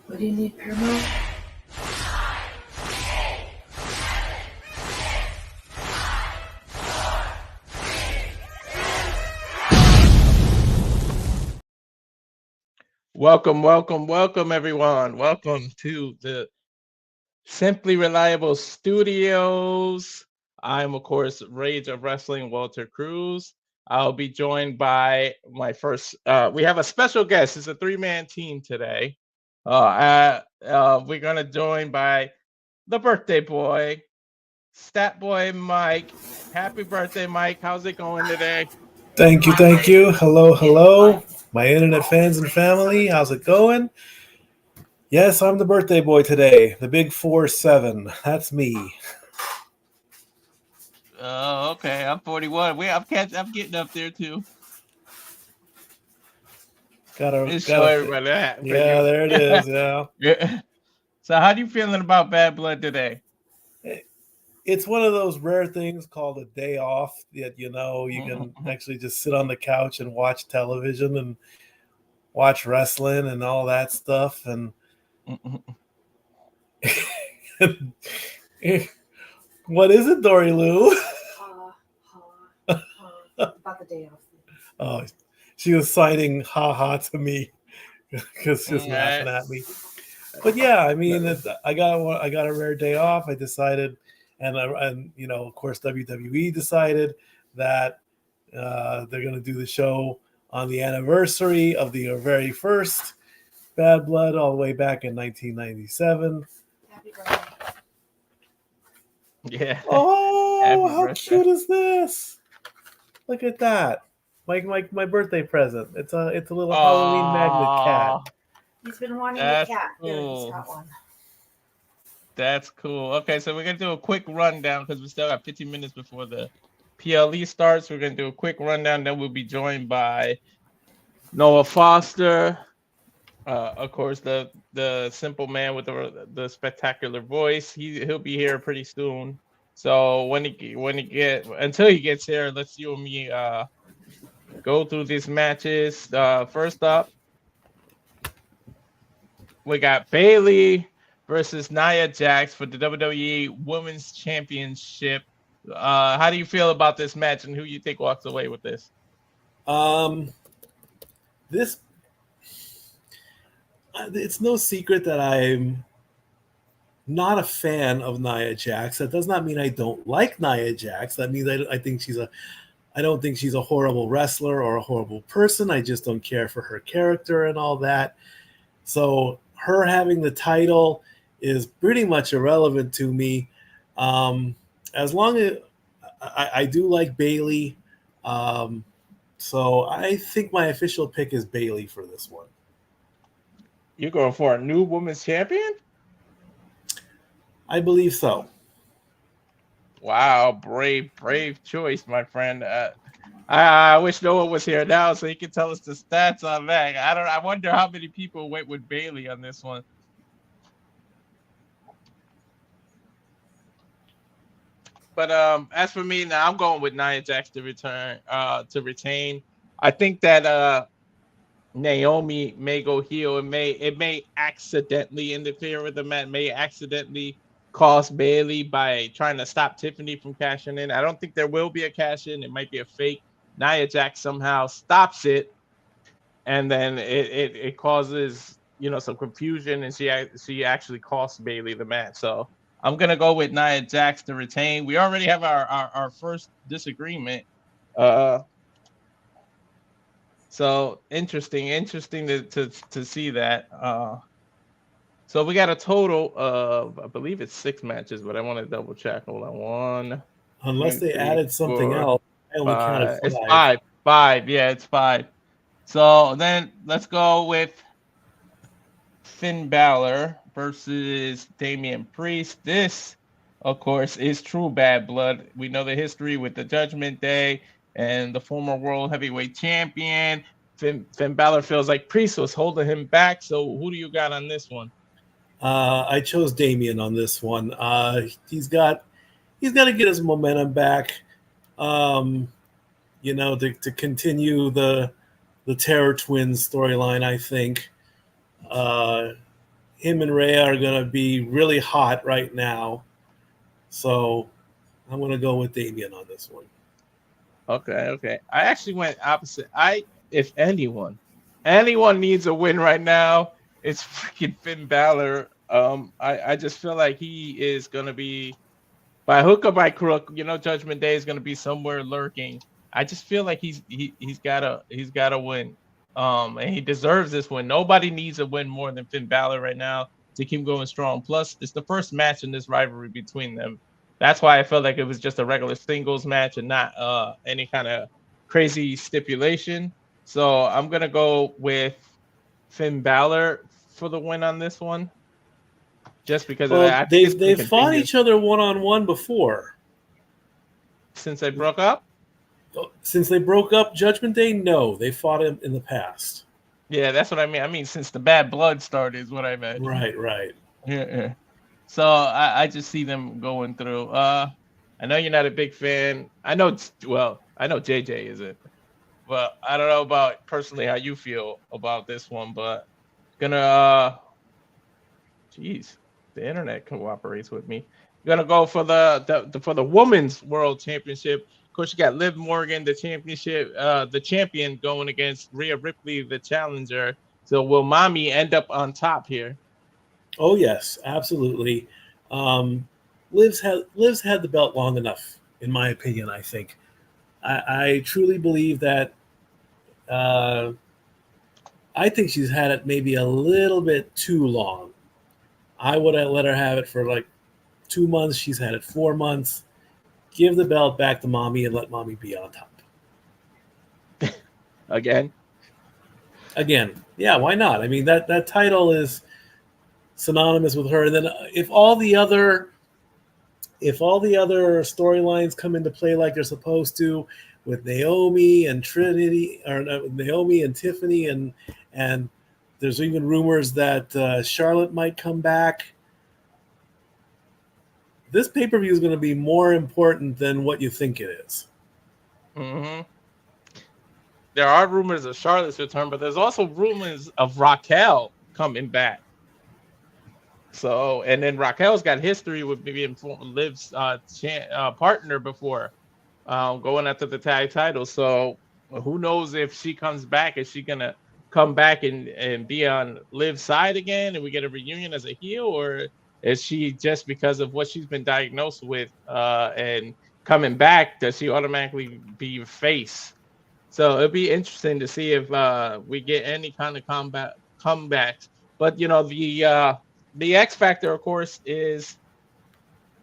What do you need, Paramount? Welcome, everyone. Welcome to the Simply Reliable Studios. I'm, of course, Rage of Wrestling, Walter Cruz. I'll be joined by we have a special guest. It's a three-man team today. We're going to join by the birthday boy, Stat Boy Mike. Happy birthday, Mike. How's it going today? Thank you. Hello. My internet fans and family, how's it going? Yes, I'm the birthday boy today. The big 4-7. That's me. Oh, okay. I'm 41. I'm getting up there too. Just show everybody that. Yeah, there it is. Yeah. Yeah. So, how do you feeling about Bad Blood today? It's one of those rare things called a day off that you can actually just sit on the couch and watch television and watch wrestling and all that stuff. And what is it, Dory Lou? About the day off. Oh, she was signing "ha to me because she was laughing at me. But yeah, I mean, I got a rare day off. I decided, and of course, WWE decided that they're going to do the show on the anniversary of the very first Bad Blood, all the way back in 1997. Happy birthday! Yeah. Oh, how cute is this? Look at that. My birthday present. It's a little Halloween magnet cat. He's been wanting a cat. Cool. He's got one. That's cool. Okay, so we're gonna do a quick rundown because we still got 15 minutes before the PLE starts. We're gonna do a quick rundown. Then we'll be joined by Noah Foster, of course, the simple man with the spectacular voice. He'll be here pretty soon. So until he gets here, let's you and me go through these matches. First up, we got Bayley versus Nia Jax for the WWE Women's Championship. How do you feel about this match, and who you think walks away with this? It's no secret that I'm not a fan of Nia Jax. That does not mean I don't like Nia Jax. That means I don't think she's a horrible wrestler or a horrible person. I just don't care for her character and all that. So her having the title is pretty much irrelevant to me. As long as I do like Bayley. So I think my official pick is Bayley for this one. You're going for a new women's champion? I believe so. Wow, brave choice, my friend. I wish Noah was here now so he could tell us the stats on that. I wonder how many people went with Bayley on this one. But as for me now, I'm going with Nia Jax to retain. I think that Naomi may go heel. It may accidentally interfere with the match. May accidentally cost Bayley by trying to stop Tiffany from cashing in. I don't think there will be a cash in. It might be a fake. Nia Jax somehow stops it, and then it causes some confusion, and she actually costs Bayley the match. So I'm gonna go with Nia Jax to retain. We already have our first disagreement. So interesting to see that. So we got a total of, I believe it's 6 matches, but I want to double check. Hold on, 1. Unless they added something else, I only counted 5. It's 5. 5. Yeah, it's 5. So then let's go with Finn Balor versus Damian Priest. This, of course, is true Bad Blood. We know the history with the Judgment Day and the former World Heavyweight Champion. Finn Balor feels like Priest was holding him back. So who do you got on this one? I chose Damian on this one. He's got to get his momentum back. To continue the Terror Twins storyline. I think him and Rhea are going to be really hot right now. So I'm going to go with Damian on this one. Okay. I actually went opposite. If anyone needs a win right now, it's freaking Finn Balor. I just feel like he is gonna be by hook or by crook. Judgment Day is gonna be somewhere lurking. I just feel like he's gotta win. And he deserves this win. Nobody needs a win more than Finn Balor right now to keep going strong. Plus, it's the first match in this rivalry between them. That's why I felt like it was just a regular singles match and not any kind of crazy stipulation. So I'm gonna go with Finn Balor for the win on this one, just because of Well, that. I think it's gonna they've fought continue. each other one-on-one before. Since they broke up. Since they broke up, Judgment Day, no, they fought him in the past. Yeah, that's what I mean. I mean, since the Bad Blood started is what I meant. Right. Yeah. So I just see them going through. I know you're not a big fan. I know JJ isn't. But I don't know about personally how you feel about this one, but gonna the internet cooperates with me. Gonna go for the women's world championship. Of course, you got Liv Morgan, the champion, going against Rhea Ripley, the challenger. So will Mommy end up on top here? Oh yes, absolutely. Liv's had the belt long enough, in my opinion. I think. I truly believe that. I think she's had it maybe a little bit too long. I would have let her have it for like 2 months. She's had it 4 months. Give the belt back to Mommy and let Mommy be on top. Again, yeah, why not? I mean, that title is synonymous with her. And then if all the other storylines come into play like they're supposed to, with Naomi and Trinity, or Naomi and Tiffany, and there's even rumors that Charlotte might come back. This pay-per-view is going to be more important than what you think it is. Mm-hmm. There are rumors of Charlotte's return, but there's also rumors of Raquel coming back. So, and then Raquel's got history with being Liv's partner before, going after the tag title. So, who knows if she comes back? Is she gonna come back and be on Liv's side again, and we get a reunion as a heel, or is she just because of what she's been diagnosed with and coming back, does she automatically be face? So it'll be interesting to see if we get any kind of comebacks. But the X factor, of course, is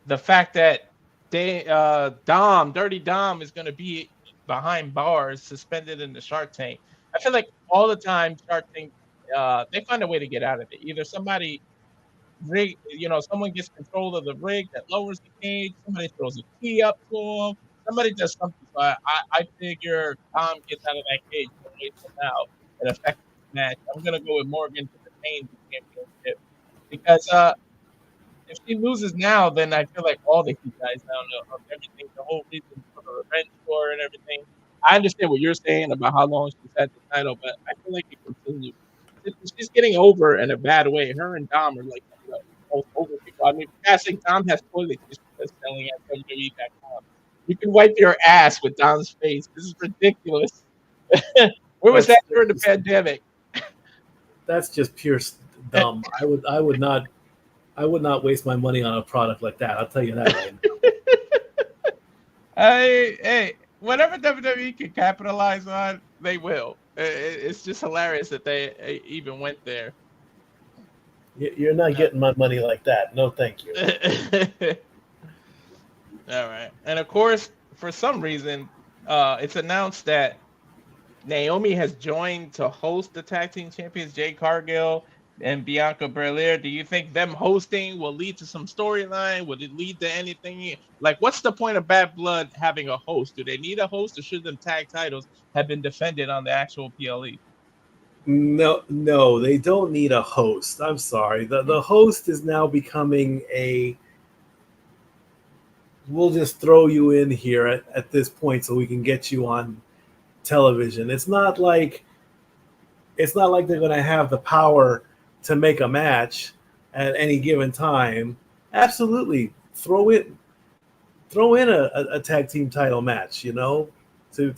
the fact that Dirty Dom is going to be behind bars, suspended in the Shark Tank. I feel like all the time Shark Tank, they find a way to get out of it. Either somebody someone gets control of the rig that lowers the cage, somebody throws a key up to him, somebody does something. So I figure Tom gets out of that cage some way somehow and affects the match. I'm gonna go with Morgan to retain the championship because if she loses now, then I feel like all the heat dies down of everything, the whole reason for the revenge tour and everything. I understand what you're saying about how long she's had the title, but I feel like it continues. She's getting over in a bad way. Her and Dom are like most over people. I mean, passing Dom has toilet tissue that's selling at WWE.com. You can wipe your ass with Dom's face. This is ridiculous. Where was that during the pandemic? That's just pure dumb. I would not waste my money on a product like that. I'll tell you that right now. Hey, whatever WWE can capitalize on, they will. It's just hilarious that they even went there. You're not getting my money like that. No, thank you. All right. And of course, for some reason, it's announced that Naomi has joined to host the tag team champions, Jade Cargill and Bianca Belair. Do you think them hosting will lead to some storyline? Would it lead to anything? Like, what's the point of Bad Blood having a host? Do they need a host, or should them tag titles have been defended on the actual PLE? No, they don't need a host. I'm sorry. The host is now becoming we'll just throw you in here at this point so we can get you on television. It's not like they're going to have the power to make a match. at any given time, absolutely throw in a tag team title match, you know, to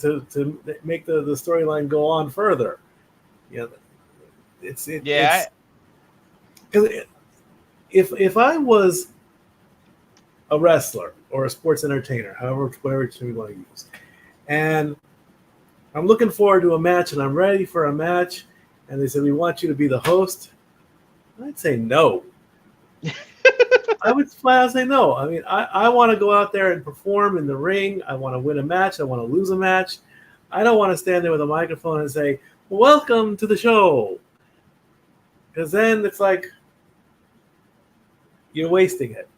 make the storyline go on further. You know, it's because if I was a wrestler or a sports entertainer, whatever term you want to use, and I'm looking forward to a match and I'm ready for a match, and they said we want you to be the host, I'd say no. I would flat out say no. I mean, I want to go out there and perform in the ring. I want to win a match. I want to lose a match. I don't want to stand there with a microphone and say, welcome to the show. Because then it's like, you're wasting it.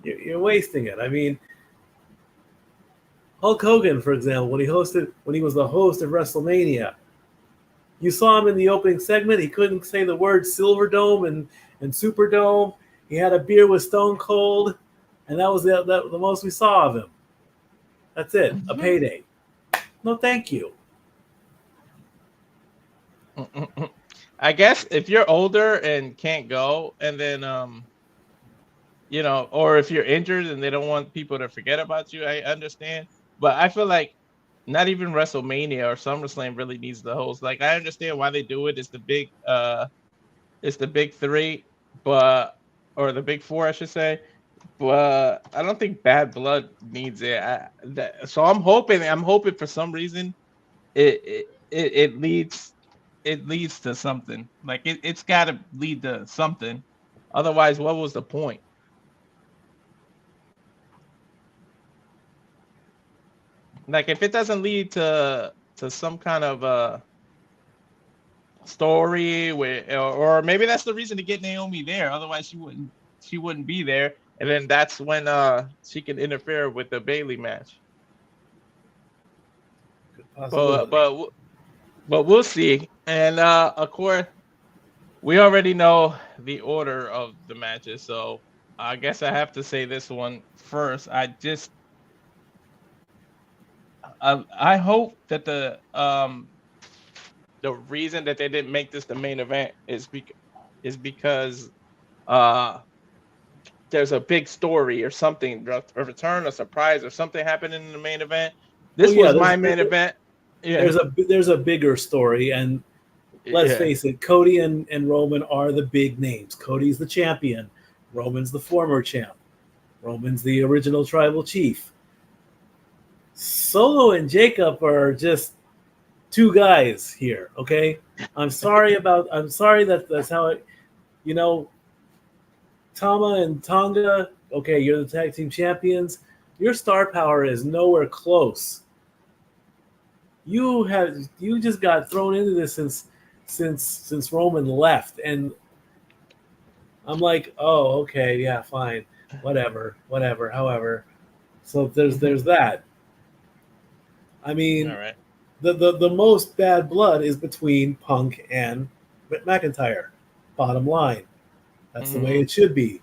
You're wasting it. I mean, Hulk Hogan, for example, when he was the host of WrestleMania, you saw him in the opening segment. He couldn't say the words Silverdome and Superdome. He had a beer with Stone Cold, and that was the most we saw of him. That's it. A payday. No, thank you. I guess if you're older and can't go, and then you know, or if you're injured and they don't want people to forget about you, I understand. But I feel like not even WrestleMania or SummerSlam really needs the host. Like, I understand why they do it. It's the big three, or the big four, I should say. But I don't think Bad Blood needs it. So I'm hoping for some reason it leads to something. Like, it's got to lead to something. Otherwise, what was the point? Like, if it doesn't lead to some kind of story or maybe that's the reason to get Naomi there. Otherwise, she wouldn't be there. And then that's when she can interfere with the Bailey match. But we'll see. And of course, we already know the order of the matches, so I guess I have to say this one first. I hope that the reason that they didn't make this the main event is because there's a big story or something, a return, a surprise, or something happening in the main event. This was my main event. Yeah. There's a bigger story, and let's face it, Cody and Roman are the big names. Cody's the champion. Roman's the former champ. Roman's the original tribal chief. Solo and Jacob are just two guys here, okay? I'm sorry that that's how it, you know, Tama and Tonga, okay, you're the tag team champions. Your star power is nowhere close. You just got thrown into this since Roman left, and I'm like, oh, okay, yeah, fine, whatever. However, so there's that. I mean, all right. The most bad blood is between Punk and McIntyre. Bottom line, that's the way it should be.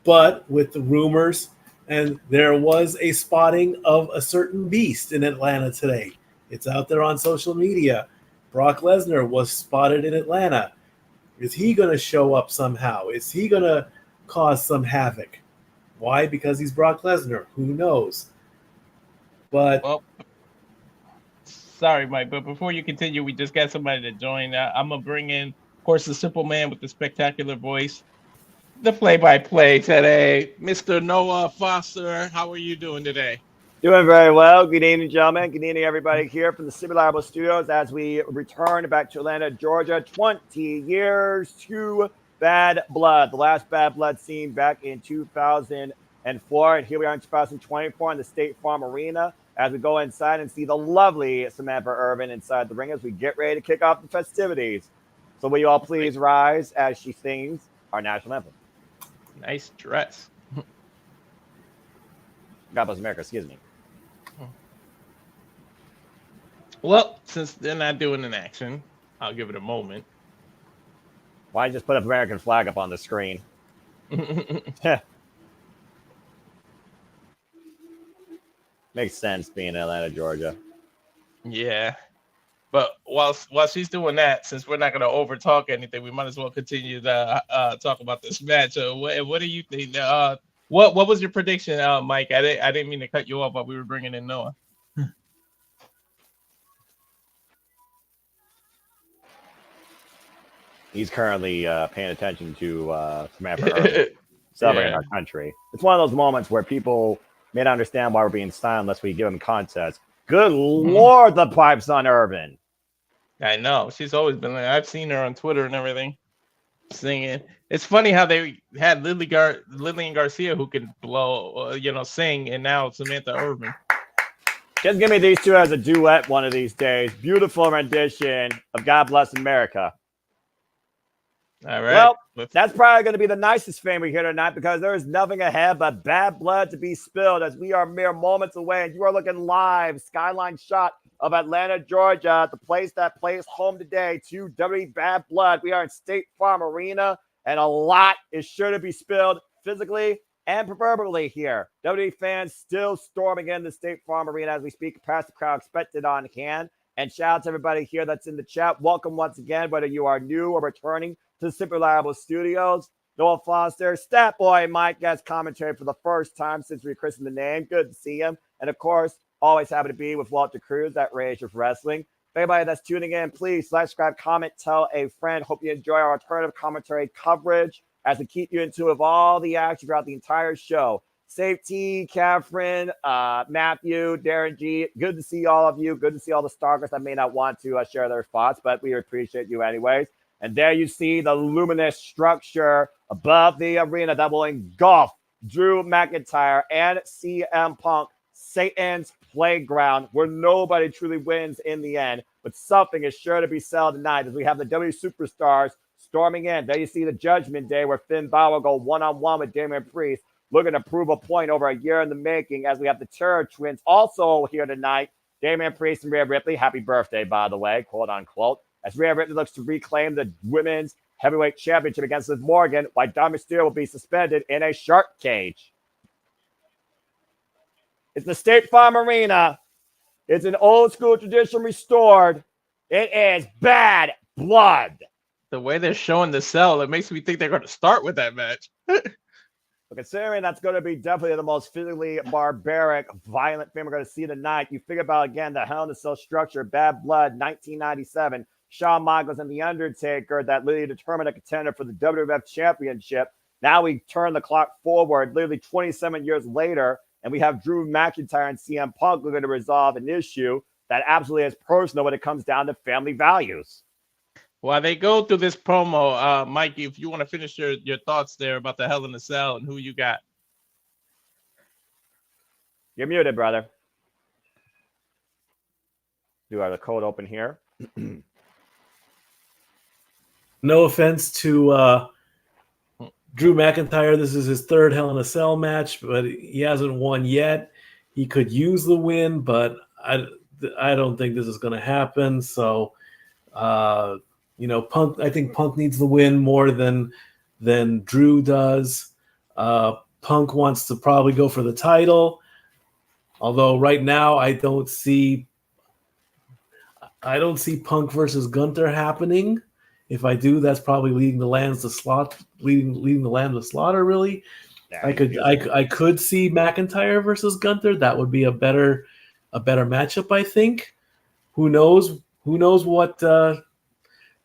But with the rumors, and there was a spotting of a certain beast in Atlanta today. It's out there on social media. Brock Lesnar was spotted in Atlanta. Is he going to show up somehow? Is he going to cause some havoc? Why? Because he's Brock Lesnar. Who knows? But sorry, Mike, but before you continue, we just got somebody to join. I'm going to bring in, of course, the simple man with the spectacular voice, the play-by-play today, Mr. Noah Foster. How are you doing today? Doing very well. Good evening, gentlemen. Good evening, everybody here from the Simulable Studios as we return back to Atlanta, Georgia. 20 years to Bad Blood. The last Bad Blood scene back in 2004. And here we are in 2024 in the State Farm Arena as we go inside and see the lovely Samantha Irvin inside the ring as we get ready to kick off the festivities. So will you all please rise as she sings our national anthem. Nice dress. God bless America, excuse me. Well, since they're not doing an action, I'll give it a moment. Why just put an American flag up on the screen? Makes sense being in Atlanta, Georgia. Yeah. But while she's doing that, since we're not going to over talk anything, we might as well continue to talk about this match. What do you think? What was your prediction, Mike? I didn't mean to cut you off, but we were bringing in Noah. He's currently paying attention to Samantha celebrating our country. It's one of those moments where people may not understand why we're being silent unless we give them context. Good Lord, the pipes on Irvin. I know. She's always been like, I've seen her on Twitter and everything singing. It's funny how they had Lillian Garcia who can blow, sing, and now Samantha Irvin. Just give me these two as a duet one of these days. Beautiful rendition of God Bless America. All right. Well, that's probably going to be the nicest fame we hear tonight because there is nothing ahead but bad blood to be spilled as we are mere moments away. And you are looking live, skyline shot of Atlanta, Georgia, the place that plays home today to WWE'S Bad Blood. We are in State Farm Arena, and a lot is sure to be spilled physically and proverbially here. WWE fans still storming in the State Farm Arena as we speak, past the crowd expected on hand. And shout out to everybody here that's in the chat. Welcome once again, whether you are new or returning to the Super Reliable Studios. Noah Foster, Stat Boy Mike gets commentary for the first time since we christened the name. Good to see him. And of course, always happy to be with Walter Cruz at Rage of Wrestling. For anybody that's tuning in, please subscribe, comment, tell a friend. Hope you enjoy our alternative commentary coverage as we keep you in tune with all the action throughout the entire show. Safety, Catherine, Matthew, Darren G. Good to see all of you. Good to see all the stalkers that may not want to share their thoughts, but we appreciate you anyways. And there you see the luminous structure above the arena that will engulf Drew McIntyre and CM Punk, Satan's playground, where nobody truly wins in the end. But something is sure to be said tonight as we have the W superstars storming in. There you see the Judgment Day where Finn Balor go one-on-one with Damian Priest, looking to prove a point over a year in the making as we have the Terror Twins also here tonight. Damian Priest and Rhea Ripley. Happy birthday, by the way, quote unquote. As Rhea Ripley looks to reclaim the Women's Heavyweight Championship against Liv Morgan, while Dom Mysterio will be suspended in a shark cage. It's the State Farm Arena. It's an old school tradition restored. It is Bad Blood. The way they're showing the cell, it makes me think they're going to start with that match. But considering that's going to be definitely the most physically barbaric, violent thing we're going to see tonight, you figure about, again, the Hell in a Cell structure, Bad Blood, 1997, Shawn Michaels and The Undertaker that literally determined a contender for the WWF Championship. Now we turn the clock forward, literally 27 years later, and we have Drew McIntyre and CM Punk looking to resolve an issue that absolutely is personal when it comes down to family values. While they go through this promo, Mikey, if you want to finish your thoughts there about the Hell in a Cell and who you got. You're muted, brother. Do I have the code open here? No offense to Drew McIntyre. This is his third Hell in a Cell match, but he hasn't won yet. He could use the win, but I don't think this is going to happen. So, Punk. I think Punk needs the win more than Drew does. Punk wants to probably go for the title, although right now I don't see Punk versus Gunther happening. If I do, that's probably leading the Lambs to slaughter. Really, Yeah, I could see McIntyre versus Gunther. That would be a better matchup. I think. Who knows? Who knows what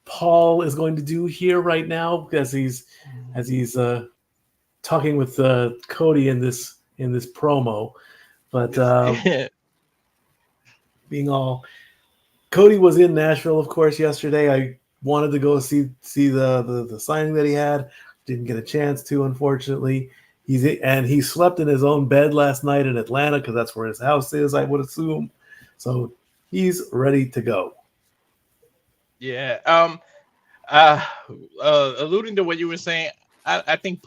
Paul is going to do here right now as he's talking with Cody in this promo. But Cody was in Nashville, of course, yesterday. I wanted to go see the signing that he had. Didn't get a chance to, unfortunately. He slept in his own bed last night in Atlanta because that's where his house is, I would assume. So he's ready to go. Yeah. Alluding to what you were saying, I think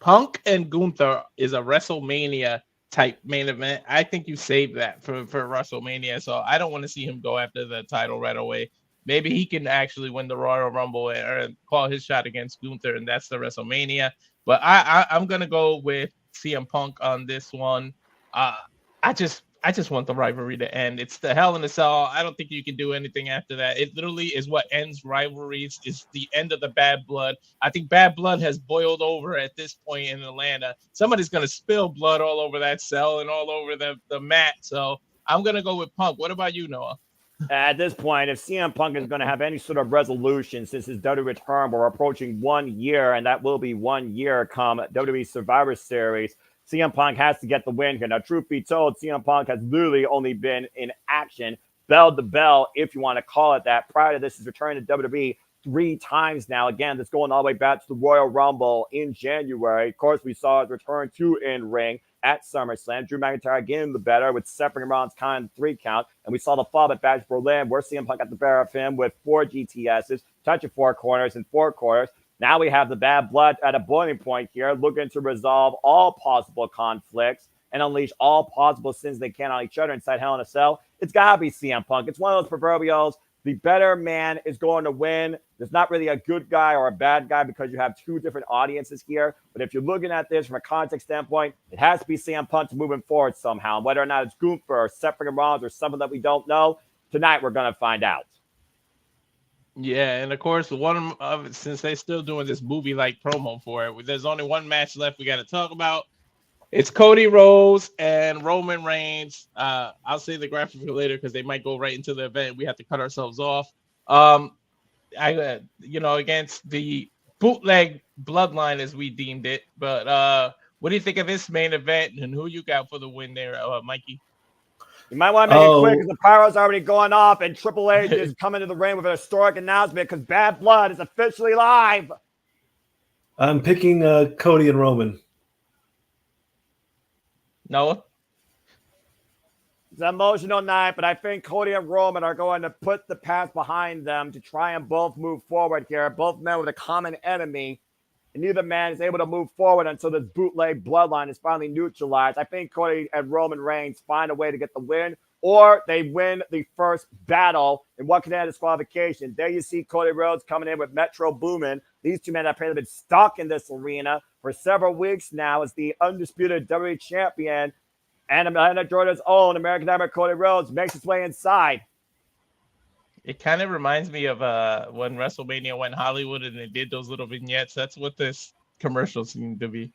Punk and Gunther is a WrestleMania type main event. I think you saved that for WrestleMania. So I don't want to see him go after the title right away. Maybe he can actually win the Royal Rumble or call his shot against Gunther, and that's the WrestleMania. But I'm gonna go with CM Punk on this one. I I just want the rivalry to end. It's the Hell in a Cell. I don't think you can do anything after that. It literally is what ends rivalries. It's the end of the Bad Blood. I think Bad Blood has boiled over at this point in Atlanta. Somebody's gonna spill blood all over that cell and all over the mat. So I'm gonna go with Punk. What about you, Noah? At this point, if CM Punk is going to have any sort of resolution since his WWE return, we're approaching 1 year, and that will be 1 year come WWE Survivor Series. CM Punk has to get the win here. Now, truth be told, CM Punk has literally only been in action, bell to bell, if you want to call it that. Prior to this, he's returned to WWE 3 times now. Again, that's going all the way back to the Royal Rumble in January. Of course, we saw his return to in-ring at SummerSlam. Drew McIntyre getting the better with separating rounds kind of 3 count. And we saw the fall at Bash Berlin where CM Punk got the better of him with 4 GTSs, touching 4 corners and 4 quarters. Now we have the Bad Blood at a boiling point here, looking to resolve all possible conflicts and unleash all possible sins they can on each other inside Hell in a Cell. It's got to be CM Punk. It's one of those proverbials. The better man is going to win. There's not really a good guy or a bad guy because you have 2 different audiences here. But if you're looking at this from a context standpoint, it has to be CM Punk moving forward somehow. Whether or not it's Gunther or Sephiroth Rollins or something that we don't know, tonight we're going to find out. Yeah, and of course, one of since they're still doing this movie-like promo for it, there's only one match left we got to talk about. It's Cody Rhodes and Roman Reigns. I'll say the graphic for later because they might go right into the event. We have to cut ourselves off. Against the bootleg bloodline as we deemed it. But what do you think of this main event and who you got for the win there, Mikey? You might want to make it quick because the pyro's already going off and Triple H is coming to the ring with an historic announcement because Bad Blood is officially live. I'm picking Cody and Roman. Noah? It's an emotional night, but I think Cody and Roman are going to put the past behind them to try and both move forward here. Both men with a common enemy, and neither man is able to move forward until this bootleg bloodline is finally neutralized. I think Cody and Roman Reigns find a way to get the win, or they win the first battle in what can end disqualification. There you see Cody Rhodes coming in with Metro Boomin. These 2 men have been stuck in this arena for several weeks now as the undisputed WWE champion and Atlanta, Georgia's own American Nightmare Cody Rhodes makes his way inside. It kind of reminds me of when WrestleMania went Hollywood and they did those little vignettes. That's what this commercial seemed to be.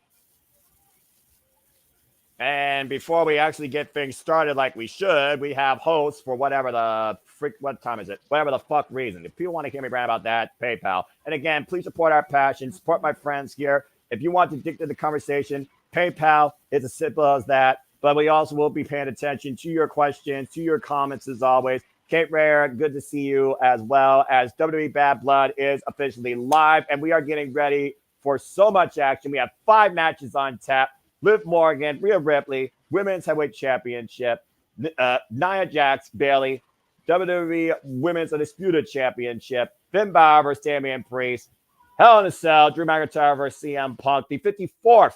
And before we actually get things started like we should, we have hosts for whatever the what time is it? Whatever the fuck reason. If people want to hear me rant about that, PayPal. And again, please support our passion, support my friends here. If you want to dictate the conversation, PayPal is as simple as that. But we also will be paying attention to your questions, to your comments as always. Kate Rare, good to see you as well as WWE Bad Blood is officially live. And we are getting ready for so much action. We have 5 matches on tap. Liv Morgan, Rhea Ripley, Women's Heavyweight Championship, Nia Jax, Bayley, WWE Women's Undisputed Championship, Finn Balor versus Damian Priest, Hell in a Cell, Drew McIntyre versus CM Punk, the 54th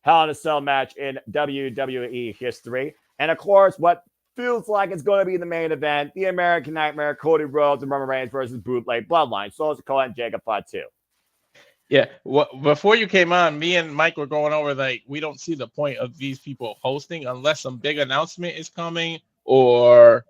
Hell in a Cell match in WWE history. And of course, what feels like it's going to be the main event, the American Nightmare, Cody Rhodes and Roman Reigns versus Bootleg Bloodline. So Sikoa and Jacob Fatu. Yeah, well, before you came on, me and Mike were going over like we don't see the point of these people hosting unless some big announcement is coming, or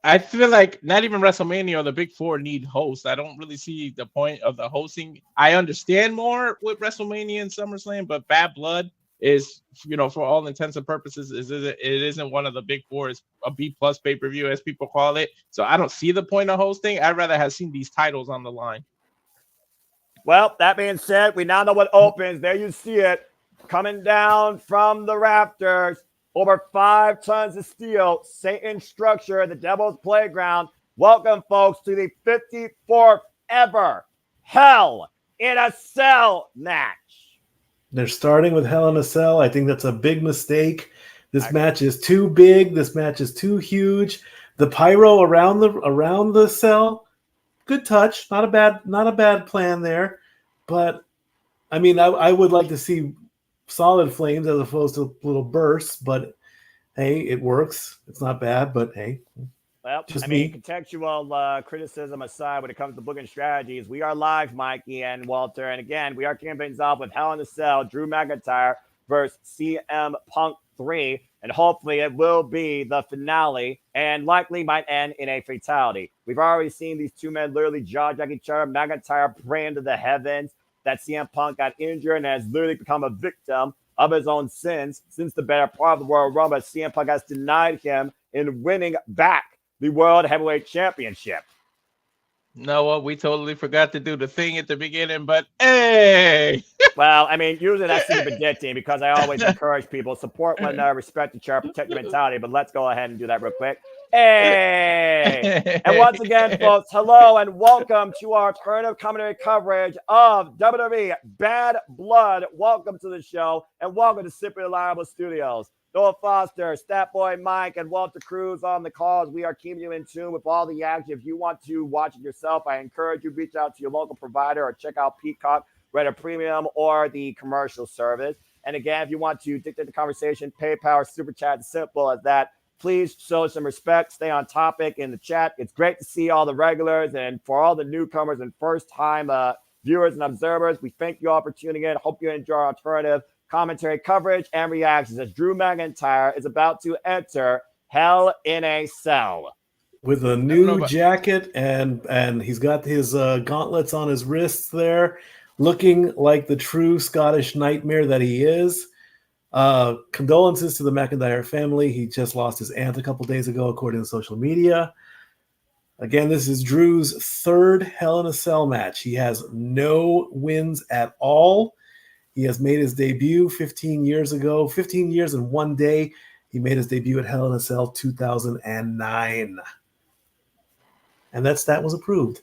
I feel like not even WrestleMania or the Big Four need hosts. I don't really see the point of the hosting. I understand more with WrestleMania and SummerSlam, but Bad Blood is, for all intents and purposes, it isn't one of the Big Four. It's a B+ pay-per-view, as people call it. So I don't see the point of hosting. I'd rather have seen these titles on the line. Well, that being said, we now know what opens. There you see it coming down from the rafters. Over 5 tons of steel. Satan's structure, the Devil's Playground. Welcome, folks, to the 54th ever Hell in a Cell match. They're starting with Hell in a Cell. I think that's a big mistake. This match is too big. This match is too huge. The pyro around the cell, good touch. Not a bad plan there. But I mean, I would like to see solid flames as opposed to little bursts. But hey, it works. It's not bad. But hey. Well, contextual criticism aside, when it comes to booking strategies, we are live, Mikey and Walter. And again, we are kicking things off with Hell in a Cell, Drew McIntyre versus CM Punk 3. and hopefully it will be the finale and likely might end in a fatality. We've already seen these two men literally jaw-jack each other. McIntyre praying to the heavens that CM Punk got injured and has literally become a victim of his own sins since the better part of the Royal Rumble. CM Punk has denied him in winning back the World Heavyweight Championship. No, what we totally forgot to do the thing at the beginning, but hey. Well, I mean, usually that's the predicting because I always encourage people support one another, respect each other, protect your mentality. But let's go ahead and do that real quick. Hey! And once again, folks, hello and welcome to our alternative commentary coverage of WWE Bad Blood. Welcome to the show and welcome to Super Reliable Studios. Noah Foster, Statboy Mike, and Walter Cruz on the calls. We are keeping you in tune with all the action. If you want to watch it yourself, I encourage you to reach out to your local provider or check out Peacock, Reddit Premium, or the commercial service. And again, if you want to dictate the conversation, PayPal, Super Chat, as simple as that. Please show some respect. Stay on topic in the chat. It's great to see all the regulars. And for all the newcomers and first-time viewers and observers, we thank you all for tuning in. Hope you enjoy our alternative commentary coverage and reactions as Drew McIntyre is about to enter Hell in a Cell with a new jacket, and he's got his gauntlets on his wrists there, looking like the true Scottish nightmare that he is. Condolences to the McIntyre family. He just lost his aunt a couple days ago, according to social media. Again, this is Drew's third Hell in a Cell match. He has no wins at all. He has made his debut 15 years ago. 15 years and 1 day. He made his debut at Hell in a Cell 2009. And that stat was approved.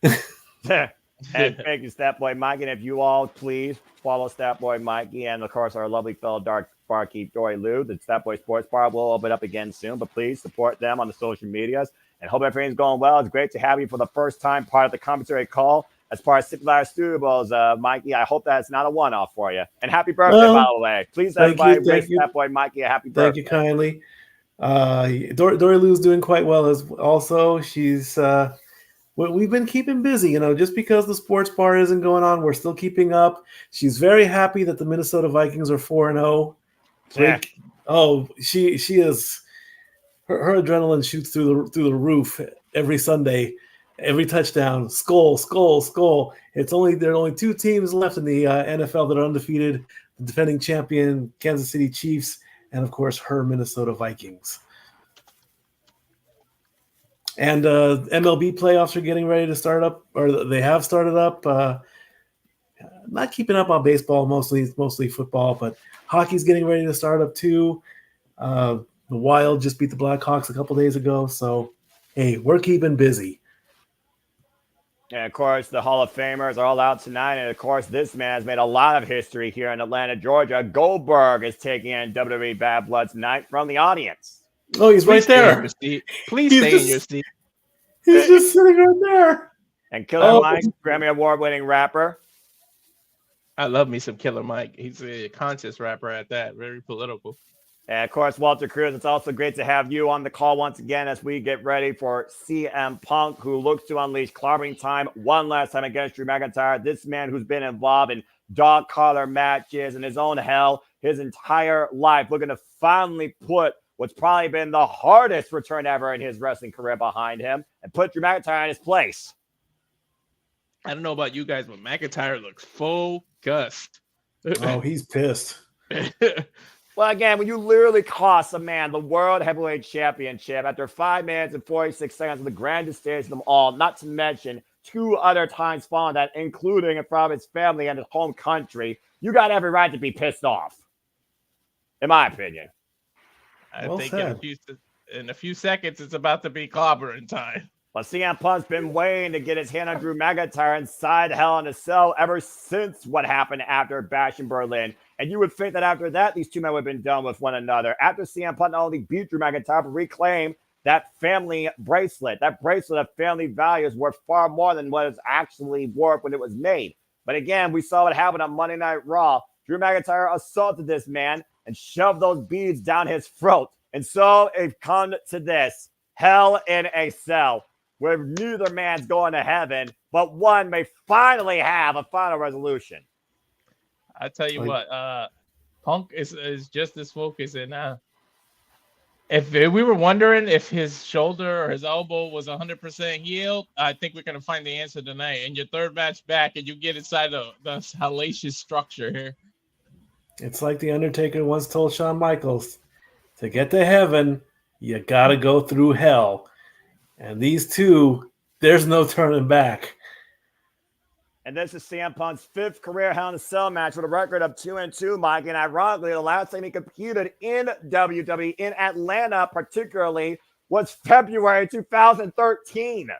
And thank you, Statboy Mike. And if you all please follow Statboy Mikey and, of course, our lovely fellow dark barkeep, Dory Lou. The Statboy Sports Bar will open up again soon. But please support them on the social medias. And hope everything's going well. It's great to have you for the first time part of the commentary call. As far as Super Studios, Mikey, I hope that's not a one-off for you. And happy birthday, by the way. Please, everybody, wish that boy Mikey a happy birthday. Thank you kindly. Dory Lou's doing quite well as also. She's we've been keeping busy, just because the sports bar isn't going on, we're still keeping up. She's very happy that the Minnesota Vikings are 4-0. Yeah. She is. Her adrenaline shoots through the roof every Sunday. Every touchdown, skull. There are only two teams left in the NFL that are undefeated: the defending champion Kansas City Chiefs, and of course her Minnesota Vikings. And MLB playoffs are getting ready to start up, or they have started up. Not keeping up on baseball, mostly football, but hockey's getting ready to start up too. The Wild just beat the Blackhawks a couple days ago, so hey, we're keeping busy. And, of course, the Hall of Famers are all out tonight. And, of course, this man has made a lot of history here in Atlanta, Georgia. Goldberg is taking in WWE Bad Blood tonight from the audience. Oh, he's right there. Please stay in your seat. He's just sitting right there. And Killer Mike, Grammy Award-winning rapper. I love me some Killer Mike. He's a conscious rapper at that. Very political. And, of course, Walter Cruz, it's also great to have you on the call once again as we get ready for CM Punk, who looks to unleash clobbering time one last time against Drew McIntyre. This man who's been involved in dog collar matches and his own hell his entire life, looking to finally put what's probably been the hardest return ever in his wrestling career behind him and put Drew McIntyre in his place. I don't know about you guys, but McIntyre looks focused. Oh, he's pissed. Well, again, when you literally cost a man the World Heavyweight Championship after 5 minutes and 46 seconds of the grandest stage of them all, not to mention 2 other times following that, including in front of his family and his home country, you got every right to be pissed off, in my opinion. I think in a few seconds, it's about to be clobbering time. Well, CM Punk's been waiting to get his hand on Drew McIntyre inside Hell in a Cell ever since what happened after Bash in Berlin. And you would think that after that, these two men would have been done with one another. After CM Punk not only beat Drew McIntyre, but reclaimed that family bracelet. That bracelet of family values worth far more than what it's actually worth when it was made. But again, we saw what happened on Monday Night Raw. Drew McIntyre assaulted this man and shoved those beads down his throat. And so it come to this, Hell in a Cell, where neither man's going to heaven, but one may finally have a final resolution. I tell you what, Punk is just as focused, and If we were wondering if his shoulder or his elbow was 100% healed, I think we're going to find the answer tonight. And your third match back, and you get inside the hellacious structure here. It's like the Undertaker once told Shawn Michaels, to get to heaven, you got to go through hell. And these two, there's no turning back. And this is CM Punk's 5th career Hell in a Cell match with a record of 2-2, Mike. And ironically, the last time he competed in WWE in Atlanta, particularly, was February 2013.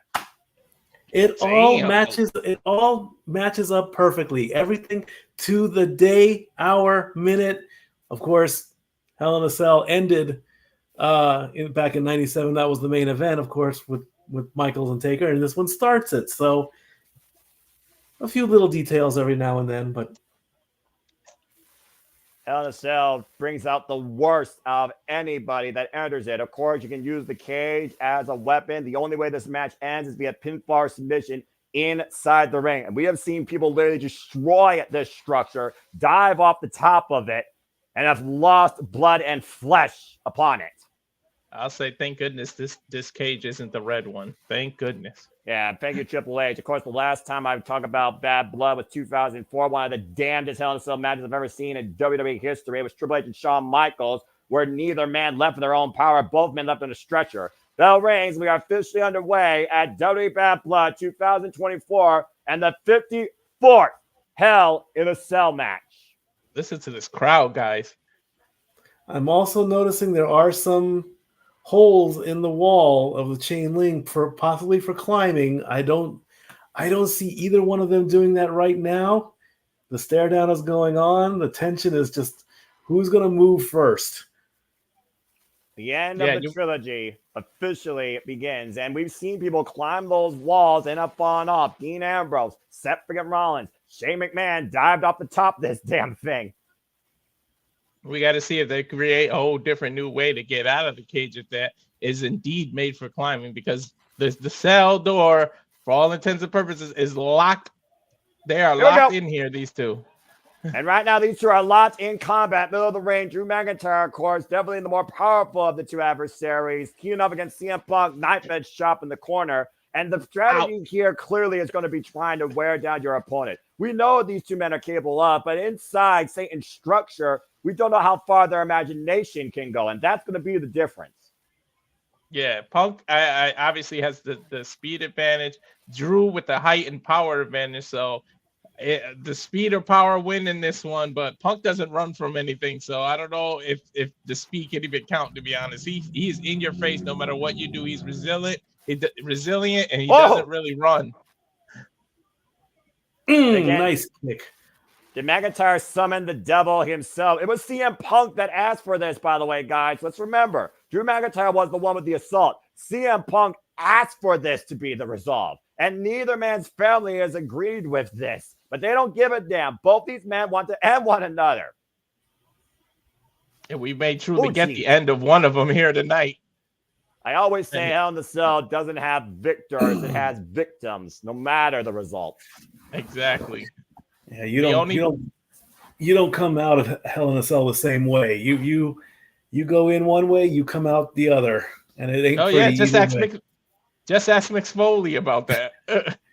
It all matches up perfectly. Everything to the day, hour, minute. Of course, Hell in a Cell ended back in '97. That was the main event, of course, with Michaels and Taker, and this one starts it. So a few little details every now and then, but Hell in a Cell brings out the worst of anybody that enters it. Of course, you can use the cage as a weapon. The only way this match ends is via pinfall submission inside the ring. And we have seen people literally destroy this structure, dive off the top of it, and have lost blood and flesh upon it. I'll say thank goodness this cage isn't the red one. Thank goodness. Yeah, thank you, Triple H. Of course, the last time I talked about Bad Blood was 2004, one of the damnedest Hell in a Cell matches I've ever seen in WWE history. It was Triple H and Shawn Michaels, where neither man left in their own power. Both men left on a stretcher. Bell rings. We are officially underway at WWE Bad Blood 2024 and the 54th Hell in a Cell match. Listen to this crowd, guys. I'm also noticing there are some holes in the wall of the chain link possibly for climbing. I don't see either one of them doing that right now. The stare down is going on. The tension is just who's going to move first. The end of the trilogy officially begins, and we've seen people climb those walls and up on off. Dean Ambrose, Seth freaking Rollins, Shane McMahon dived off the top of this damn thing. We got to see if they create a whole different new way to get out of the cage if that is indeed made for climbing, because the cell door, for all intents and purposes, is locked. They are locked in here, these two. And right now, these two are locked in combat, middle of the ring. Drew McIntyre, of course, definitely the more powerful of the two adversaries. Queuing up against CM Punk, knife edge chop in the corner. And the strategy here clearly is going to be trying to wear down your opponent. We know what these two men are capable of, but inside Satan's structure, we don't know how far their imagination can go, and that's going to be the difference. Yeah, Punk I obviously has the speed advantage. Drew with the height and power advantage, so the speed or power win in this one, but Punk doesn't run from anything, so I don't know if the speed can even count, to be honest. He's in your face no matter what you do. He's resilient, and he doesn't really run. Nice kick. Did McIntyre summon the devil himself? It was CM Punk that asked for this, by the way, guys. Let's remember, Drew McIntyre was the one with the assault. CM Punk asked for this to be the resolve, and neither man's family has agreed with this, but they don't give a damn. Both these men want to end one another. And we may truly get the end of one of them here tonight. I always say Hell in a Cell doesn't have victors, it has victims, no matter the result. Exactly. Yeah, you don't come out of Hell in a Cell the same way. You go in one way, you come out the other, and it ain't. Oh yeah, just ask Mick Foley about that.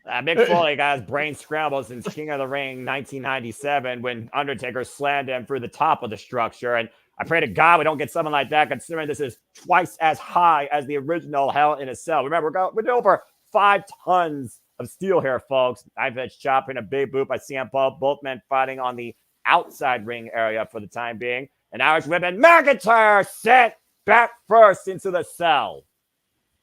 Mick Foley got his brain scrambled since King of the Ring 1997 when Undertaker slammed him through the top of the structure. And I pray to God we don't get something like that, considering this is twice as high as the original Hell in a Cell. Remember, we're doing over 5 tons of steel here, folks. Knife edge chop and a big boot by CM Punk. Both men fighting on the outside ring area for the time being. And Irish Whipping McIntyre sent back first into the cell.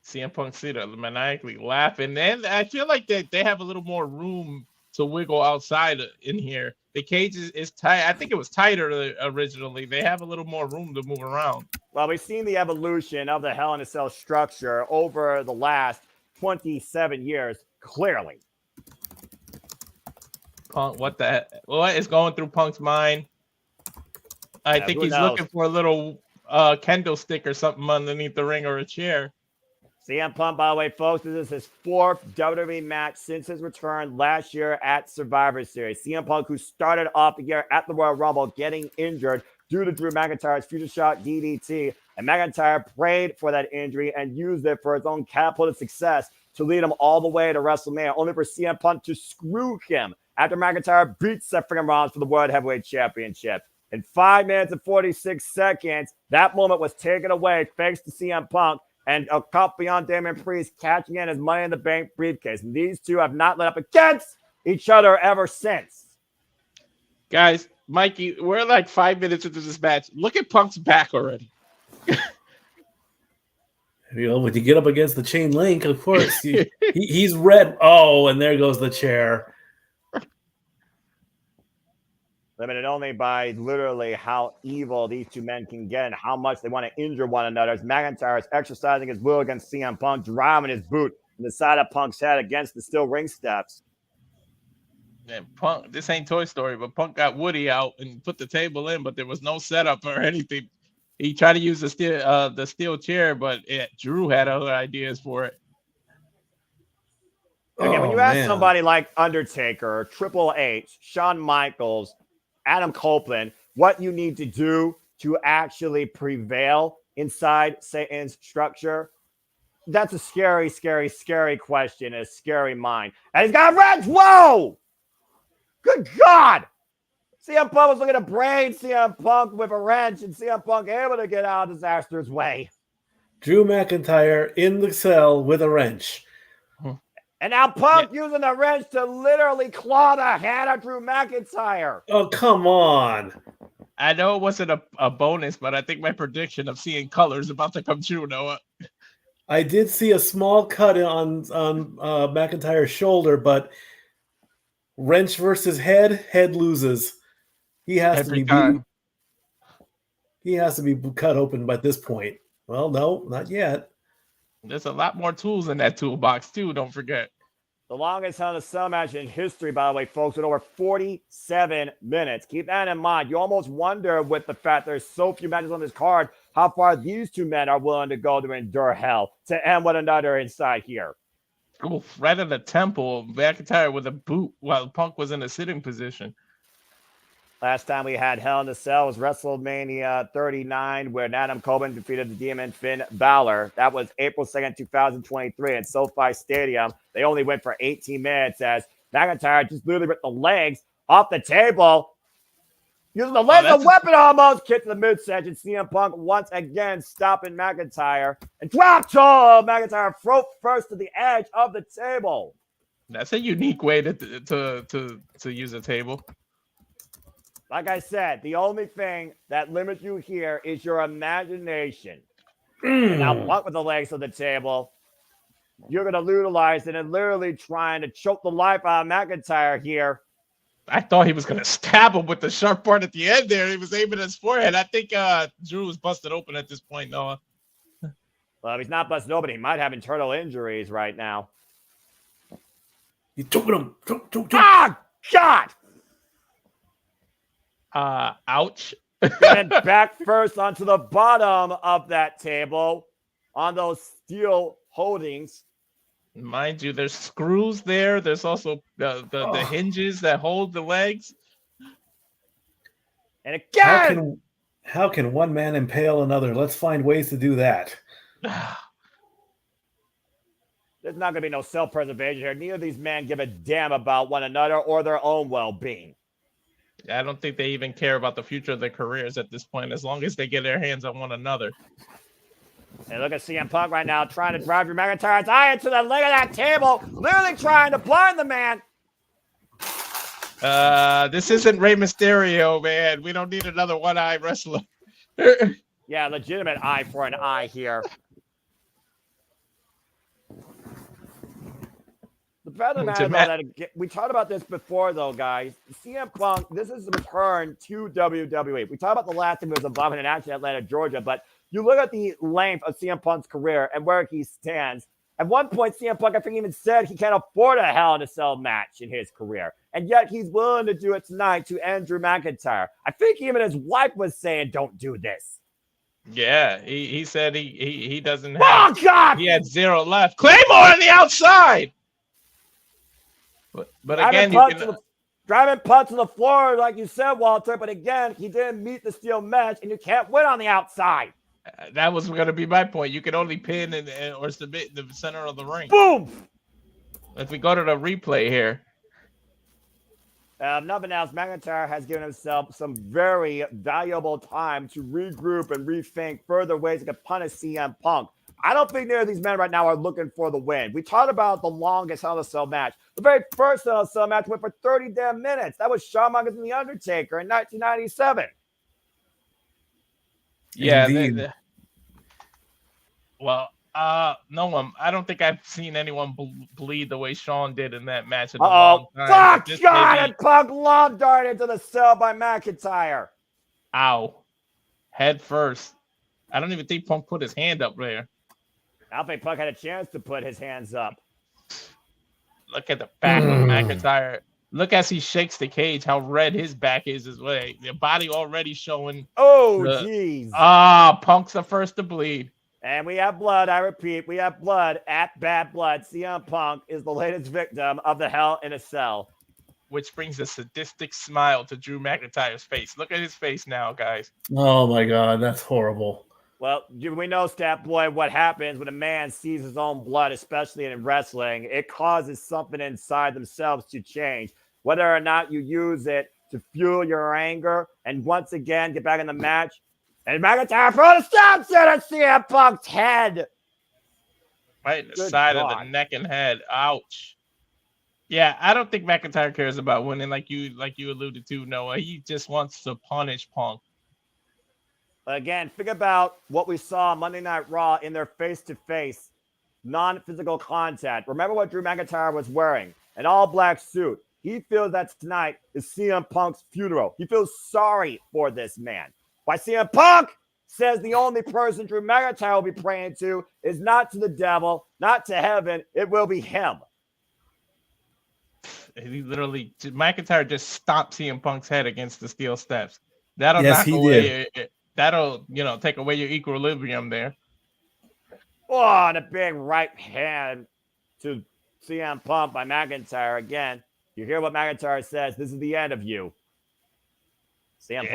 CM Punk maniacally laughing. And I feel like they have a little more room to wiggle outside in here. The cage is tight. I think it was tighter originally. They have a little more room to move around. Well, we've seen the evolution of the Hell in a Cell structure over the last 27 years. Clearly. Punk, what is going through Punk's mind? I think he's looking for a little kendo stick or something underneath the ring or a chair. CM Punk, by the way, folks, this is his 4th WWE match since his return last year at Survivor Series. CM Punk, who started off the year at the Royal Rumble getting injured due to Drew McIntyre's Future Shock DDT, And McIntyre prayed for that injury and used it for his own catapulted success to lead him all the way to WrestleMania, only for CM Punk to screw him after McIntyre beats Seth freaking Rollins for the World Heavyweight Championship. In 5 minutes and 46 seconds, that moment was taken away thanks to CM Punk and a cup beyond Damian Priest catching in his Money in the Bank briefcase. And these two have not let up against each other ever since. Guys, Mikey, we're like 5 minutes into this match. Look at Punk's back already. When you get up against the chain link, of course, he's red. Oh, and there goes the chair. Limited only by literally how evil these two men can get and how much they want to injure one another. As McIntyre is exercising his will against CM Punk, driving his boot in the side of Punk's head against the steel ring steps. And Punk, this ain't Toy Story, but Punk got Woody out and put the table in, but there was no setup or anything. He tried to use the steel chair, but Drew had other ideas for it. Again, when you ask somebody like Undertaker, Triple H, Shawn Michaels, Adam Copeland, what you need to do to actually prevail inside Satan's structure, that's a scary, scary, scary question, a scary mind. And he's got a wrench. Whoa! Good God! CM Punk was looking to brain CM Punk with a wrench, and CM Punk able to get out of disaster's way. Drew McIntyre in the cell with a wrench. And now Punk using the wrench to literally claw the hand of Drew McIntyre. Oh, come on. I know it wasn't a bonus, but I think my prediction of seeing color is about to come true, Noah. I did see a small cut on McIntyre's shoulder, but wrench versus head loses. He has Every to be time. He has to be cut open by this point. Well, no, not yet. There's a lot more tools in that toolbox, too. Don't forget. The longest Hell in a Cell match in history, by the way, folks, at over 47 minutes. Keep that in mind. You almost wonder, with the fact there's so few matches on this card, how far these two men are willing to go to endure hell to end one another inside here. Ooh, right in the temple, McIntyre with a boot while Punk was in a sitting position. Last time we had Hell in a Cell was WrestleMania 39, where Adam Copeland defeated the Demon Finn Balor. That was April 2nd, 2023 at SoFi Stadium. They only went for 18 minutes as McIntyre just literally ripped the legs off the table. Using the legs as a weapon almost. Kicked to the midsection. CM Punk once again stopping McIntyre. And drop toe. McIntyre first to the edge of the table. That's a unique way to use a table. Like I said, the only thing that limits you here is your imagination. And now Punk with the legs of the table. You're going to utilize it and literally trying to choke the life out of McIntyre here. I thought he was going to stab him with the sharp part at the end there. He was aiming at his forehead. I think Drew was busted open at this point, Noah. Well, if he's not busted open, he might have internal injuries right now. He's choking him. Choke. Ah, God! Ouch. And back first onto the bottom of that table on those steel holdings. Mind you, there's screws there. There's also the hinges that hold the legs. And again, how can one man impale another? Let's find ways to do that. There's not going to be no self-preservation here. Neither of these men give a damn about one another or their own well-being. I don't think they even care about the future of their careers at this point, as long as they get their hands on one another. And look at CM Punk right now trying to drive Drew McIntyre's eye into the leg of that table, literally trying to blind the man. This isn't Rey Mysterio, man. We don't need another one-eye wrestler. Yeah, legitimate eye for an eye here. The fact of the matter, though, that we talked about this before, though, guys. CM Punk, this is a return to WWE. We talked about the last time it was involved in action in Atlanta, Georgia, but you look at the length of CM Punk's career and where he stands. At one point, CM Punk, I think, even said he can't afford a Hell in a Cell match in his career. And yet he's willing to do it tonight to end Drew McIntyre. I think even his wife was saying, don't do this. Yeah, he said he doesn't have. Oh, God! He had 0 left. Claymore on the outside! But again, driving Punk to the floor, like you said, Walter. But again, he didn't meet the steel mesh, and you can't win on the outside. That was going to be my point. You can only pin or submit in the center of the ring. Boom! If we go to the replay here. Nothing else. McIntyre has given himself some very valuable time to regroup and rethink further ways he could punish CM Punk. I don't think any of these men right now are looking for the win. We talked about the longest Hell in a Cell match. The very first Hell in a Cell match went for 30 damn minutes. That was Shawn Michaels and The Undertaker in 1997. Yeah. No one. I don't think I've seen anyone bleed the way Shawn did in that match. In a long time. Fuck God! And Punk long darted into the cell by McIntyre. Ow. Head first. I don't even think Punk put his hand up there. I don't think Punk had a chance to put his hands up. Look at the back of McIntyre. Look as he shakes the cage, how red his back is as well. The body already showing. Oh, jeez. Punk's the first to bleed. And we have blood. I repeat, we have blood at Bad Blood. CM Punk is the latest victim of the Hell in a Cell. Which brings a sadistic smile to Drew McIntyre's face. Look at his face now, guys. Oh, my God. That's horrible. Well, we know, Stat Boy, what happens when a man sees his own blood, especially in wrestling. It causes something inside themselves to change. Whether or not you use it to fuel your anger and once again get back in the match. And McIntyre throws a stop at CM Punk's head. Right in the side of the neck and head. Ouch. Yeah, I don't think McIntyre cares about winning like you alluded to, Noah. He just wants to punish Punk. Again, think about what we saw on Monday Night Raw in their face-to-face, non-physical contact. Remember what Drew McIntyre was wearing? An all-black suit. He feels that tonight is CM Punk's funeral. He feels sorry for this man. Why CM Punk says the only person Drew McIntyre will be praying to is not to the devil, not to heaven. It will be him. He literally, McIntyre just stomped CM Punk's head against the steel steps. That'll take away your equilibrium there. Oh, and a big right hand to CM Punk by McIntyre again. You hear what McIntyre says. This is the end of you. CM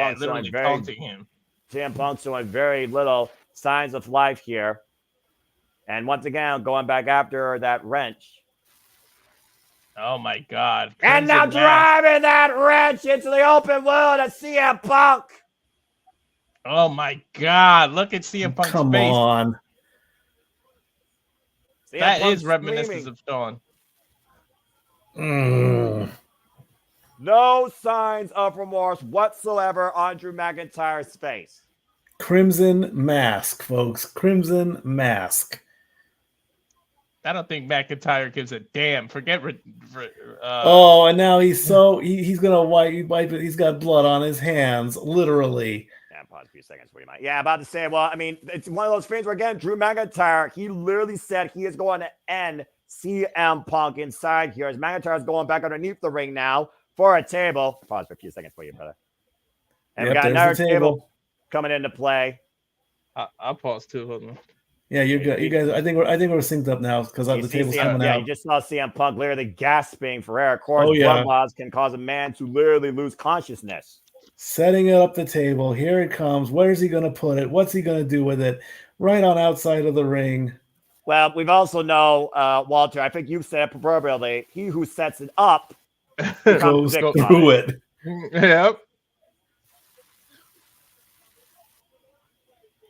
Punk's showing very little signs of life here. And once again, going back after that wrench. Oh, my God. And now driving that wrench into the open wound of CM Punk. Oh, my God. Look at CM Punk's face. Come on. That is reminiscent of Shawn. No signs of remorse whatsoever on Drew McIntyre's face. Crimson mask, folks. Crimson mask. I don't think McIntyre gives a damn. Forget. And now he's gonna wipe it. He's got blood on his hands, literally. Yeah, pause a few seconds for you, Mike. Yeah, about to say. Well, I mean, it's one of those things where again, Drew McIntyre, he literally said he is going to end CM Punk inside here. As McIntyre is going back underneath the ring now for a table. Pause for a few seconds for you, brother. And we got another table coming into play. I'll pause too. Hold on. Yeah, you're good. You guys, I think we're synced up now because the table's coming out. You just saw CM Punk literally gasping for air. Of course, blood loss can cause a man to literally lose consciousness. Setting up the table. Here it comes. Where's he going to put it? What's he going to do with it? Right on outside of the ring. Well, we've also know, Walter, I think you've said it proverbially, he who sets it up goes through it. Yep.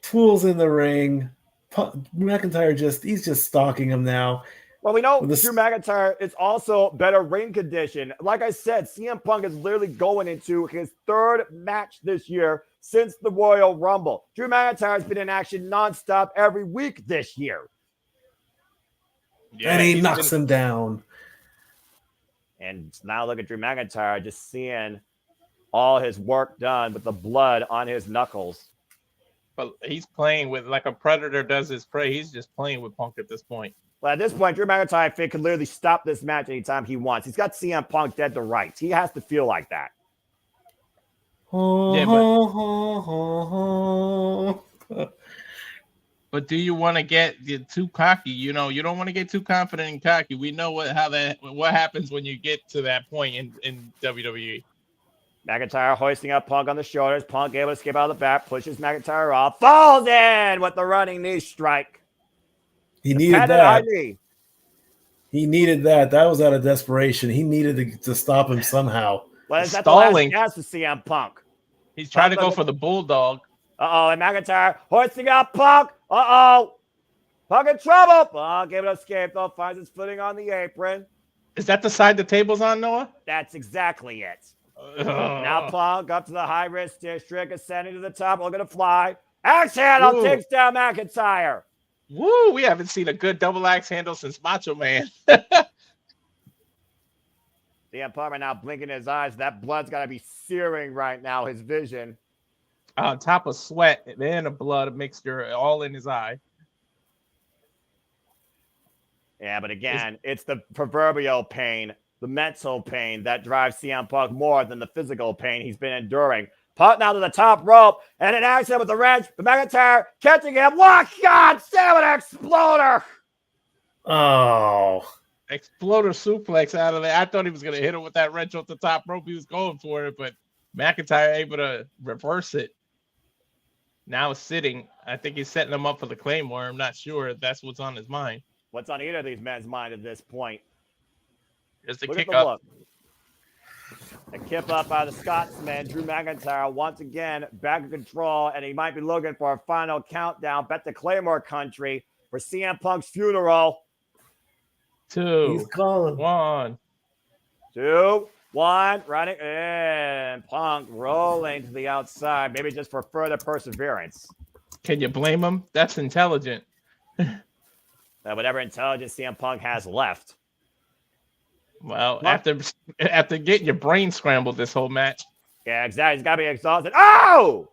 Fool's in the ring. McIntyre he's just stalking him now. Well, we know Drew McIntyre is also better ring condition. Like I said, CM Punk is literally going into his third match this year since the Royal Rumble. Drew McIntyre has been in action nonstop every week this year. Yeah, and he knocks him down. And now look at Drew McIntyre just seeing all his work done with the blood on his knuckles. But he's playing with like a predator does his prey. He's just playing with Punk at this point. Well, at this point, Drew McIntyre, I think, can literally stop this match anytime he wants. He's got CM Punk dead to rights. He has to feel like that. Yeah, but do you want to get too cocky? You know, you don't want to get too confident and cocky. We know what happens when you get to that point in WWE. McIntyre hoisting up Punk on the shoulders. Punk able to escape out of the back, pushes McIntyre off, falls in with the running knee strike. He needed that. High knee. He needed that. That was out of desperation. He needed to stop him somehow. Well, is that Stalling. the last gas to CM Punk? He's trying to go for the bulldog. Uh-oh, and McIntyre hoisting up Punk. Uh-oh. Punk in trouble. Punk able to escape, though. Finds his footing on the apron. Is that the side the table's on, Noah? That's exactly it. Now Punk up to the high-risk district, ascending to the top, looking to fly. Axe handle takes down McIntyre. Woo, we haven't seen a good double axe handle since Macho Man. CM Punk right now blinking his eyes. That blood's got to be searing right now, his vision. On top of sweat and a blood mixture all in his eye. Yeah, but again, it's the proverbial pain, the mental pain that drives CM Punk more than the physical pain he's been enduring. Punk now to the top rope, and an accident with the wrench. The McIntyre catching him. What? God, stamina exploder. Oh. Exploder suplex out of there. I thought he was going to hit him with that wrench off the top rope. He was going for it, but McIntyre able to reverse it. Now sitting. I think he's setting him up for the Claymore. I'm not sure if that's what's on his mind. What's on either of these men's mind at this point? There's the Look kick at the up. look. A kick up by the Scotsman, Drew McIntyre, once again back in control, and he might be looking for a final countdown. Bet the Claymore country for CM Punk's funeral. 2, He's calling. 1. 2, 1, running in. Punk rolling to the outside, maybe just for further perseverance. Can you blame him? That's intelligent. Whatever intelligence CM Punk has left. Well, after getting your brain scrambled this whole match. Yeah, exactly. He's got to be exhausted. Oh!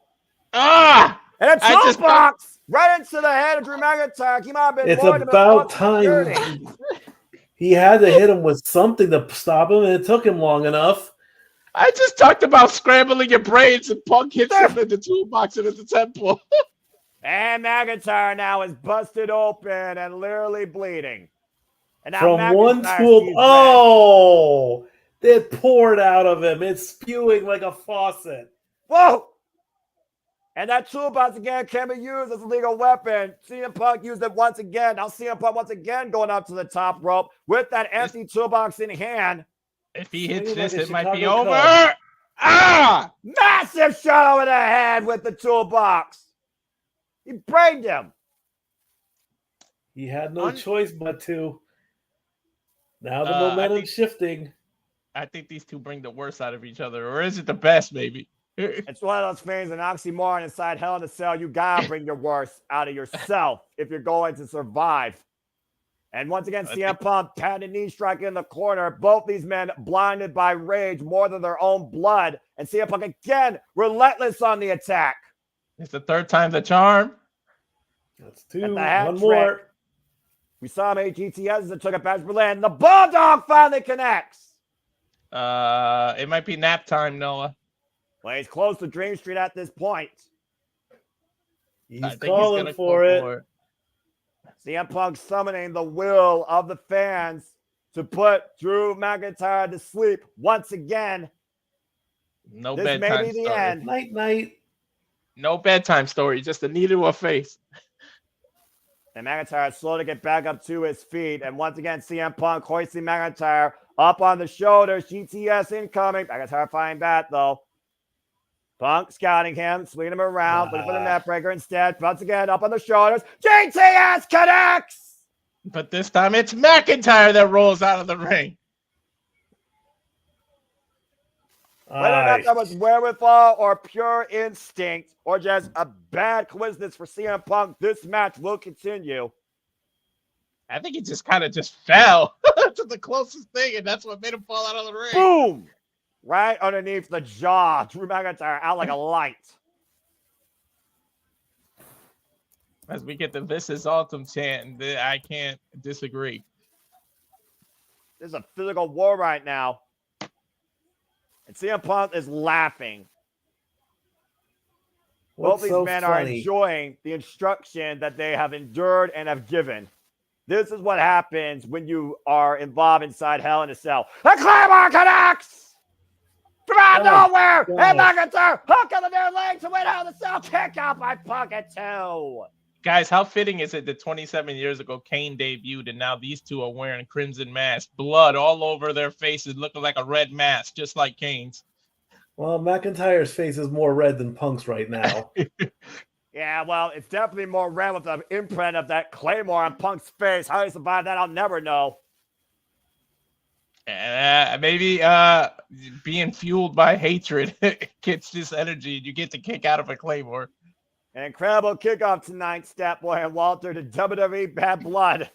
Ah! And a toolbox right into the head of Drew McIntyre. He might have been It's more than about time. He had to hit him with something to stop him, and it took him long enough. I just talked about scrambling your brains, and Punk hits him in the toolbox and at the temple. And McIntyre now is busted open and literally bleeding. And now From one McIntyre tool, sees oh, it poured out of him. It's spewing like a faucet. whoa! And that toolbox again can be used as a legal weapon. CM Punk used it once again. Now CM Punk once again going up to the top rope with that empty toolbox in hand. If he hits this, like a it might be Chicago over. Cub. Ah! Massive shot over the head with the toolbox. He brained him. He had no choice but to. Now the momentum's shifting. I think these two bring the worst out of each other, or is it the best, maybe? It's one of those things, an oxymoron inside Hell in a Cell. You gotta bring your worst out of yourself if you're going to survive. And once again, CM Punk padded knee strike in the corner. Both these men blinded by rage more than their own blood. And CM Punk again relentless on the attack. It's the third time the charm. That's 2. At the hat One trick. more. We saw him GTS as it took it past Berlin. The Bulldog finally connects. It might be nap time, Noah. Well, he's close to Dream Street at this point. He's I think calling gonna for go it. CM Punk summoning the will of the fans to put Drew McIntyre to sleep once again. No This bedtime may be the story. end. Night, night. No bedtime story. Just a knee to a face. And McIntyre is slow to get back up to his feet. And once again, CM Punk hoisting McIntyre up on the shoulders. GTS incoming. McIntyre flying back, though. Punk scouting him, swinging him around, looking for the net breaker instead. Once again, up on the shoulders. GTS connects! But this time it's McIntyre that rolls out of the ring. Whether or not that was wherewithal or pure instinct or just a bad coincidence for CM Punk, this match will continue. I think he just kind of just fell to the closest thing, and that's what made him fall out of the ring. Boom! Right underneath the jaw. Drew McIntyre out like a light. As we get the "This is Awesome" chant, I can't disagree. This is a physical war right now. And CM Punk is laughing. Both these men are enjoying the instruction that they have endured and have given. This is what happens when you are involved inside Hell in a Cell. The Claymore connects! from out of Oh, nowhere. God. And McIntyre hook on the near leg to win out of the cell. Kick out by Punk at 2. Guys, how fitting is it that 27 years ago Kane debuted and now these two are wearing crimson masks, blood all over their faces, looking like a red mask, just like Kane's. Well, McIntyre's face is more red than Punk's right now. Yeah, well, it's definitely more red with the imprint of that Claymore on Punk's face. How he survived that, I'll never know. Maybe being fueled by hatred gets this energy and you get to kick out of a Claymore. An incredible kickoff tonight, Statboy and Walter, to WWE Bad Blood.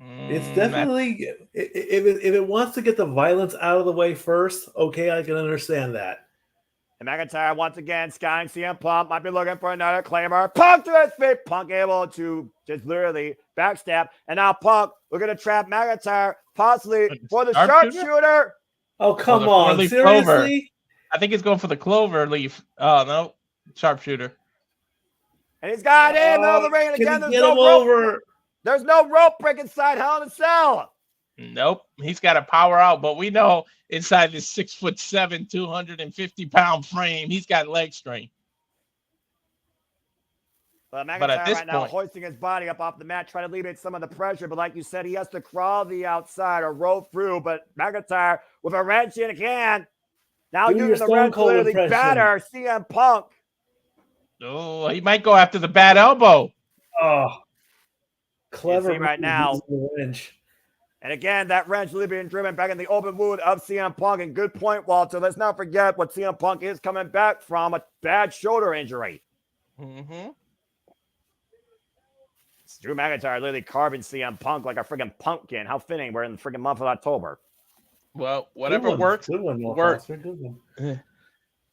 It's definitely, if it wants to get the violence out of the way first, okay, I can understand that. And McIntyre once again scouting CM Punk, might be looking for another Claymore. Punk to his feet. Punk able to just literally backstab. And now Punk looking to trap McIntyre, possibly for the sharpshooter. Oh, come the on. four-leaf Seriously? clover. I think he's going for the clover leaf. Oh, no. Sharpshooter. And he's got it in the middle of the ring. And again, Get him over. There's no rope break inside Hell in a Cell. Nope. He's got to power out, but we know inside this 6'7", 250-pound frame, he's got leg strength. But McIntyre right now hoisting his body up off the mat, trying to alleviate some of the pressure. But like you said, he has to crawl the outside or roll through. But McIntyre with a wrench in hand. Now using the wrench to literally batter CM Punk. Oh, he might go after the bad elbow. Oh, clever right now. Wrench. And again, that wrench really being driven back in the open wound of CM Punk. And good point, Walter. Let's not forget what CM Punk is coming back from, a bad shoulder injury. Mm-hmm. It's Drew McIntyre literally carving CM Punk like a friggin' pumpkin. How fitting. We're in the friggin' month of October. Well, whatever works, works.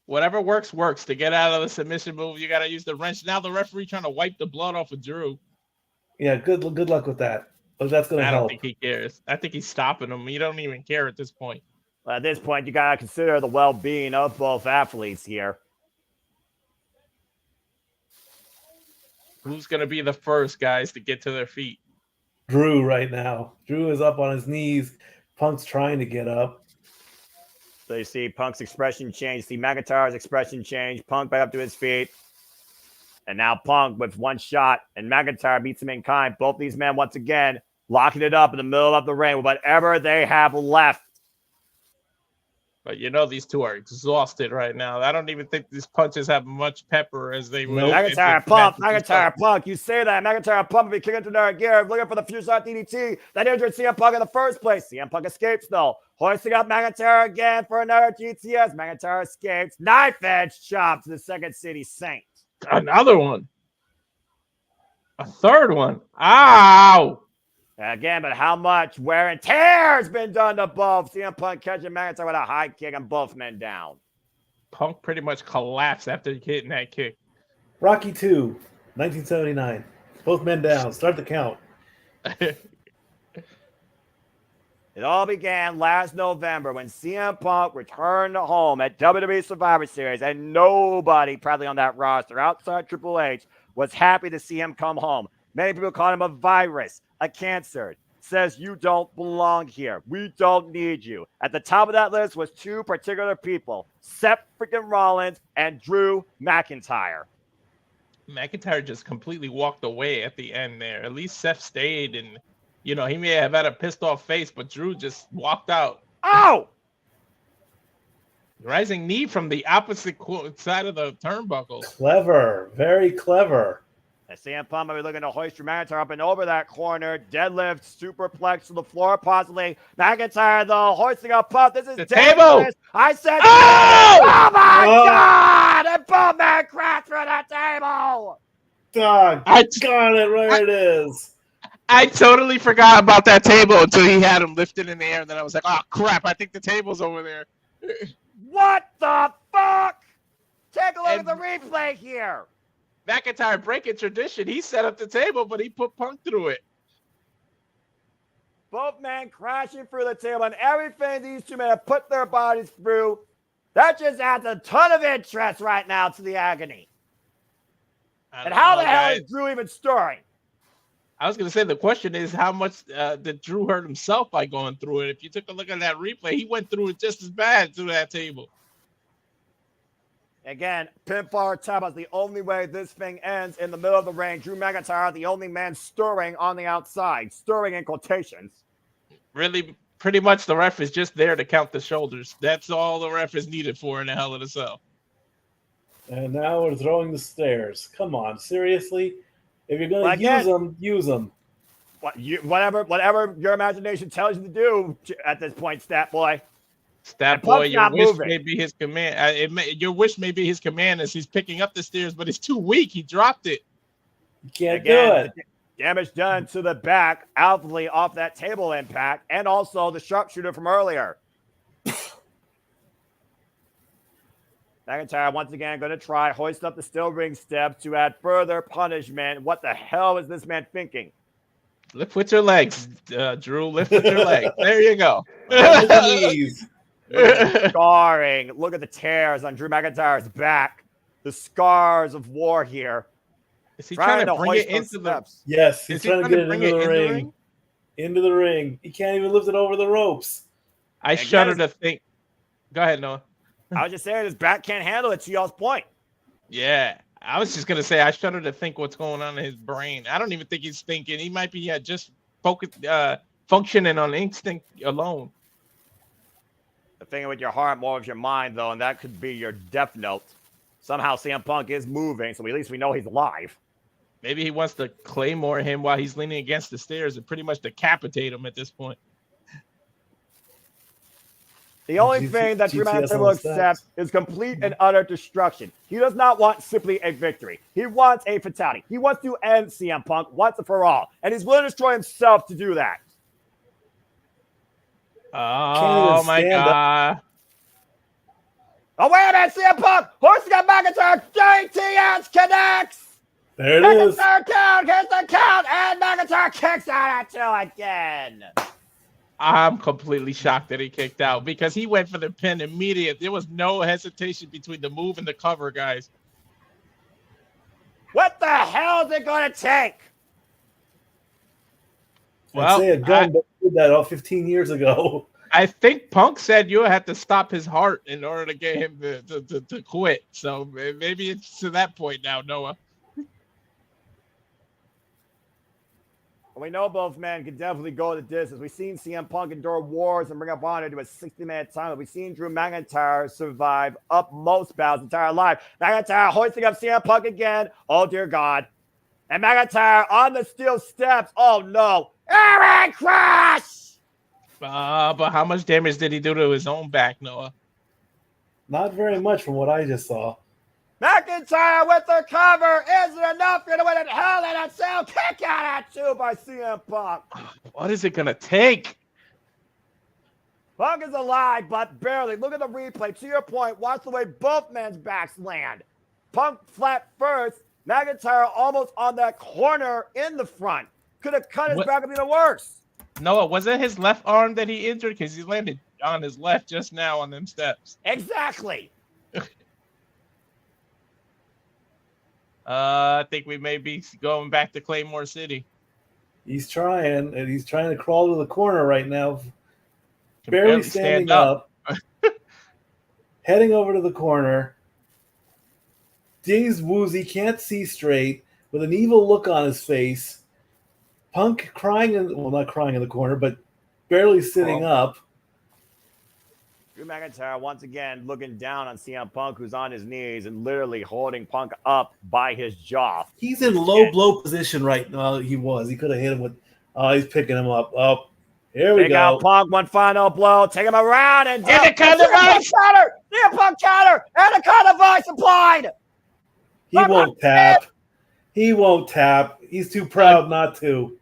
Whatever works. To get out of the submission move, you got to use the wrench. Now the referee trying to wipe the blood off of Drew. Yeah, good luck with that. But that's going to help. I don't think he cares. I think he's stopping him. He don't even care at this point. Well, at this point, you got to consider the well-being of both athletes here. Who's going to be the first guys to get to their feet? Drew right now. Drew is up on his knees. Punk's trying to get up. So you see Punk's expression change. See McIntyre's expression change. Punk back up to his feet. And now Punk with one shot. And McIntyre beats him in kind. Both these men, once again, locking it up in the middle of the ring with whatever they have left. But you know these two are exhausted right now. I don't even think these punches have much pepper as they will. McIntyre Punk. You say that. McIntyre Punk will be kicking to their gear, looking for the future shot DDT that injured CM Punk in the first place. CM Punk escapes, though. Hoisting up McIntyre again for another GTS. McIntyre escapes. Knife edge chop to the Second City Saint. Another one. A third one. Ow! Again, but how much wear and tear has been done to both? CM Punk catching McIntyre with a high kick and both men down. Punk pretty much collapsed after hitting that kick. Rocky 2, 1979. Both men down. Start the count. It all began last November when CM Punk returned home at WWE Survivor Series, and nobody probably on that roster outside Triple H was happy to see him come home. Many people called him a virus, a cancer. Says you don't belong here. We don't need you. At the top of that list was two particular people, Seth freaking Rollins and Drew McIntyre. McIntyre just completely walked away at the end there. At least Seth stayed, and you know he may have had a pissed off face, but Drew just walked out. Oh! Rising knee from the opposite side of the turnbuckle. Clever, very clever. And CM Punk will be looking to hoist Drew McIntyre up and over that corner. Deadlift, superplex to the floor, possibly. McIntyre, though, hoisting up Punk. This is the table. I said, oh my God! And both men crashed through the table. Dog, I got it. Right it is. I totally forgot about that table until he had him lifted in the air. And then I was like, oh, crap, I think the table's over there. What the fuck? Take a look at the replay here. McIntyre breaking tradition. He set up the table, but he put Punk through it. Both men crashing through the table, and everything these two men have put their bodies through, that just adds a ton of interest right now to the agony. And how the hell is Drew even stirring? I was gonna say the question is how much did Drew hurt himself by going through it? If you took a look at that replay, he went through it just as bad through that table. Again, pinfall tap is the only way this thing ends in the middle of the ring. Drew McIntyre, the only man stirring on the outside, stirring in quotations. Really, pretty much the ref is just there to count the shoulders. That's all the ref is needed for in a Hell in a Cell. And now we're throwing the stairs. Come on, seriously? If you're going to use them, use them. Whatever your imagination tells you to do at this point, Stat Boy. Stat Boy, your wish may be his command. Your wish may be his command as he's picking up the stairs, but it's too weak. He dropped it. You can't do it. Damage done to the back, outwardly off that table impact, and also the sharpshooter from earlier. McIntyre once again going to try hoist up the steel ring steps to add further punishment. What the hell is this man thinking? Lift with your legs, Drew. Lift with your legs. There you go. Look at the scarring. Look at the tears on Drew McIntyre's back. The scars of war here. Is he trying to bring it into the steps? Yes, he's trying to get it into the ring. Into the ring. He can't even lift it over the ropes. I shudder to think. Go ahead, Noah. I was just saying his back can't handle it, to y'all's point. Yeah. I was just going to say, I shudder to think what's going on in his brain. I don't even think he's thinking. He might be just focused, functioning on instinct alone. The thing with your heart, more of your mind, though, and that could be your death note. Somehow CM Punk is moving, so at least we know he's alive. Maybe he wants to claymore him while he's leaning against the stairs and pretty much decapitate him at this point. The only thing that Drew McIntyre will accept is complete and utter destruction. He does not want simply a victory. He wants a fatality. He wants to end CM Punk once and for all, and he's willing to destroy himself to do that. Oh, my God. Oh, wait a minute, CM Punk! Horse got McIntyre! JTS connects! There it is. McIntyre count! Here's the count! And McIntyre kicks out at 2 again! I'm completely shocked that he kicked out because he went for the pin immediate. There was no hesitation between the move and the cover, guys. What the hell is it going to take? Well, I'd say a gun, but did that all 15 years ago. I think Punk said you had to stop his heart in order to get him to quit. So maybe it's to that point now, Noah. We know both men can definitely go the distance. We've seen CM Punk endure wars and bring up Honor to a 60-minute time. We've seen Drew McIntyre survive up most bouts entire life. McIntyre hoisting up CM Punk again. Oh, dear God. And McIntyre on the steel steps. Oh, no. Aaron Crush! But how much damage did he do to his own back, Noah? Not very much from what I just saw. McIntyre with the cover. Is it enough? You're going to win it. Hell in a Cell. Kick out at 2 by CM Punk. What is it going to take? Punk is alive, but barely. Look at the replay. To your point, watch the way both men's backs land. Punk flat first. McIntyre almost on that corner in the front. Could have cut his back up even worse. Noah, was it his left arm that he injured? Because he landed on his left just now on them steps. Exactly. I think we may be going back to Claymore City. He's trying, and he's trying to crawl to the corner right now. Barely standing up. Heading over to the corner. Dazed woozy, can't see straight, with an evil look on his face. Punk crying, not crying in the corner, but barely sitting up. Drew McIntyre once again looking down on CM Punk, who's on his knees and literally holding Punk up by his jaw. He's in low blow position right now. He could have hit him with. He's picking him up. Oh, here we go. Out Punk, one final blow. Take him around and down. Anaconda Vice counter. CM Punk counter. Anaconda Vice applied. He won't tap. He won't tap. He's too proud not to.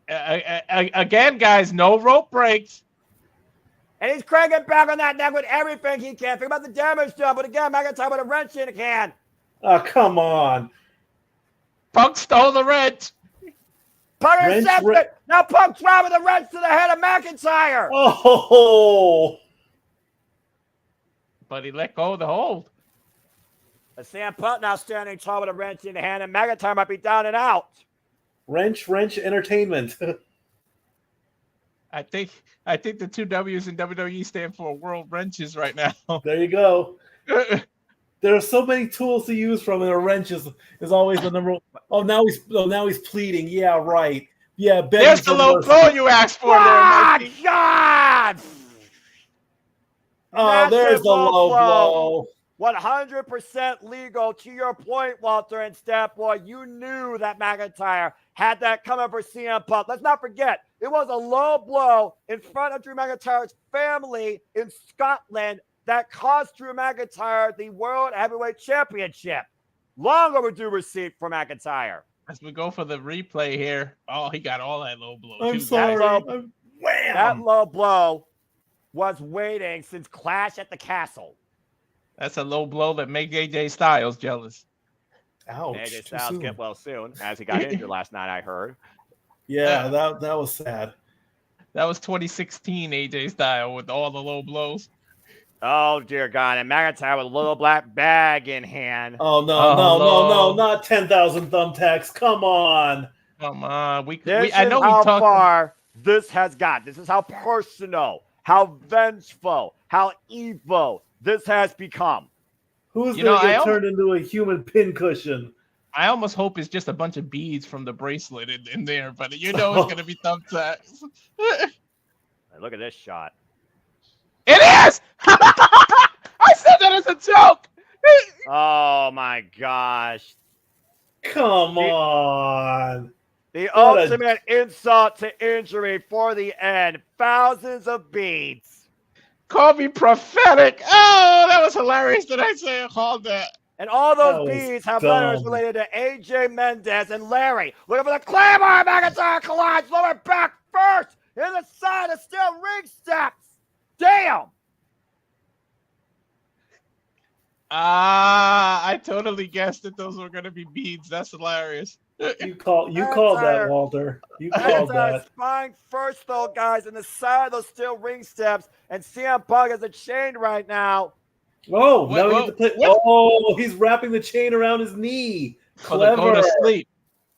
Again, guys, no rope breaks. And he's cranking back on that neck with everything he can. Think about the damage done. But again, McIntyre with a wrench in the hand. Oh, come on. Punk stole the wrench. Punk intercepted. Now Punk's right with a wrench to the head of McIntyre. Oh. But he let go of the hold. CM Punk now standing tall with a wrench in the hand, and McIntyre might be down and out. Wrench Entertainment. I think the two W's in WWE stand for World Wrenches right now. There you go. There are so many tools to use from, and a wrench is always the number one. Now he's pleading. Yeah, right. Yeah, there's the low blow you asked for there, Mikey. God! Oh, there's the low blow. 100% legal. To your point, Walter and Stat Boy, you knew that McIntyre had that coming for CM Punk. Let's not forget, it was a low blow in front of Drew McIntyre's family in Scotland that cost Drew McIntyre the World Heavyweight Championship. Long overdue receipt for McIntyre. As we go for the replay here, oh, he got all that low blow. I'm sorry. Wham! That low blow was waiting since Clash at the Castle. That's a low blow that makes AJ Styles jealous. Ouch. AJ Styles get well soon, as he got injured last night, I heard. Yeah, that was sad. That was 2016 AJ Styles with all the low blows. Oh, dear God. And McIntyre with a little black bag in hand. Oh, no, not 10,000 thumbtacks. Come on. Come on. I know how far this has got. This is how personal, how vengeful, how evil this has become. Who's going to get turned into a human pincushion? I almost hope it's just a bunch of beads from the bracelet in there, but you know it's going to be thumbtacks. Look at this shot. It is! I said that as a joke! Oh, my gosh. Come on. The ultimate insult to injury for the end. Thousands of beads. Call me prophetic. Oh, that was hilarious that I say I called that. And all those beads have letters related to AJ Mendez and Larry. Looking for the Claymore. McIntyre collides. Lower back first. In the side of steel ring steps. Damn. I totally guessed that those were going to be beads. That's hilarious. You called that, Walter. You called that. Spine first, though, guys, in the side of those steel ring steps. And CM Punk is a chain right now. Oh, now we get to play. Oh, he's wrapping the chain around his knee. Clever. Go to sleep.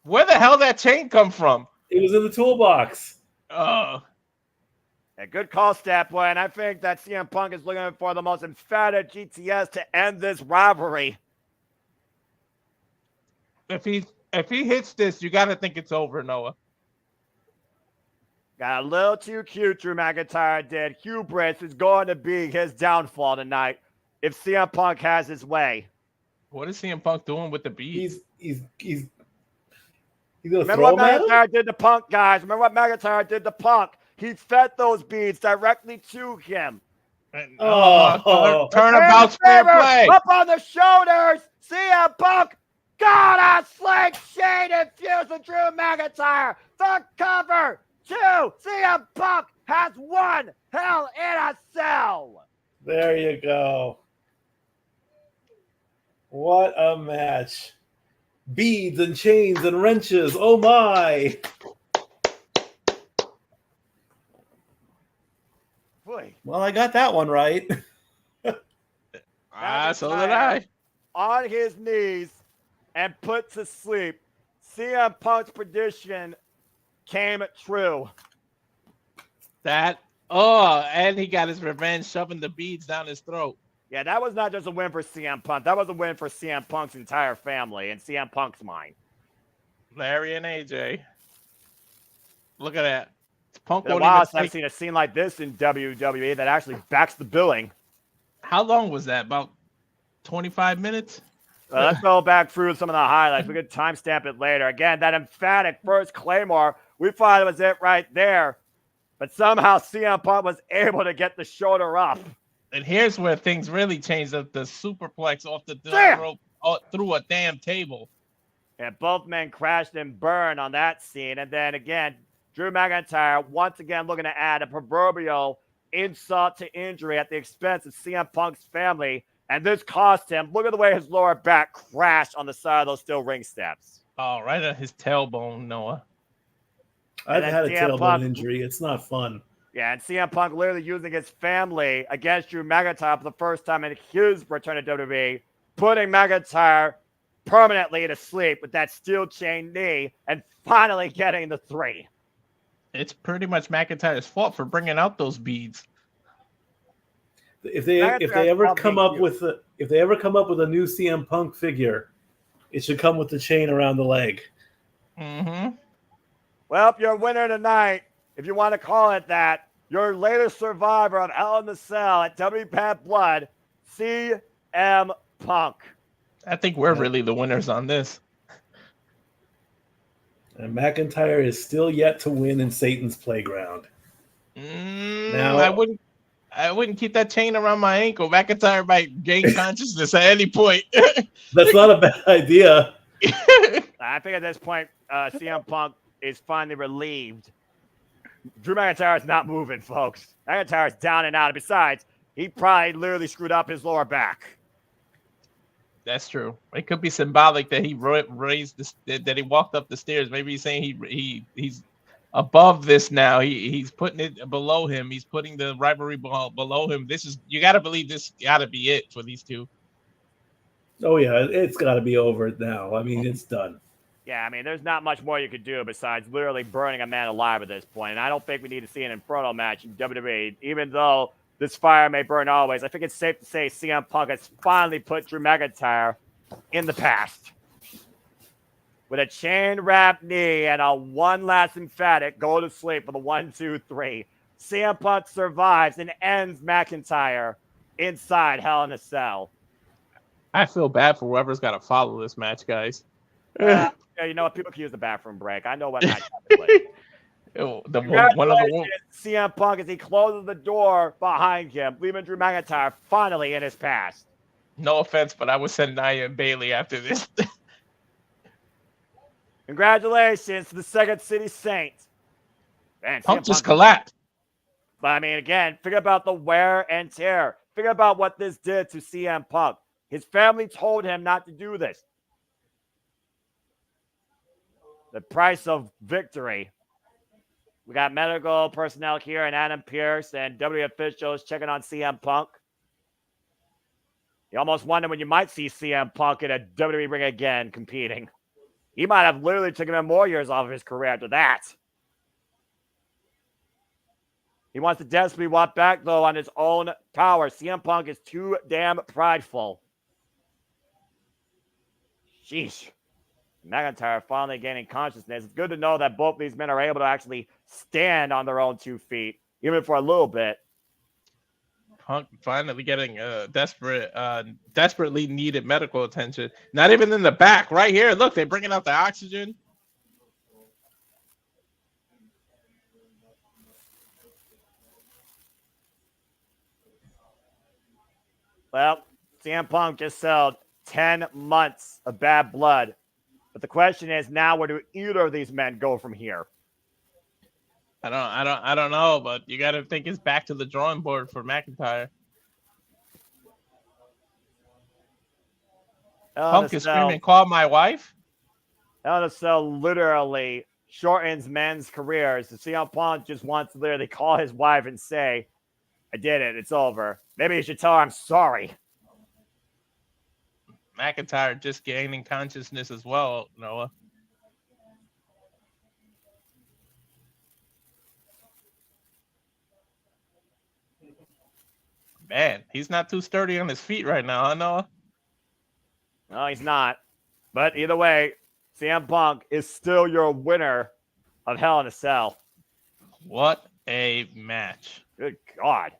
Where the hell that chain come from? It was in the toolbox. Oh. A good call, Stat Boy, and I think that CM Punk is looking for the most emphatic GTS to end this rivalry. If he hits this, you got to think it's over, Noah. Got a little too cute, Drew McIntyre did. Hubris is going to be his downfall tonight if CM Punk has his way. What is CM Punk doing with the beats? He's gonna Remember what McIntyre did to Punk, guys. Remember what McIntyre did to Punk. He fed those beads directly to him. Turnabout's fair play. Up on the shoulders. CM Punk got a sling shade infused with Drew McIntyre. The cover. 2. CM Punk has one hell in a cell. There you go. What a match. Beads and chains and wrenches. Oh, my. Boy. Well, I got that one right. So did I. On his knees and put to sleep. CM Punk's prediction came true. And he got his revenge shoving the beads down his throat. Yeah, that was not just a win for CM Punk. That was a win for CM Punk's entire family and CM Punk's mind. Larry and AJ. Look at that. Punk won't even since I've seen a scene like this in WWE that actually backs the billing. How long was that? About 25 minutes? Let's go back through some of the highlights. We could timestamp it later. Again, that emphatic first Claymore, we thought it was it right there. But somehow CM Punk was able to get the shoulder up. And here's where things really changed. The superplex off the rope through a damn table. And both men crashed and burned on that scene. And then again, Drew McIntyre once again looking to add a proverbial insult to injury at the expense of CM Punk's family. And this cost him. Look at the way his lower back crashed on the side of those steel ring steps. Oh, right at his tailbone, Noah. I've had a tailbone injury. It's not fun. Yeah, and CM Punk literally using his family against Drew McIntyre for the first time in his return to WWE, putting McIntyre permanently to sleep with that steel chain knee and finally getting the 3. It's pretty much McIntyre's fault for bringing out those beads. If they ever come up with a new CM Punk figure, it should come with the chain around the leg. Mm-hmm. Well, your winner tonight, if you want to call it that, your latest survivor of Hell in the Cell at WWE'S Bad Blood, CM Punk. I think we're really the winners on this. And McIntyre is still yet to win in Satan's playground. Now I wouldn't keep that chain around my ankle. McIntyre might gain consciousness at any point. That's not a bad idea. I think at this point, CM Punk is finally relieved. Drew McIntyre is not moving, folks. McIntyre is down and out. Besides, he probably literally screwed up his lower back. That's true. It could be symbolic that he that he walked up the stairs. Maybe he's saying he's above this now. He's putting it below him. He's putting the rivalry below him. You got to believe this got to be it for these two. Oh yeah, it's got to be over now. I mean, it's done. Yeah, I mean, there's not much more you could do besides literally burning a man alive at this point. And I don't think we need to see an Inferno match in WWE, even though this fire may burn always. I think it's safe to say CM Punk has finally put Drew McIntyre in the past. With a chain wrap knee and a one last emphatic go to sleep for the 1, 2, 3. CM Punk survives and ends McIntyre inside Hell in a Cell. I feel bad for whoever's got to follow this match, guys. Yeah, you know what? People can use the bathroom break. I know what match happened. CM Punk as he closes the door behind him, leaving Drew McIntyre finally in his past. No offense, but I would send Nia and Bailey after this. Congratulations to the Second City Saints. Man, Punk just collapsed. But I mean, again, figure about the wear and tear. Figure about what this did to CM Punk. His family told him not to do this. The price of victory. We got medical personnel here and Adam Pearce and WWE officials checking on CM Punk. You almost wonder when you might see CM Punk in a WWE ring again competing. He might have literally taken him more years off of his career after that. He wants to desperately walk back, though, on his own power. CM Punk is too damn prideful. Sheesh. McIntyre finally gaining consciousness. It's good to know that both these men are able to actually stand on their own 2 feet, even for a little bit. Punk finally getting desperately needed medical attention. Not even in the back, right here. Look, they're bringing out the oxygen. Well, CM Punk just sold 10 months of Bad Blood. But the question is now, where do either of these men go from here? I don't know, but you got to think it's back to the drawing board for McIntyre. Punk is screaming, "Call my wife." Hell in a Cell literally shortens men's careers. CM Punk just wants to literally call his wife and say, "I did it. It's over." Maybe you should tell her I'm sorry. McIntyre just gaining consciousness as well, Noah. Man, he's not too sturdy on his feet right now, huh, Noah? No, he's not. But either way, CM Punk is still your winner of Hell in a Cell. What a match. Good God.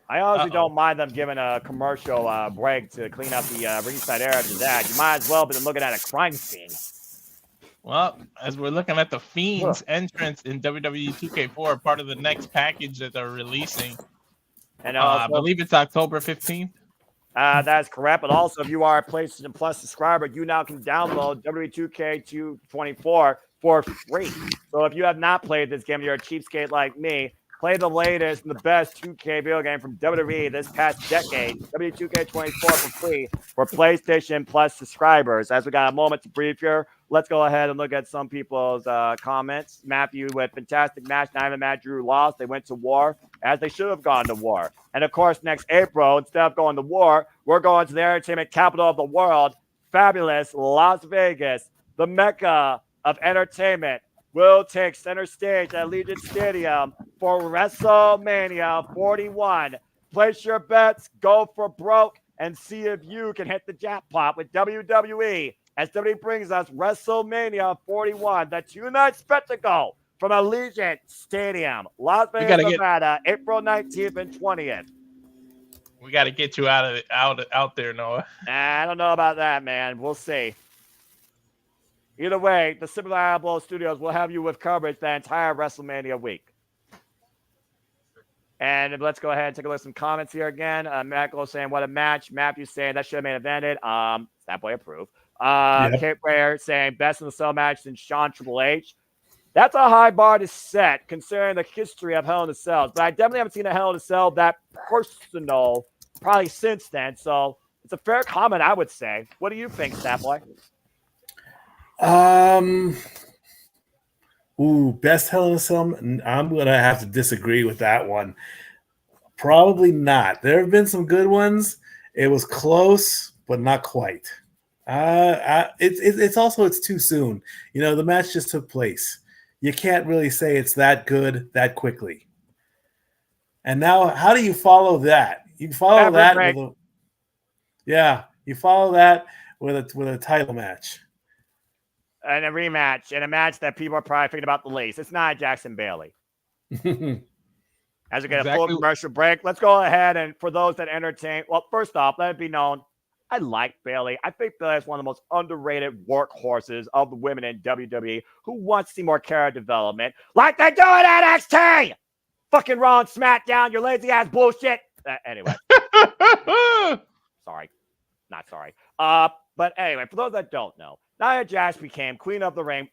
I honestly don't mind them giving a commercial break to clean up the ringside area after that. You might as well have been looking at a crime scene. Well, as we're looking at the Fiend's entrance in WWE 2K4, part of the next package that they're releasing. And I believe it's October 15th. That's correct. But also, if you are a PlayStation Plus subscriber, you now can download WWE 2K24 for free. So if you have not played this game, you're a cheapskate like me, play the latest and the best 2K video game from WWE this past decade, WWE 2K24 for free for PlayStation Plus subscribers. As we got a moment to brief here, let's go ahead and look at some people's comments. Matthew with fantastic match. Not even Matt Drew lost. They went to war as they should have gone to war. And of course, next April, instead of going to war, we're going to the entertainment capital of the world, fabulous Las Vegas, the mecca of entertainment, will take center stage at Allegiant Stadium for WrestleMania 41. Place your bets, go for broke, and see if you can hit the jackpot with WWE as WWE brings us WrestleMania 41, the two-night spectacle from Allegiant Stadium, Las Vegas, Nevada, April 19th and 20th. We got to get you out there, Noah. I don't know about that, man. We'll see. Either way, the Similar Apple Studios will have you with coverage the entire WrestleMania week. And let's go ahead and take a look at some comments here again. Michael saying, what a match. Matthew saying that should have been invented. That boy approved. Kate Blair saying, best in the cell match since Shawn Triple H. That's a high bar to set considering the history of Hell in a Cell. But I definitely haven't seen a Hell in a Cell that personal probably since then. So it's a fair comment, I would say. What do you think, Statboy? Best Hell in a Cell. I'm gonna have to disagree with that one. Probably not. There have been some good ones. It was close, but not quite. It's too soon. You know, the match just took place. You can't really say it's that good that quickly. And now, how do you follow that? You follow that with you follow that with a title match. And a rematch, and a match that people are probably thinking about the least. It's not Jackson Bailey. As we get a full commercial break, let's go ahead and for those that entertain, well, first off, let it be known, I like Bailey. I think Bailey is one of the most underrated workhorses of the women in WWE who wants to see more character development like they do in NXT. Fucking Raw and SmackDown, your lazy ass bullshit. Anyway. Sorry. Not sorry. But anyway, for those that don't know, Nia Jax became Queen of the Ring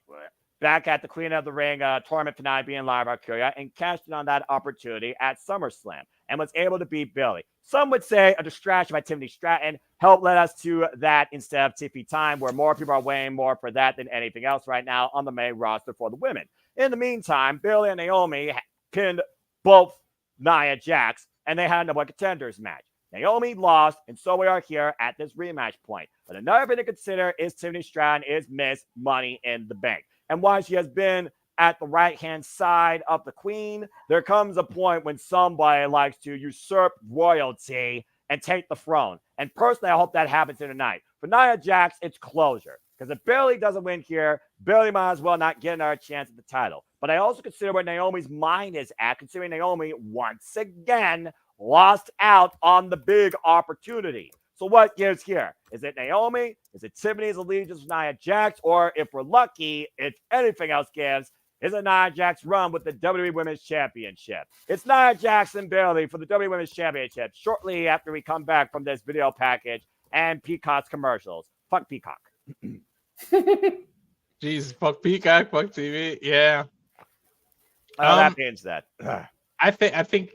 back at the Queen of the Ring tournament finale being live at Curia and cashed in on that opportunity at SummerSlam and was able to beat Bailey. Some would say a distraction by Tiffany Stratton helped lead us to that instead of Tiffy time, where more people are weighing more for that than anything else right now on the main roster for the women. In the meantime, Bailey and Naomi pinned both Nia Jax, and they had a number one contenders match. Naomi lost, and so we are here at this rematch point. But another thing to consider is Tiffany Stratton is Miss Money in the Bank. And while she has been at the right-hand side of the queen, there comes a point when somebody likes to usurp royalty and take the throne. And personally, I hope that happens here tonight. For Nia Jax, it's closure. Because if Bailey doesn't win here, Bailey might as well not get another chance at the title. But I also consider where Naomi's mind is at, considering Naomi, once again, lost out on the big opportunity. So what gives here? Is it Naomi? Is it Tiffany's allegiance with Nia Jax? Or if we're lucky, if anything else gives, is it Nia Jax run with the WWE Women's Championship? It's Nia Jax and Bailey for the WWE Women's Championship shortly after we come back from this video package and Peacock's commercials. Fuck Peacock. Jesus, fuck Peacock, fuck TV. Yeah. That means that. I think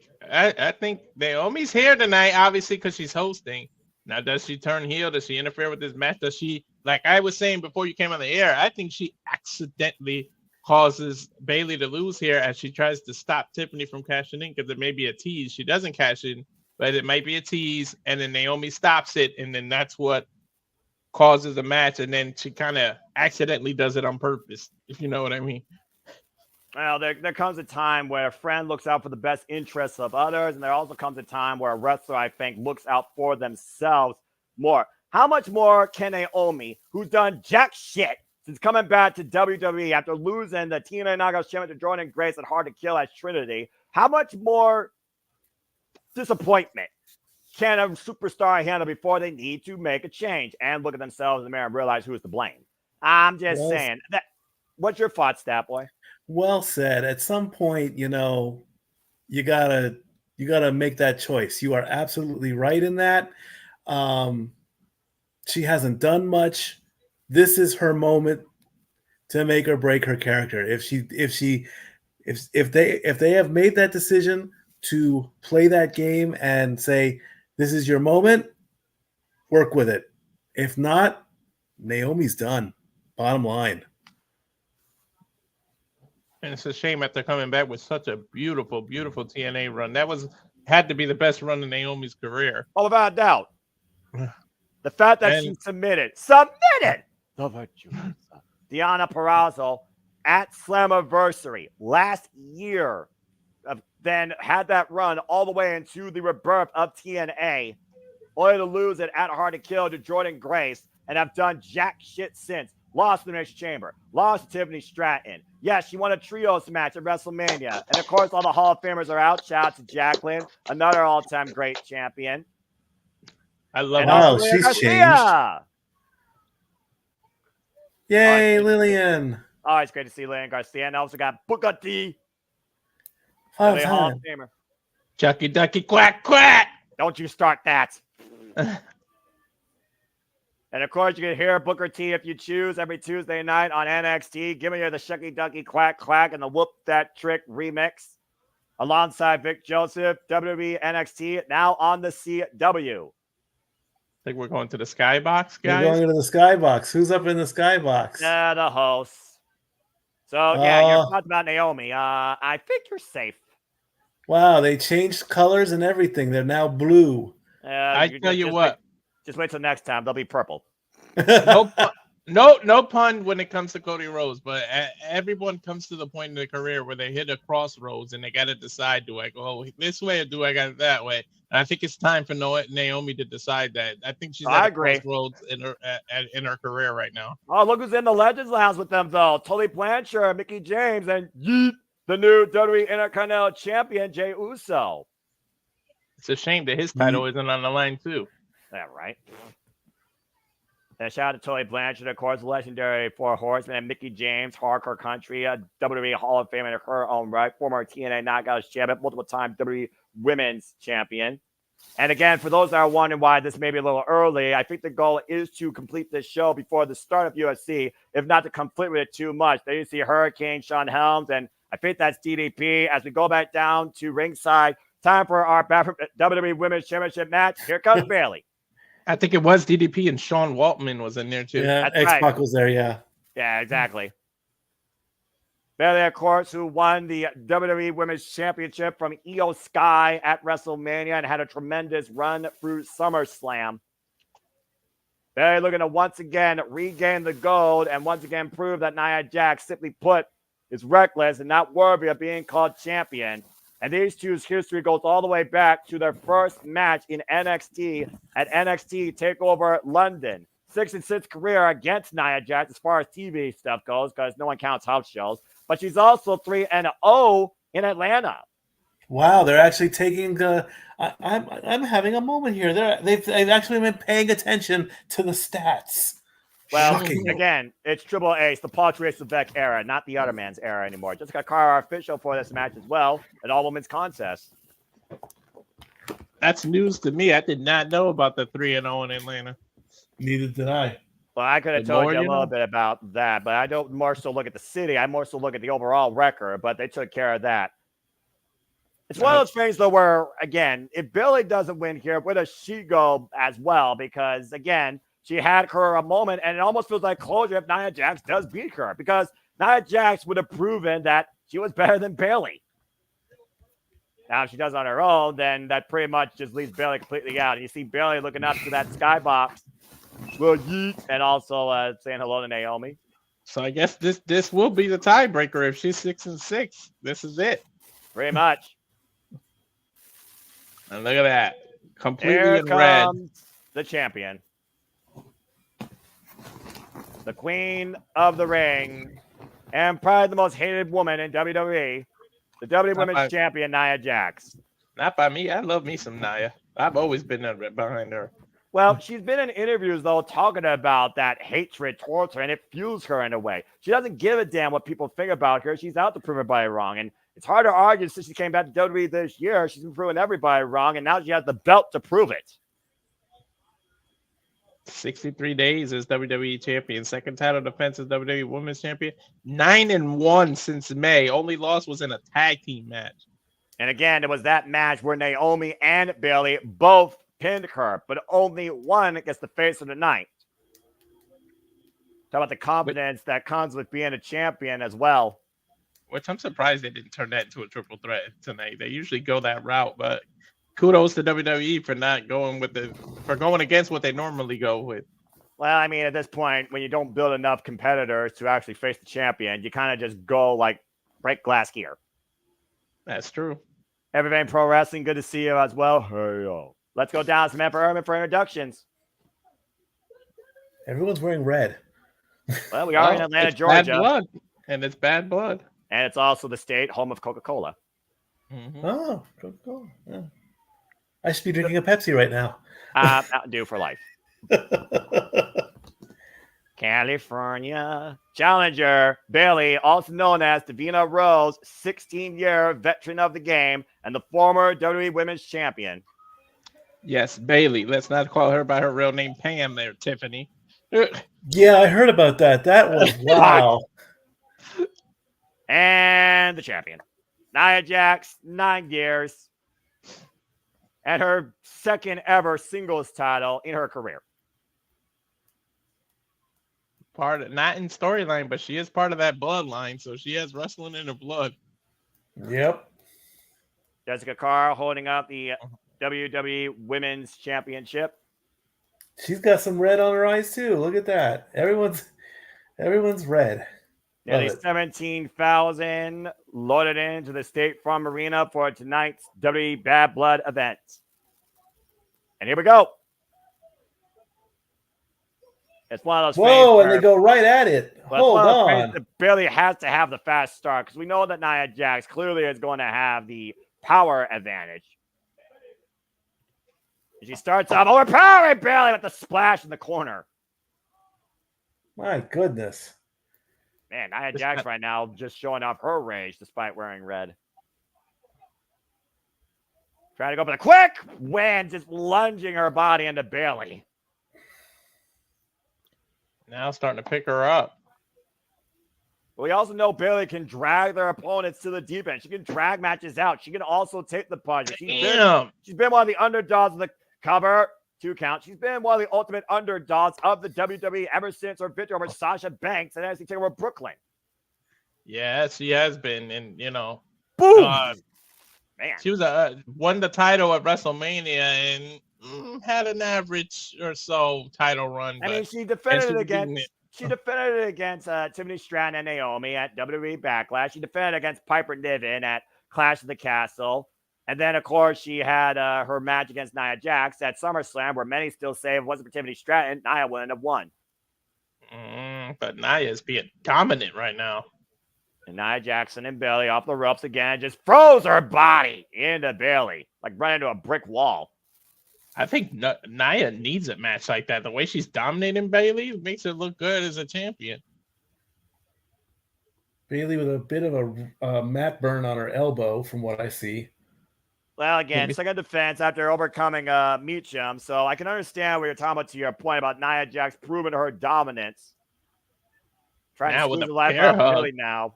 Naomi's here tonight, obviously, because she's hosting. Now, does she turn heel? Does she interfere with this match? Does she, like I was saying before you came on the air, I think she accidentally causes Bailey to lose here as she tries to stop Tiffany from cashing in because it may be a tease. She doesn't cash in, but it might be a tease, and then Naomi stops it, and then that's what causes a match, and then she kind of accidentally does it on purpose, if you know what I mean. Well, there comes a time where a friend looks out for the best interests of others, and there also comes a time where a wrestler, I think, looks out for themselves more. How much more can Naomi, who's done jack shit since coming back to WWE after losing the TNA Knockouts Championship to Jordan Grace at Hard to Kill as Trinity, how much more disappointment can a superstar handle before they need to make a change and look at themselves in the mirror and realize who's to blame? I'm just saying. What's your thoughts, Statboy? Well said. At some point, you know, you gotta make that choice. You are absolutely right in that. She hasn't done much. This is her moment to make or break her character. If they have made that decision to play that game and say, this is your moment, work with it. If not, Naomi's done. Bottom line. And it's a shame after coming back with such a beautiful, beautiful TNA run. That had to be the best run in Naomi's career. Oh, without a doubt. The fact that And- she submitted the virtuosa Deonna Purrazzo at Slammiversary last year, then had that run all the way into the rebirth of TNA, only to lose it at Hard to Kill to Jordan Grace, and have done jack shit since. Lost the Elimination Chamber, lost Tiffany Stratton. Yes, she won a trios match at WrestleMania. And of course, all the Hall of Famers are out. Shout out to Jacqueline, another all-time great champion. I love And her. also Wow, Lillian she's Garcia. Yay, Alright. Lillian. Oh, it's great to see Lillian Garcia. And also got Booker T, Five the Hall of time. Famer. Chucky Ducky Quack Quack. Don't you start that. And of course, you can hear Booker T if you choose every Tuesday night on NXT. Giving you the Shucky Ducky Quack Quack and the Whoop That Trick remix alongside Vic Joseph, WWE NXT, now on the CW. I think we're going to the Skybox, We're guys. going into the skybox. Who's up in the skybox? The hosts. So, yeah, you're talking about Naomi. I think you're safe. Wow, they changed colors and everything. They're now blue. I tell you just what. Just wait till next time. They'll be purple. No pun when it comes to Cody Rhodes, but everyone comes to the point in their career where they hit a crossroads and they got to decide: do I go this way or do I go that way? And I think it's time for Naomi to decide that. I think she's at a crossroads in her career right now. Oh, look who's in the Legends Lounge with them, though. Tully Blanchard, Mickey James, and Yeet, the new WWE Intercontinental Champion, Jey Uso. It's a shame that his title isn't on the line, too. Yeah, right. And shout out to Tully Blanchard, of course, legendary Four Horsemen, and Mickey James, Hardcore Country, a WWE Hall of Fame in her own right, former TNA Knockouts champion, multiple-time WWE Women's Champion. And again, for those that are wondering why this may be a little early, I think the goal is to complete this show before the start of UFC, if not to conflict with it too much. There you see Hurricane, Sean Helms, and I think that's DDP. As we go back down to ringside, time for our WWE Women's Championship match. Here comes Bayley. I think it was DDP and Sean Waltman was in there too. Yeah, That's X-Pac right. was there, yeah. Yeah, exactly. Bayley, of course, who won the WWE Women's Championship from Io Sky at WrestleMania and had a tremendous run through SummerSlam. Bayley looking to once again regain the gold and once again prove that Nia Jax, simply put, is reckless and not worthy of being called champion. And these two's history goes all the way back to their first match in NXT at NXT TakeOver London. 6-6 career against Nia Jax as far as TV stuff goes, because no one counts house shows. But she's also 3-0 in Atlanta. Wow, they're actually taking the. I'm having a moment here. They've actually been paying attention to the stats. Well, Shocking. again, it's Triple H, the Paul Trace Levesque era, not the other man's era anymore. Jessica Carr official for this match as well, an all-women's contest. That's news to me. I did not know about the 3-0 in Atlanta. Neither did I. Well, I could have The told more you a you little know. bit about that, but I don't more so look at the city. I more so look at the overall record, but they took care of that. It's one of those things, though, where, again, if Billy doesn't win here, where does she go as well? Because, again, she had her a moment, and it almost feels like closure if Nia Jax does beat her, because Nia Jax would have proven that she was better than Bayley. Now, if she does on her own, then that pretty much just leaves Bayley completely out. And you see Bayley looking up to that skybox, well, yeet, and also saying hello to Naomi. So I guess this will be the tiebreaker if she's 6-6. This is it. Pretty much. And look at that. Completely Here in red. comes the champion. The queen of the ring, and probably the most hated woman in WWE, the WWE Women's Champion, Nia Jax. Not by me. I love me some Nia. I've always been behind her. Well, she's been in interviews, though, talking about that hatred towards her, and it fuels her in a way. She doesn't give a damn what people think about her. She's out to prove everybody wrong, and it's hard to argue since she came back to WWE this year. She's been proving everybody wrong, and now she has the belt to prove it. 63 days as WWE champion. Second title defense as WWE Women's Champion. 9-1 since May. Only loss was in a tag team match. And again, it was that match where Naomi and Bayley both pinned her, but only one gets the face of the night. Talk about the confidence that comes with being a champion as well. Which I'm surprised they didn't turn that into a triple threat tonight. They usually go that route, but kudos to WWE for not going with going against what they normally go with. Well, I mean, at this point, when you don't build enough competitors to actually face the champion, you kind of just go like break glass here. That's true. Everything Pro Wrestling, good to see you as well. Hey, yo. Let's go down to Samantha Urban for introductions. Everyone's wearing red. Well, we are in Atlanta, it's Georgia. Bad blood, and it's Bad Blood. And it's also the state home of Coca-Cola. Mm-hmm. Oh, Coca-Cola. Yeah. I should be drinking a Pepsi right now. Mountain Dew for life. California challenger Bailey, also known as Davina Rose, 16-year veteran of the game and the former WWE Women's Champion. Yes, Bailey. Let's not call her by her real name, Pam. There, Tiffany. Yeah, I heard about that. That was wow. And the champion, Nia Jax, 9 years, and her second ever singles title in her career. Not in storyline, but she is part of that bloodline, so she has wrestling in her blood. Yep. Jessica Carr holding up the WWE Women's Championship. She's got some red on her eyes too. Look at that. Everyone's red. Nearly 17,000 loaded into the State Farm Arena for tonight's WWE Bad Blood event. And here we go. It's one of those. Whoa, and they go right at it. Hold on. It barely has to have the fast start because we know that Nia Jax clearly is going to have the power advantage. She starts off overpowering Bailey with the splash in the corner. My goodness. Man, Nia Jax right now just showing off her range despite wearing red. Trying to go for the quick win, just lunging her body into Bailey. Now starting to pick her up. We also know Bailey can drag their opponents to the deep end. She can drag matches out. She can also take the punch. She's been one of the underdogs of the cover, 2 count. She's been one of the ultimate underdogs of the WWE ever since her victory over Sasha Banks and NXT TakeOver Brooklyn. Yeah, she has been, and boom, man, she was won the title at WrestleMania and had an average or so title run. I mean, she defended it against Tiffany Stratton and Naomi at WWE Backlash. She defended against Piper Niven at Clash of the Castle. And then, of course, she had her match against Nia Jax at SummerSlam, where many still say if it wasn't for Tiffany Stratton, Nia wouldn't have won. But Nia is being dominant right now. And Nia Jackson and Bailey off the ropes again, just froze her body into Bailey, like running into a brick wall. I think Nia needs a match like that. The way she's dominating Bailey makes her look good as a champion. Bailey with a bit of a mat burn on her elbow, from what I see. Well, again, second defense after overcoming Meacham, so I can understand what you're talking about to your point about Nia Jax proving her dominance. Trying to squeeze the life out of Bailey now.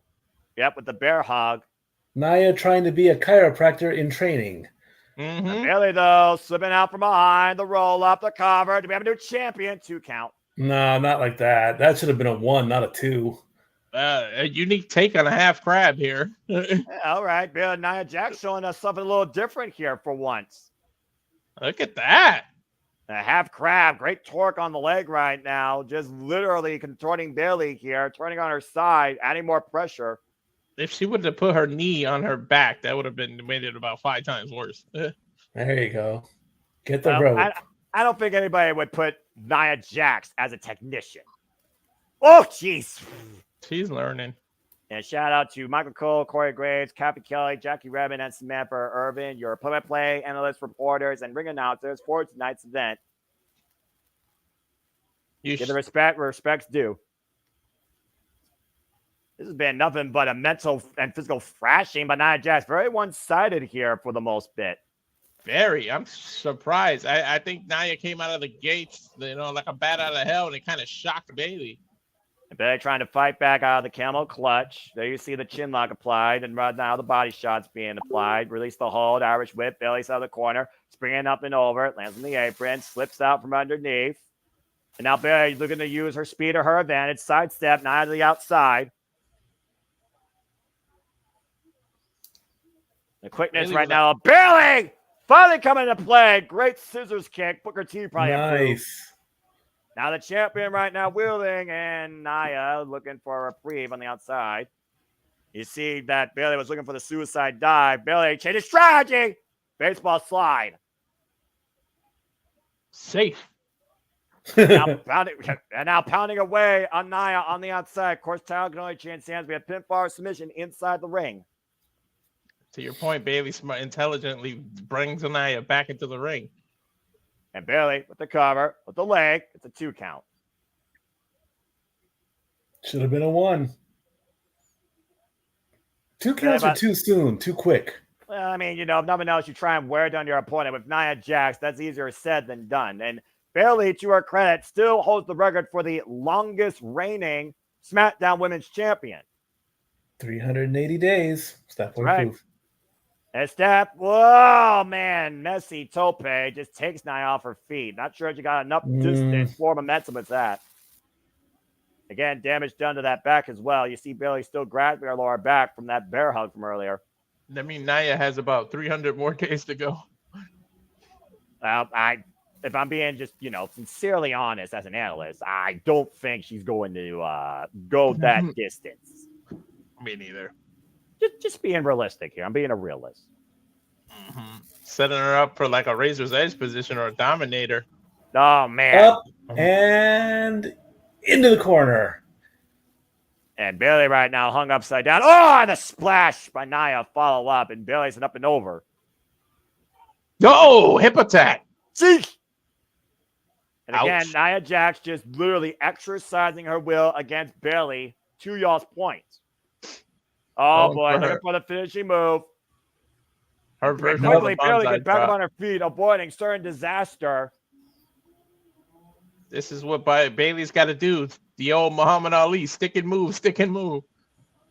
Yep, with the bear hug. Nia trying to be a chiropractor in training. Mm-hmm. Bailey, though, slipping out from behind, the roll up, the cover. Do we have a new champion? 2 count. No, not like that. That should have been a 1, not a 2. A unique take on a half crab here. Yeah, all right, Bailey, Nia Jax showing us something a little different here for once. Look at that. A half crab, great torque on the leg right now. Just literally contorting Bailey here, turning on her side, adding more pressure. If she would have put her knee on her back, that would have made it about 5 times worse. There you go. Get the rope. I don't think anybody would put Nia Jax as a technician. Oh, jeez. She's learning. And shout out to Michael Cole, Corey Graves, Kathy Kelly, Jackie Redmond, and Samantha Irvin, your play-by-play analysts, reporters, and ring announcers for tonight's event. Give the respect where respect's due. This has been nothing but a mental and physical thrashing by Nia Jax. Very one-sided here for the most bit. Very. I'm surprised. I think Nia came out of the gates, like a bat out of hell, and it kind of shocked Bailey. Bailey trying to fight back out of the camel clutch. There you see the chin lock applied, and right now the body shots being applied. Release the hold, Irish whip. Bailey's out of the corner, springing up and over. Lands on the apron, slips out from underneath. And now Bailey's looking to use her speed or her advantage. Sidestep, Nia to the outside. The quickness right now. Bailey Finally coming into play. Great scissors kick. Booker T probably approved. Nice. Now the champion right now wielding, and Nia looking for a reprieve on the outside. You see that Bailey was looking for the suicide dive. Bailey changes strategy. Baseball slide. Safe. now pounding away on Nia on the outside. Of course, Tyler can only change hands. We have pinfall submission inside the ring. To your point, Bailey smart intelligently brings Nia back into the ring. And Bailey with the cover, with the leg. It's a 2 count. Should have been a 1. 2 counts are too soon, too quick. Well, I mean, if nothing else, you try and wear down your opponent. With Nia Jax, that's easier said than done. And Bailey, to her credit, still holds the record for the longest reigning SmackDown Women's Champion. 380 days. Step right. Proof. And whoa, man, messy tope just takes Nia off her feet. Not sure if you got enough distance for momentum with that. Again, damage done to that back as well. You see Bailey still grabbing her lower back from that bear hug from earlier. I mean, Nia has about 300 more days to go. If I'm being just, sincerely honest as an analyst, I don't think she's going to go that distance. Me neither. Just being realistic here. I'm being a realist. Mm-hmm. Setting her up for like a Razor's Edge position or a Dominator. Oh, man. Up and into the corner. And Bailey right now hung upside down. Oh, and a splash by Nia. Follow up. And Bailey's an up and over. No, hip attack. See? And Ouch. again, Nia Jax just literally exercising her will against Bailey to y'all's points. Oh, boy. Looking for the finishing move. Her version quickly, Bailey gets back up on her feet, avoiding certain disaster. This is what Bailey's got to do. The old Muhammad Ali, stick and move, stick and move.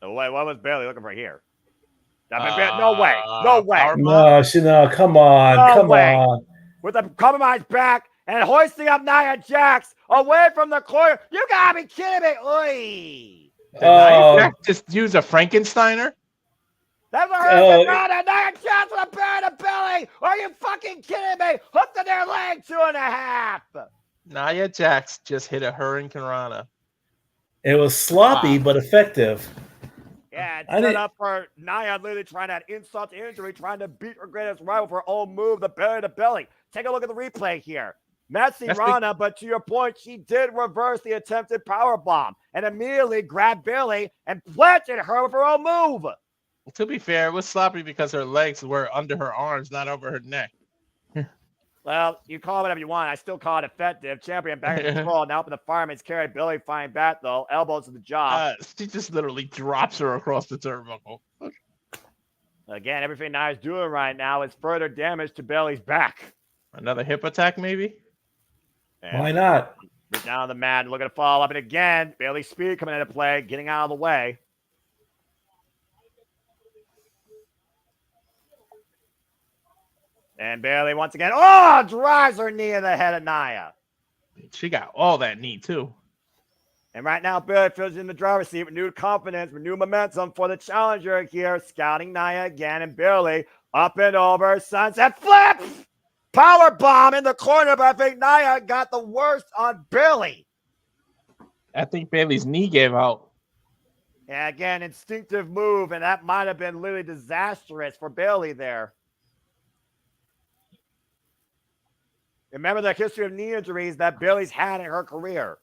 Oh, wait, what was Bailey looking for here? No way. No, come on. With a compromised back and hoisting up Nia Jax away from the corner. You gotta be kidding me. Oy. Nia Jax just use a Frankensteiner? That's a hurricane. Nia Jax with a bear in the belly. Are you fucking kidding me? Hooked to their leg 2.5. Nia Jax just hit a Hurricane Rana. It was sloppy, but effective. Yeah, it's set up for Nia literally trying to add insult to injury, trying to beat her greatest rival for her own move, the belly to belly. Take a look at the replay here. Messy Rana, but to your point, she did reverse the attempted power bomb and immediately grabbed Bailey and planted her with her own move. To be fair, it was sloppy because her legs were under her arms, not over her neck. Well, you call it whatever you want. I still call it effective. Champion back in control. Now up in the fireman's carry. Bailey fine back, though. Elbows to the job. She just literally drops her across the turnbuckle. Again, everything Nia's doing right now is further damage to Bailey's back. Another hip attack, maybe? And why not? Down on the mat, looking to follow up. And again, Bailey's speed coming into play, getting out of the way. And Bailey once again, drives her knee in the head of Nia. She got all that knee, too. And right now, Bailey feels in the driver's seat, renewed confidence, renewed momentum for the challenger here, scouting Nia again. And Bailey up and over, sunset flip! Power bomb in the corner, but I think Nia got the worst on Bailey. I think Bailey's knee gave out. Yeah, again, instinctive move, and that might have been literally disastrous for Bailey there. Remember the history of knee injuries that Bailey's had in her career.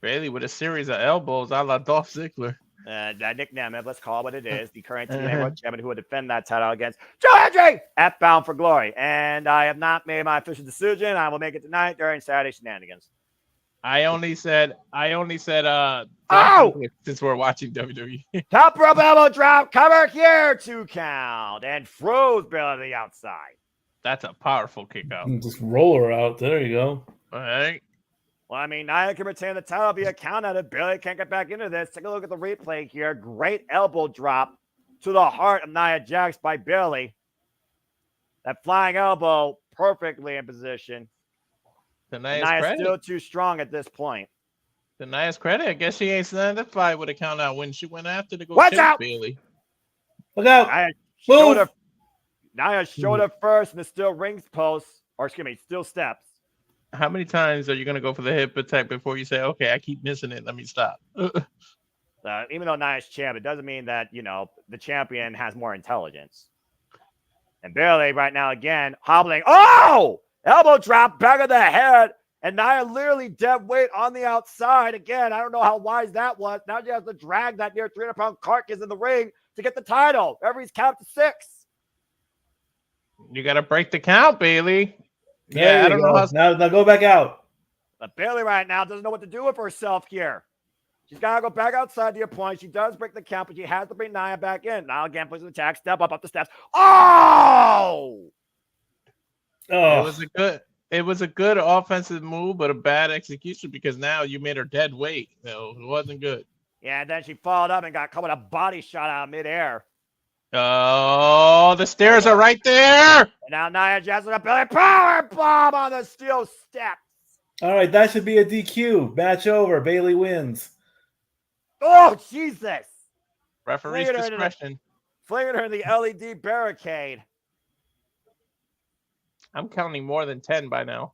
Bailey with a series of elbows a la Dolph Ziggler. That nickname, let's call it what it is. The current TNA World Champion who will defend that title against Joe Hendry at Bound for Glory. And I have not made my official decision. I will make it tonight during Saturday Shenanigans. I only said since we're watching WWE. Top rope elbow drop, cover here, 2 count. And throws Bailey to the outside. That's a powerful kick out. Just roll her out. There you go. All right. Well, I mean, Nia can retain the title via count out if Bailey can't get back into this. Take a look at the replay here. Great elbow drop to the heart of Nia Jax by Bailey. That flying elbow perfectly in position. Nia's still too strong at this point. To Nia's credit, I guess she ain't satisfied with a count out when she went after to go Watch chase out! Bailey. Look out! Nia showed her Nia showed up first and it's still rings posts, or excuse me, still steps. How many times are you going to go for the hip attack before you say, okay, I keep missing it. Let me stop. Even though Nia's champ, it doesn't mean that, the champion has more intelligence. And Bailey right now, again, hobbling. Oh! Elbow drop, back of the head. And Nia literally dead weight on the outside. Again, I don't know how wise that was. Now she has to drag that near 300-pound carcass in the ring to get the title. Referee's count to 6. You got to break the count, Bailey. There I you don't go. know how. Now go back out. But Bailey right now doesn't know what to do with herself here. She's got to go back outside to your point. She does break the count, but she has to bring Nia back in. Now again, puts an attack, step up the steps. Oh! It was a good offensive move, but a bad execution because now you made her dead weight. So it wasn't good. Yeah, and then she followed up and got caught with a body shot out of midair. Oh, the stairs are right there. And now Nia Jax with a belly power bomb on the steel steps. All right, that should be a DQ. Match over. Bailey wins. Oh, Jesus. Referee's discretion. Flinging her in the LED barricade. I'm counting more than 10 by now.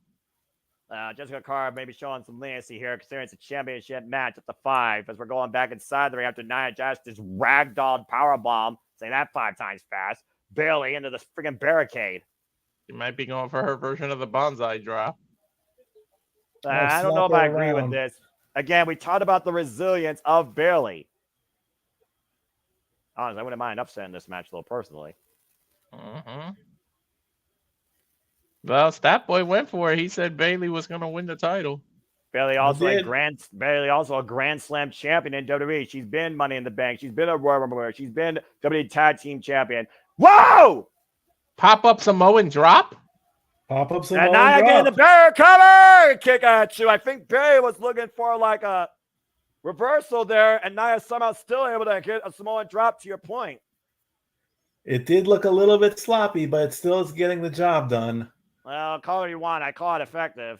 Jessica Carr maybe showing some leniency here, considering it's a championship match at the 5 as we're going back inside the ring after Nia Jax just ragdolled powerbomb, saying that 5 times fast. Bailey into the freaking barricade. She might be going for her version of the bonsai drop. I don't know if I agree with this. Again, we talked about the resilience of Bailey. Honestly, I wouldn't mind upsetting this match, though, personally. Mm-hmm. Well, Stat Boy went for it. He said Bailey was going to win the title. Bailey also a Grand Slam champion in WWE. She's been Money in the Bank. She's been a Royal Rumble winner. She's been WWE Tag Team Champion. Whoa! Pop-up Samoan drop? Pop-up Samoan and drop. now again, the bear cover! Kick at you. I think Bailey was looking for like a reversal there, and Nia somehow still able to get a Samoan drop to your point. It did look a little bit sloppy, but it still is getting the job done. Well, call it you want. I call it effective.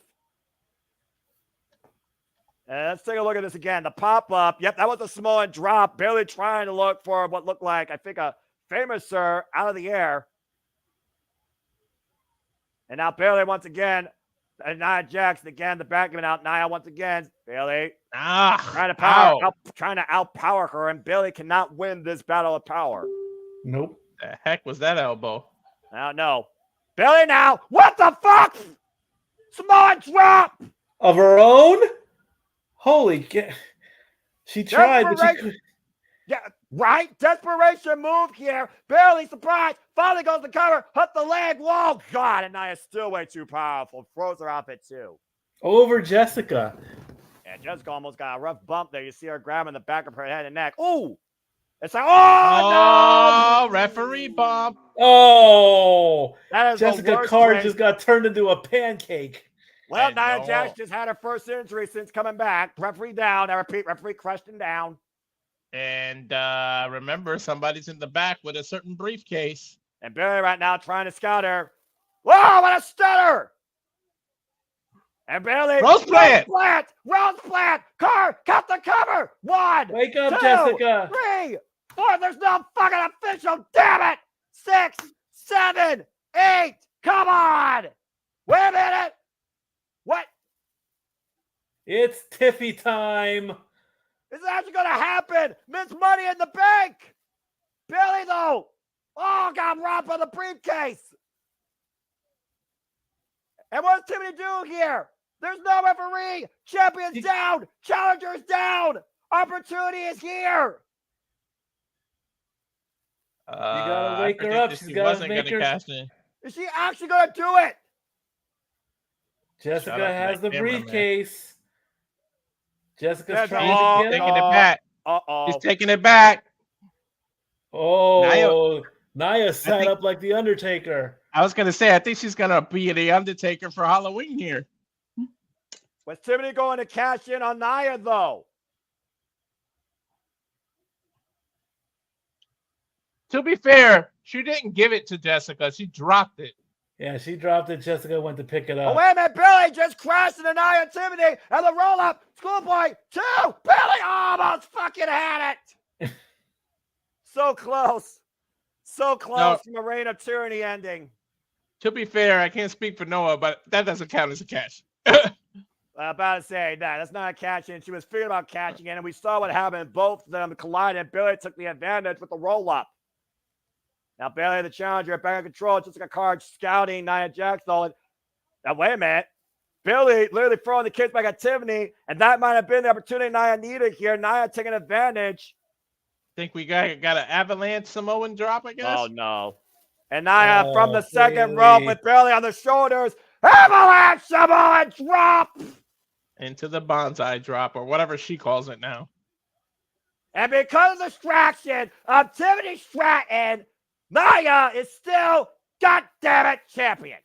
Let's take a look at this again. The pop-up. Yep, that was a Samoan drop. Bailey trying to look for what looked like, I think, a famouser out of the air. And now Bailey once again. And Nia Jax again, the back giving out. Nia once again. Bailey trying to outpower her, and Bailey cannot win this battle of power. Nope. The heck was that elbow? I don't know. Bailey now. What the fuck? Samoan drop of her own. Holy shit! She tried, but she could. Yeah, right. Desperation move here. Bailey surprised. Finally goes to cover. Hut the leg. Whoa, God! And Nia's still way too powerful. Throws her off it too. Over Jessica. Yeah, Jessica almost got a rough bump there. You see her grabbing the back of her head and neck. Ooh! It's like, no! Referee bump. Oh! That is Jessica Carr just got turned into a pancake. Well, Nia Jax just had her first injury since coming back. Referee down. I repeat, referee crushed him down. And remember, somebody's in the back with a certain briefcase. And Bailey right now trying to scout her. Whoa, what a stutter! And Bailey. Rose plant! Rose plant! Carr, cut the cover! 1, wake up, 2, Jessica! 3, 4. There's no fucking official. Damn it! 6, 7, 8. Come on! Wait a minute! What? It's Tiffy time. Is it actually going to happen? Miss Money in the Bank. Bailey, though. Oh, got robbed by the briefcase. And what's Tiffany doing here? There's no referee. Champion's down. Challenger's down. Opportunity is here. You gotta wake her up. She's gotta make her. Is she actually gonna do it? Jessica has the briefcase. Jessica's trying to get taking it back. He's taking it back. Oh, Nia sat up like the Undertaker. I was gonna say, I think she's gonna be the Undertaker for Halloween here. Was Tiffany going to cash in on Nia though? To be fair, she didn't give it to Jessica. She dropped it. Yeah, she dropped it. Jessica went to pick it up. Oh, wait a minute. Billy just crashed into Nia and Tiffany. And the roll-up. Schoolboy 2. Billy almost fucking had it. So close. So close from a reign of tyranny ending. To be fair, I can't speak for Noah, but that doesn't count as a catch. I'm about to say, nah, that's not a catch in. She was figuring about catching in, and we saw what happened. Both of them collided, and Bailey took the advantage with the roll-up. Now, Bailey, the challenger, back in control, just like a card scouting Nia Jax, though. Now, wait a minute. Bailey literally throwing the kids back at Tiffany, and that might have been the opportunity Nia needed here. Nia taking advantage. Think we got an avalanche Samoan drop, I guess? Oh, no. And Nia from the second rope with Bailey on the shoulders. Avalanche Samoan drop! Into the bonsai drop, or whatever she calls it now. And because of the distraction of Tiffany Stratton, Nia is still, goddammit, champion.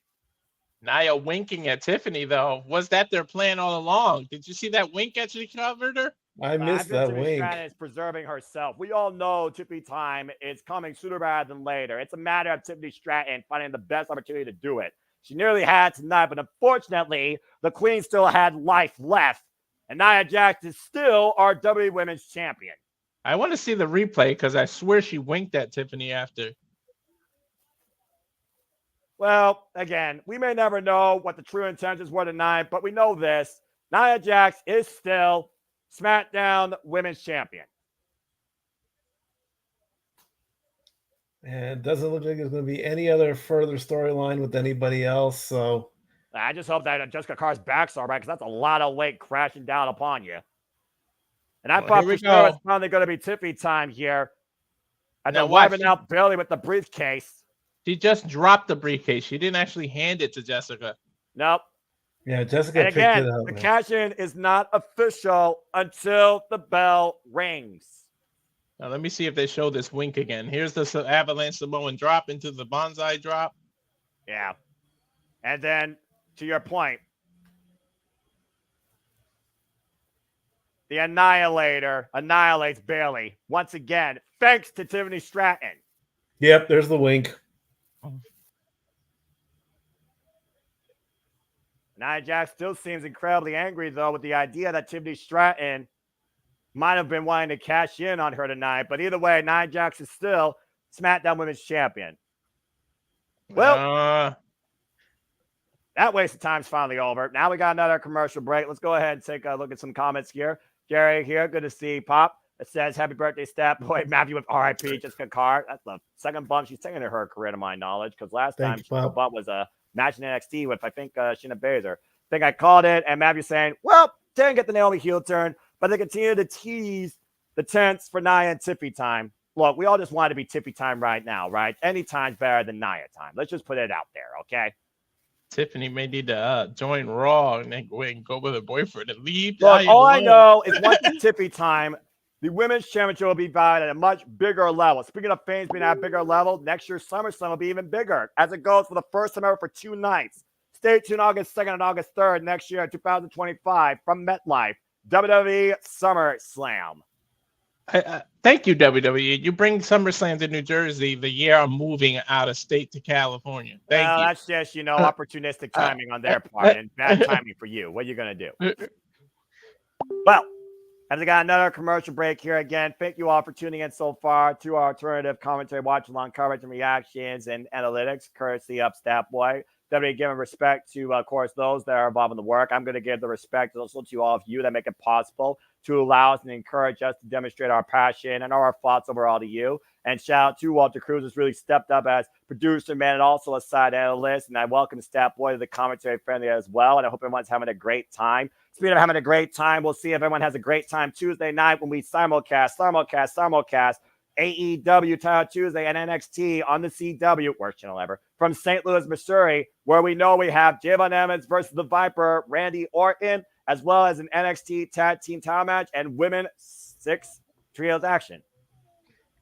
Nia winking at Tiffany, though. Was that their plan all along? Did you see that wink as she covered her? I missed that Tiffany wink. Stratton is preserving herself. We all know Tiffany time is coming sooner rather than later. It's a matter of Tiffany Stratton finding the best opportunity to do it. She nearly had tonight, but unfortunately, the Queen still had life left. And Nia Jax is still our WWE Women's Champion. I want to see the replay because I swear she winked at Tiffany after. Well, again, we may never know what the true intentions were tonight, but we know this. Nia Jax is still SmackDown Women's Champion. And it doesn't look like there's going to be any other further storyline with anybody else. So I just hope that Jessica Carr's back's all right, because that's a lot of weight crashing down upon you. And I thought for sure it's finally going to be Tiffany time here. And then wiping out Bailey with the briefcase. She just dropped the briefcase. She didn't actually hand it to Jessica. Nope. Yeah, Jessica and again, the cash-in is not official until the bell rings. Now, let me see if they show this wink again. Here's the avalanche Samoan drop into the bonsai drop. Yeah. And then, to your point, the Annihilator annihilates Bailey once again, thanks to Tiffany Stratton. Yep, there's the wink. Nia Jax still seems incredibly angry, though, with the idea that Tiffany Stratton might have been wanting to cash in on her tonight. But either way, Nia Jax is still SmackDown Women's Champion. Well, that waste of time's finally over. Now we got another commercial break. Let's go ahead and take a look at some comments here. Gary here, good to see Pop. It says, happy birthday, Stat Boy Matthew with RIP, Jessica Carr. That's the second bump she's taken in her career, to my knowledge, because last time the bump was a match in NXT with, I think, Shayna Baszler. I think I called it, and Matthew saying, well, didn't get the Naomi heel turn, but they continue to tease the tents for Nia and Tiffy time. Look, we all just want it to be Tiffy time right now, right? Any time's better than Nia time. Let's just put it out there, okay? Tiffany may need to join Raw and then go and go with her boyfriend and leave. Look, all I know is once it's Tiffy time, the Women's Championship will be valued at a much bigger level. Speaking of fans being at a bigger level, next year's SummerSlam will be even bigger, as it goes for the first time ever for 2 nights. Stay tuned August 2nd and August 3rd next year, 2025, from MetLife, WWE SummerSlam. Thank you, WWE. You bring SummerSlam to New Jersey the year I'm moving out of state to California. Thank you. That's just, opportunistic timing on their part and bad timing for you. What are you going to do? Well, as I got another commercial break here again, thank you all for tuning in so far to our alternative commentary, watch along coverage and reactions and analytics, courtesy of Stat Boy. Definitely giving respect to, of course, those that are involved in the work. I'm going to give the respect also to all of you that make it possible to allow us and encourage us to demonstrate our passion and our thoughts overall to you. And shout out to Walter Cruz, who's really stepped up as producer, man, and also a side analyst. And I welcome Stat Boy to the commentary friendly as well. And I hope everyone's having a great time. Speaking of having a great time, we'll see if everyone has a great time Tuesday night when we simulcast AEW Title Tuesday and NXT on the CW, worst channel ever, from St. Louis, Missouri, where we know we have Javon Emmons versus the Viper, Randy Orton, as well as an NXT Tag Team title match and Women 6 Trios action.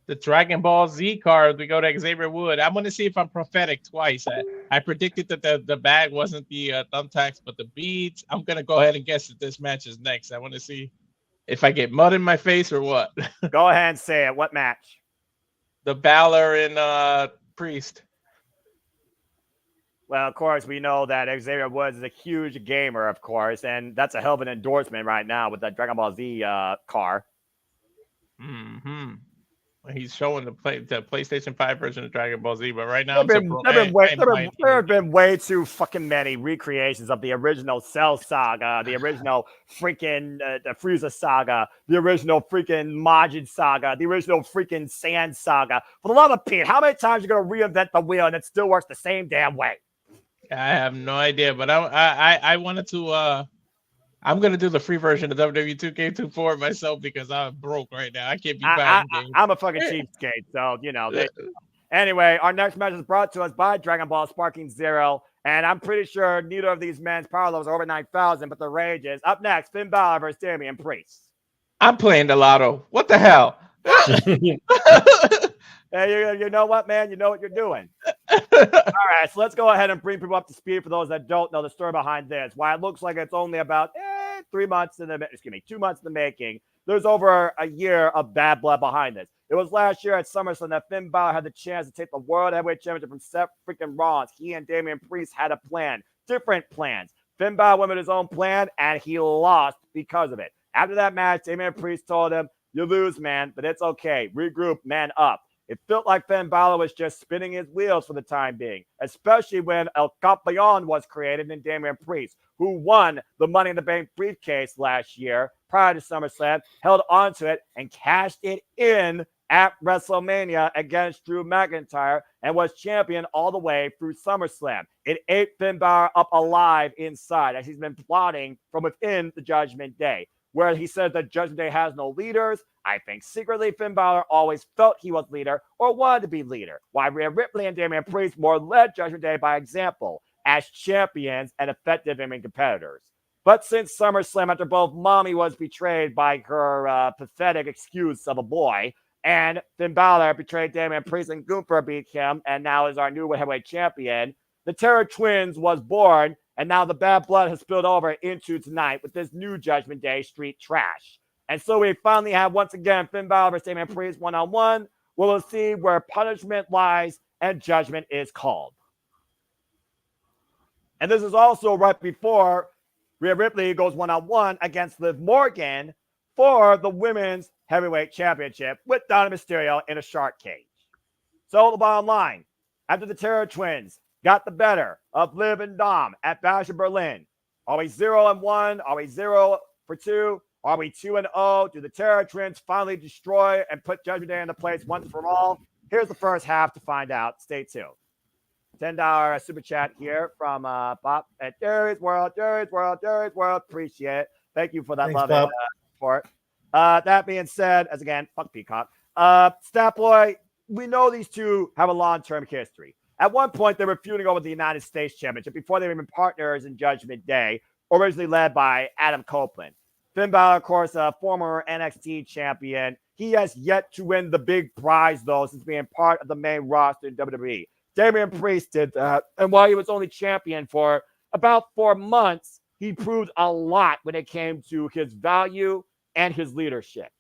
The Dragon Ball Z card, we go to Xavier Wood. I want to see if I'm prophetic twice. I predicted that the bag wasn't the thumbtacks, but the beads. I'm going to go ahead and guess that this match is next. I want to see if I get mud in my face or what. Go ahead and say it. What match? The Balor and Priest. Well, of course, we know that Xavier Woods is a huge gamer, of course, and that's a hell of an endorsement right now with that Dragon Ball Z car. Mm-hmm. He's showing the PlayStation 5 version of Dragon Ball Z, but right now There have been way too fucking many recreations of the original Cell Saga, the original freaking the Frieza Saga, the original freaking Majin Saga, the original freaking Sand Saga. For the love of Pete, how many times are you gonna reinvent the wheel and it still works the same damn way? I have no idea, but I wanted to. I'm gonna do the free version of WWE 2K24 myself because I'm broke right now. I can't be buying games. I'm a fucking cheapskate, so you know. Anyway, our next match is brought to us by Dragon Ball Sparking Zero, and I'm pretty sure neither of these men's power levels are over 9,000, but the rage is up next. Finn Balor versus Damian Priest. I'm playing the lotto. What the hell? Hey, you know what, man? You know what you're doing. All right, so let's go ahead and bring people up to speed for those that don't know the story behind this. Why it looks like it's only about 2 months in the making. There's over a year of bad blood behind this. It was last year at SummerSlam that Finn Balor had the chance to take the World Heavyweight Championship from Seth freaking Rollins. He and Damian Priest had a plan, different plans. Finn Balor went with his own plan, and he lost because of it. After that match, Damian Priest told him, "You lose, man, but it's okay. Regroup, man up." It felt like Finn Balor was just spinning his wheels for the time being, especially when El Campeon was created in Damian Priest, who won the Money in the Bank briefcase last year prior to SummerSlam, held onto it, and cashed it in at WrestleMania against Drew McIntyre and was champion all the way through SummerSlam. It ate Finn Balor up alive inside as he's been plotting from within the Judgment Day. Where he says that Judgment Day has no leaders, I think secretly Finn Balor always felt he was leader or wanted to be leader. Why Rhea Ripley and Damian Priest more led Judgment Day by example as champions and effective in competitors. But since SummerSlam, after both Mommy was betrayed by her pathetic excuse of a boy, and Finn Balor betrayed Damian Priest and Gunther beat him, and now is our new heavyweight champion, the Terror Twins was born. And now the bad blood has spilled over into tonight with this new Judgment Day street trash. And so we finally have, once again, Finn Balor versus Damian Priest one-on-one. We'll see where punishment lies and judgment is called. And this is also right before Rhea Ripley goes one-on-one against Liv Morgan for the Women's Heavyweight Championship with Donna Mysterio in a shark cage. So the bottom line, after the Terror Twins got the better of Liv and Dom at Bash of Berlin. Are we 0-1? Are we 0-2? Are we 2-0? Do the Terror Twins finally destroy and put Judgment Day into place once for all? Here's the first half to find out. Stay tuned. $10 super chat here from Bob at Jerry's World. Appreciate it. Thank you for that. Thanks, love Bob. and support. That being said, as again, fuck Peacock. Stat Boy, we know these two have a long-term history. At one point, they were feuding over the United States Championship before they were even partners in Judgment Day, originally led by Adam Copeland. Finn Balor, of course, a former NXT champion. He has yet to win the big prize, though, since being part of the main roster in WWE. Damian Priest did that, and while he was only champion for about 4 months, he proved a lot when it came to his value and his leadership.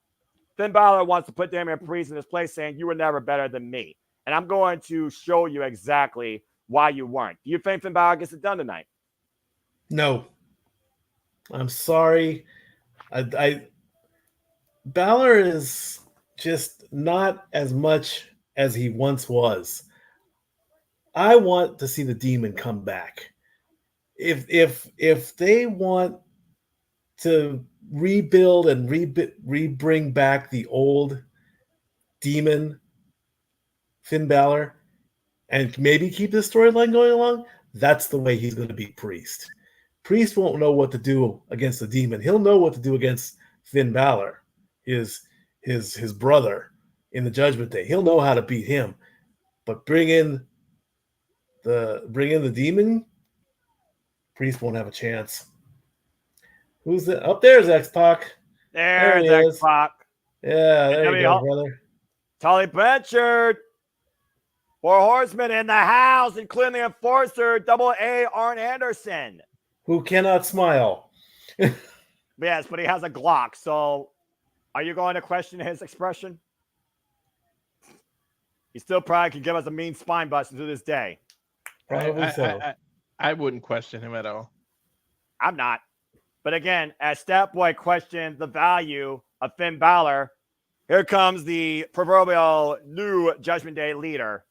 Finn Balor wants to put Damian Priest in his place, saying, "You were never better than me." And I'm going to show you exactly why you weren't. Do you think Finn Balor gets it done tonight? No. I'm sorry. Balor is just not as much as he once was. I want to see the Demon come back. If they want to rebuild and bring back the old Demon Finn Balor and maybe keep this storyline going along, that's the way he's going to beat Priest. Priest won't know what to do against the Demon. He'll know what to do against Finn Balor, his brother in the Judgment Day. He'll know how to beat him. But bring in the Demon, Priest won't have a chance. Who's that? Up there's X-Pac. There's There he is. X-Pac. Yeah, there you go, brother. Tully Blanchard. 4 Horsemen in the house, including the enforcer, Double A Arn Anderson. Who cannot smile. Yes, but he has a Glock. So are you going to question his expression? He still probably can give us a mean spine busting to this day. Probably so. I wouldn't question him at all. I'm not. But again, as Stat Boy questioned the value of Finn Balor, Here comes the proverbial new Judgment Day leader.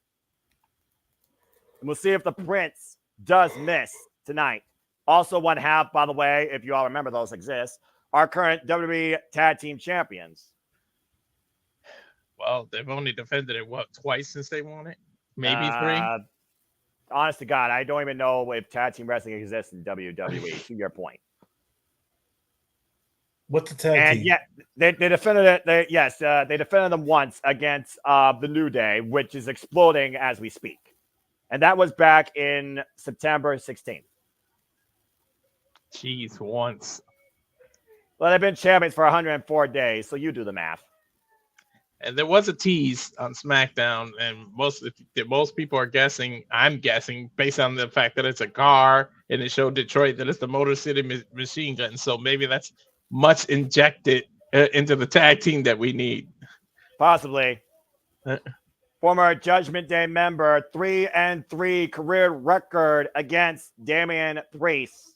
And we'll see if the Prince does miss tonight. Also, one half, by the way, if you all remember those exist, our current WWE Tag Team Champions. Well, they've only defended it, twice since they won it? Maybe 3? Honest to God, I don't even know if tag team wrestling exists in WWE, to your point. What's the tag and team? Yeah, they defended it. They defended them once against the New Day, which is exploding as we speak. And that was back in September 16th. Jeez, once. Well, they've been champions for 104 days, so you do the math. And there was a tease on SmackDown, and most people are guessing, I'm guessing, based on the fact that it's a car, and it showed Detroit that it's the Motor City Machine Gun. So maybe that's much injected into the tag team that we need. Possibly. Former Judgment Day member, 3-3 career record against Damian Priest.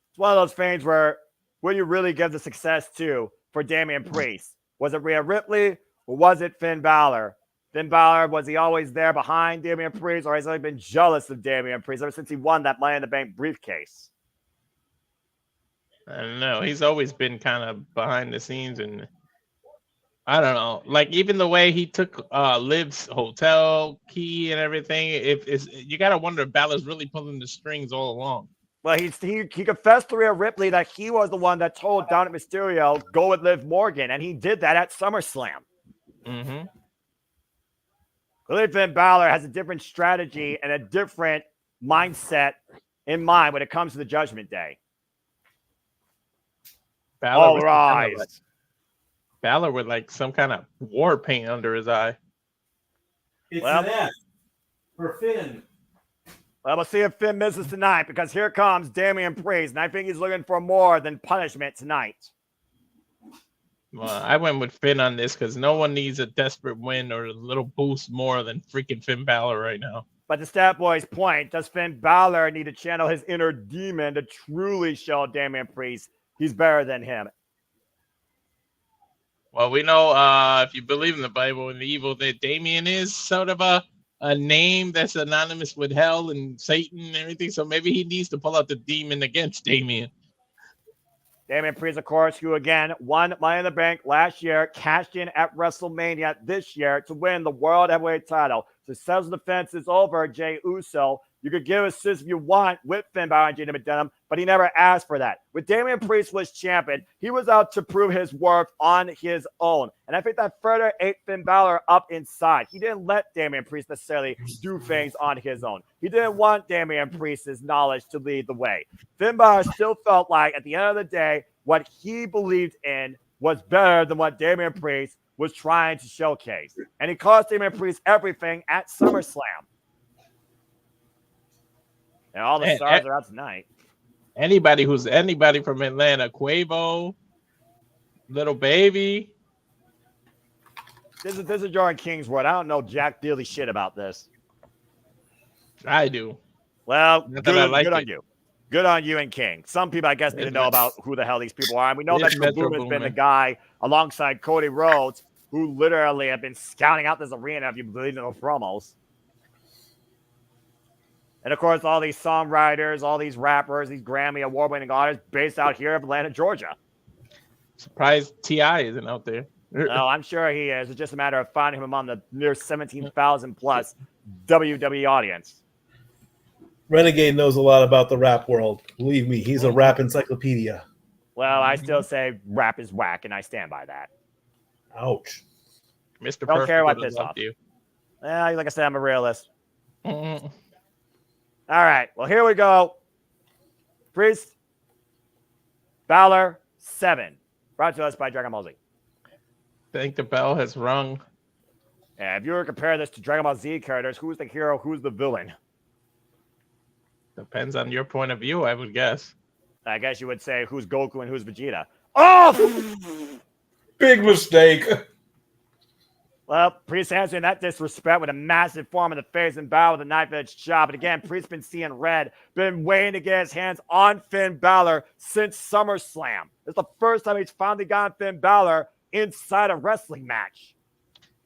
It's one of those things where will you really give the success to for Damian Priest? Was it Rhea Ripley or was it Finn Balor? Finn Balor, was he always there behind Damian Priest, or has he been jealous of Damian Priest ever since he won that Money in the Bank briefcase? I don't know. He's always been kind of behind the scenes, and I don't know. Like even the way he took Liv's hotel key and everything. You gotta wonder if Balor's really pulling the strings all along. Well, he confessed to Rhea Ripley that he was the one that told Dominic Mysterio, go with Liv Morgan, and he did that at SummerSlam. Mm-hmm. Clearly, Finn Balor has a different strategy and a different mindset in mind when it comes to the Judgment Day. All rise. Balor with like some kind of war paint under his eye. It's an F for Finn. Well, we'll see if Finn misses tonight, because here comes Damian Priest, and I think he's looking for more than punishment tonight. Well, I went with Finn on this because no one needs a desperate win or a little boost more than freaking Finn Balor right now. But to Stat Boy's point, does Finn Balor need to channel his inner demon to truly show Damian Priest he's better than him? Well, we know if you believe in the Bible and the evil that Damien is sort of a name that's anonymous with hell and Satan and everything. So maybe he needs to pull out the demon against Damien. Damian Priest, of course, who again won Money in the Bank last year, cashed in at WrestleMania this year to win the World Heavyweight title. So settles the fence is over, Jey Uso. You could give assists if you want with Finn Balor and Jaden McDonough, but he never asked for that. When Damian Priest was champion, he was out to prove his worth on his own. And I think that further ate Finn Balor up inside. He didn't let Damian Priest necessarily do things on his own. He didn't want Damian Priest's knowledge to lead the way. Finn Balor still felt like, at the end of the day, what he believed in was better than what Damian Priest was trying to showcase. And he cost Damian Priest everything at SummerSlam. And all the stars are out tonight. Anybody from Atlanta, Quavo, Little Baby. This is Jordan King's word. I don't know jack diddly shit about this. I do. Well, good on you. Good on you and King. Some people, I guess, need to know about who the hell these people are. And we know that Boom has been the guy alongside Cody Rhodes who literally have been scouting out this arena, if you believe in those promos. And, of course, all these songwriters, all these rappers, these Grammy award-winning artists based out here of Atlanta, Georgia. Surprised T.I. isn't out there. No, I'm sure he is. It's just a matter of finding him among the near 17,000-plus WWE audience. Renegade knows a lot about the rap world. Believe me, he's a rap encyclopedia. Well, I still say rap is whack, and I stand by that. Ouch. Mr. Don't Perfect care what would have this loved off. you. Like I said, I'm a realist. All right, well, here we go. Priest, Balor, 7. Brought to us by Dragon Ball Z. I think the bell has rung. Yeah, if you were to compare this to Dragon Ball Z characters, who's the hero, who's the villain? Depends on your point of view, I would guess. I guess you would say who's Goku and who's Vegeta. Oh! Big mistake. Well, Priest answering that disrespect with a massive form in the face and Balor with a knife-edge chop. And again, Priest been seeing red, been waiting to get his hands on Finn Balor since SummerSlam. It's the first time he's finally gotten Finn Balor inside a wrestling match.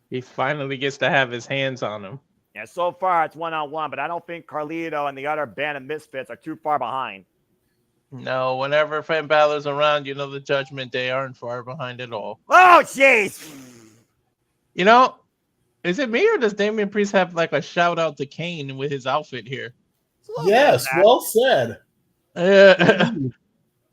He finally gets to have his hands on him. Yeah, so far it's one-on-one, but I don't think Carlito and the other band of misfits are too far behind. No, whenever Finn Balor's around, the Judgment Day aren't far behind at all. Oh, jeez! Is it me or does Damian Priest have like a shout out to Kane with his outfit here? Yes, well said. There's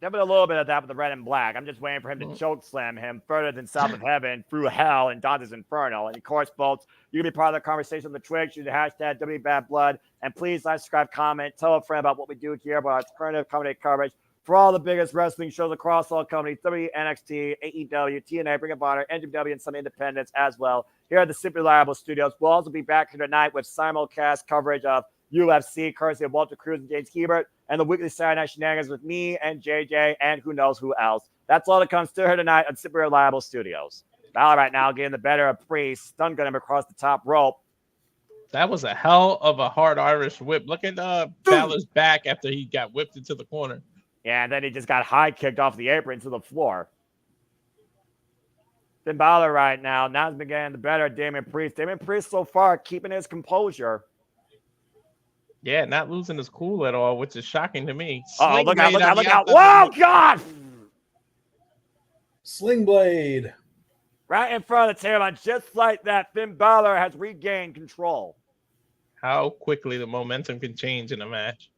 been a little bit of that with the red and black. I'm just waiting for him to choke slam him further than south of heaven through hell and Dante's Inferno. And of course, folks, you can be part of the conversation on the Twitch. Use the hashtag WWE Bad Blood. And please like, subscribe, comment, tell a friend about what we do here about our alternative comedy coverage for all the biggest wrestling shows across all companies, WWE, NXT, AEW, TNA, Ring of Honor, NWW, and some independents as well. Here at the Simply Reliable Studios. We'll also be back here tonight with simulcast coverage of UFC, courtesy of Walter Cruz and James Hebert, and the weekly Saturday Night Shenanigans with me and JJ and who knows who else. That's all that comes to her tonight on Simply Reliable Studios. Balor right now getting the better of Priest, stun gun him across the top rope. That was a hell of a hard Irish whip. Look at Balor's back after he got whipped into the corner. Yeah, and then he just got high kicked off the apron to the floor. Finn Balor right now has been getting the better of Damian Priest. Damian Priest so far keeping his composure. Yeah, not losing his cool at all, which is shocking to me. Oh, look out. Whoa, God! Sling Blade. Right in front of the table, and just like that, Finn Balor has regained control. How quickly the momentum can change in a match.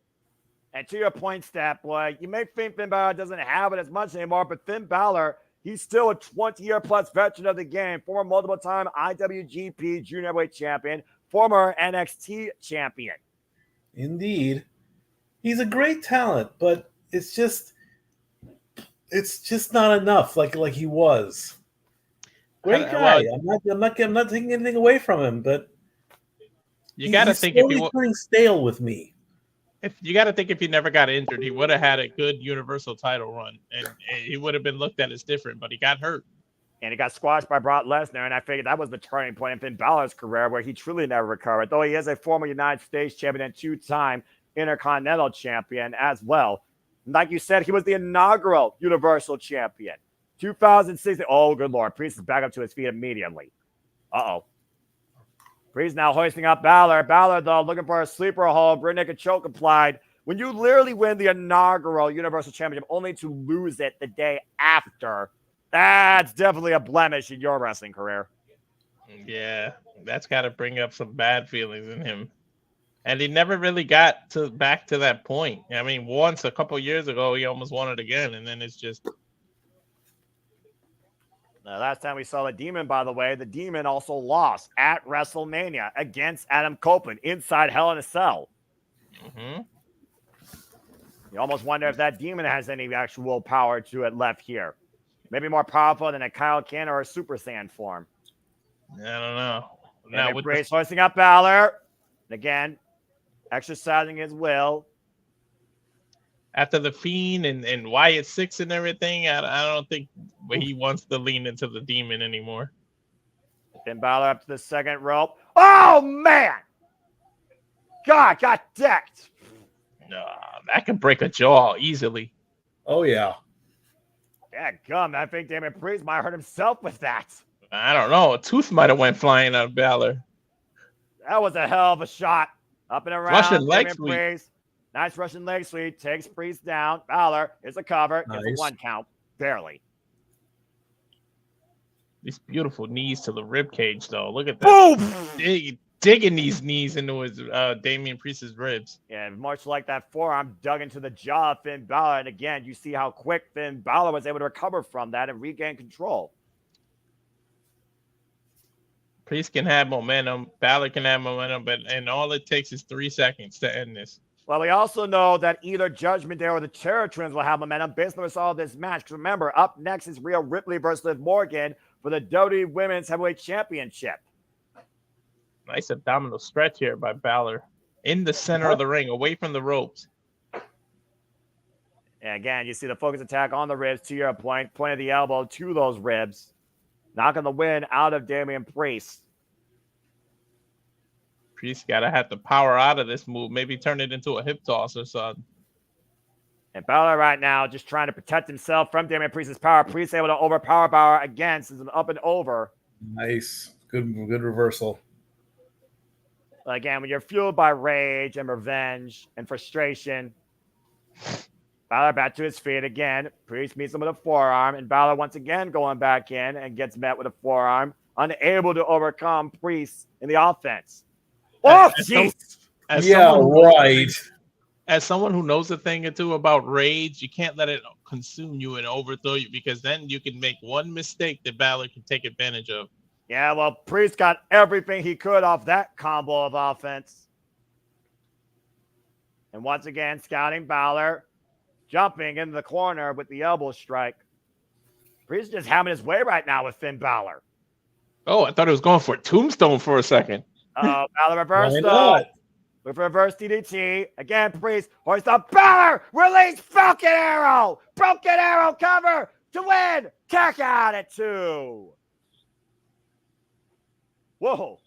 And to your point, Stat Boy, you may think Finn Balor doesn't have it as much anymore, but Finn Balor, he's still a 20-year-plus veteran of the game, former multiple-time IWGP Junior Heavyweight Champion, former NXT Champion. Indeed. He's a great talent, but it's just not enough like he was. Great guy. I'm not taking anything away from him, but you got to think if he turning stale with me. If you got to think if he never got injured, he would have had a good Universal title run, and he would have been looked at as different. But he got hurt, and he got squashed by Brock Lesnar. And I figured that was the turning point in Finn Balor's career, where he truly never recovered. Though he is a former United States champion and two-time Intercontinental champion as well. And like you said, he was the inaugural Universal champion, 2016. Oh, good Lord! Priest is back up to his feet immediately. Uh-oh. Priest now hoisting up Balor. Balor, though, looking for a sleeper hold. Rear naked choke applied. When you literally win the inaugural Universal Championship only to lose it the day after, that's definitely a blemish in your wrestling career. Yeah, that's got to bring up some bad feelings in him. And he never really got back to that point. I mean, once a couple years ago, he almost won it again, and then it's just... Now, last time we saw the Demon, by the way, the Demon also lost at WrestleMania against Adam Copeland inside Hell in a Cell. Mm-hmm. You almost wonder if that Demon has any actual power to it left here. Maybe more powerful than a Kyle Can or a Super Saiyan form. I don't know. Now with Brace hoisting up Balor. And again, exercising his will. After the Fiend and Wyatt Six and everything, I don't think he wants to lean into the Demon anymore. Finn Balor up to the second rope. Oh, man! God, got decked. No, that could break a jaw easily. Oh, yeah. Yeah, gum. I think Damian Priest might hurt himself with that. I don't know. A tooth might have went flying out of Balor. That was a hell of a shot. Up and around. Russian leg sweep. Priest. Nice Russian leg sweep. Takes Priest down. Balor is a cover. Nice. It's a one count. Barely. These beautiful knees to the rib cage, though. Look at that. Boom! Digging these knees into his Damian Priest's ribs. Yeah, much like that forearm dug into the jaw of Finn Balor. And again, you see how quick Finn Balor was able to recover from that and regain control. Priest can have momentum. Balor can have momentum, and all it takes is 3 seconds to end this. Well, we also know that either Judgment Day or the Terror Twins will have momentum based on the result of this match. Because remember, up next is Rhea Ripley versus Liv Morgan for the WWE Women's Heavyweight Championship. Nice abdominal stretch here by Balor. In the center of the ring, away from the ropes. And again, you see the focus attack on the ribs to your point of the elbow to those ribs. Knocking the win out of Damian Priest. Priest gotta have to power out of this move. Maybe turn it into a hip toss or something. And Balor right now just trying to protect himself from Damian Priest's power. Priest able to overpower Balor again since it's up and over. Nice. Good reversal. Again, when you're fueled by rage and revenge and frustration, Balor back to his feet again. Priest meets him with a forearm, and Balor once again going back in and gets met with a forearm, unable to overcome Priest in the offense. Oh, jeez. Right. As someone who knows a thing or two about rage, you can't let it consume you and overthrow you, because then you can make one mistake that Balor can take advantage of. Yeah, well, Priest got everything he could off that combo of offense. And once again, scouting Balor, jumping into the corner with the elbow strike. Priest just having his way right now with Finn Balor. Oh, I thought it was going for a tombstone for a second. Oh, Balor reversed Why though. not? With reverse DDT. Again, Priest hoist up. Balor release Broken Arrow. Broken Arrow cover to win. Kick out at 2. Whoa.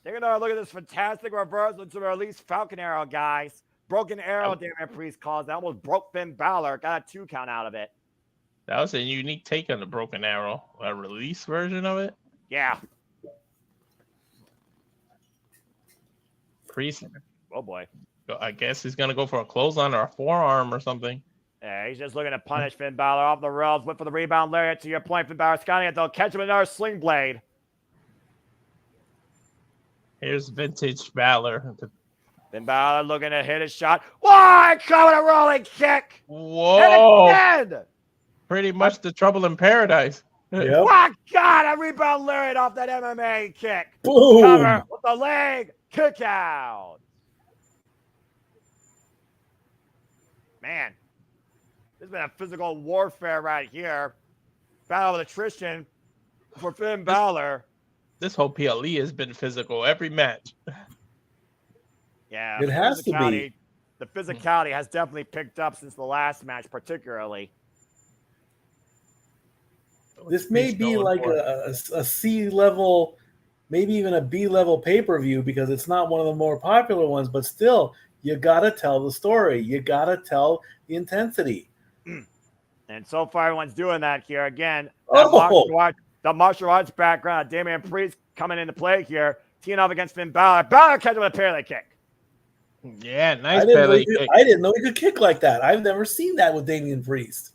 Take another look at this fantastic reversal to release Falcon Arrow, guys. Broken Arrow, Damian Priest calls. That almost broke Finn Balor. Got a 2 count out of it. That was a unique take on the Broken Arrow. A release version of it? Yeah. Priest, Oh, boy. I guess he's going to go for a clothesline or a forearm or something. Yeah, he's just looking to punish Finn Balor off the rails. Went for the rebound lariat. To your point, Finn Balor scouting it. They'll catch him with another sling blade. Here's vintage Balor. Finn Balor looking to hit his shot. Why? Coming a rolling kick. Whoa. And again. Pretty much the trouble in paradise. Yep. My God, a rebound lariat off that MMA kick. Boom. Cover with the leg. Kick out. Man, this has been a physical warfare right here. Battle of attrition for Finn Balor. This whole PLE has been physical every match. Yeah, It has to be. The physicality has definitely picked up since the last match, particularly. This may be like a C level, maybe even a B level pay-per-view, because it's not one of the more popular ones, but still, you gotta tell the story. You gotta tell the intensity. And so far, everyone's doing that here. Again, Oh. the martial arts background, Damian Priest coming into play here, teeing off against Finn Balor. Balor catching with a parallel kick. Yeah, nice I didn't belly kick. know he could kick like that. I've never seen that with Damian Priest.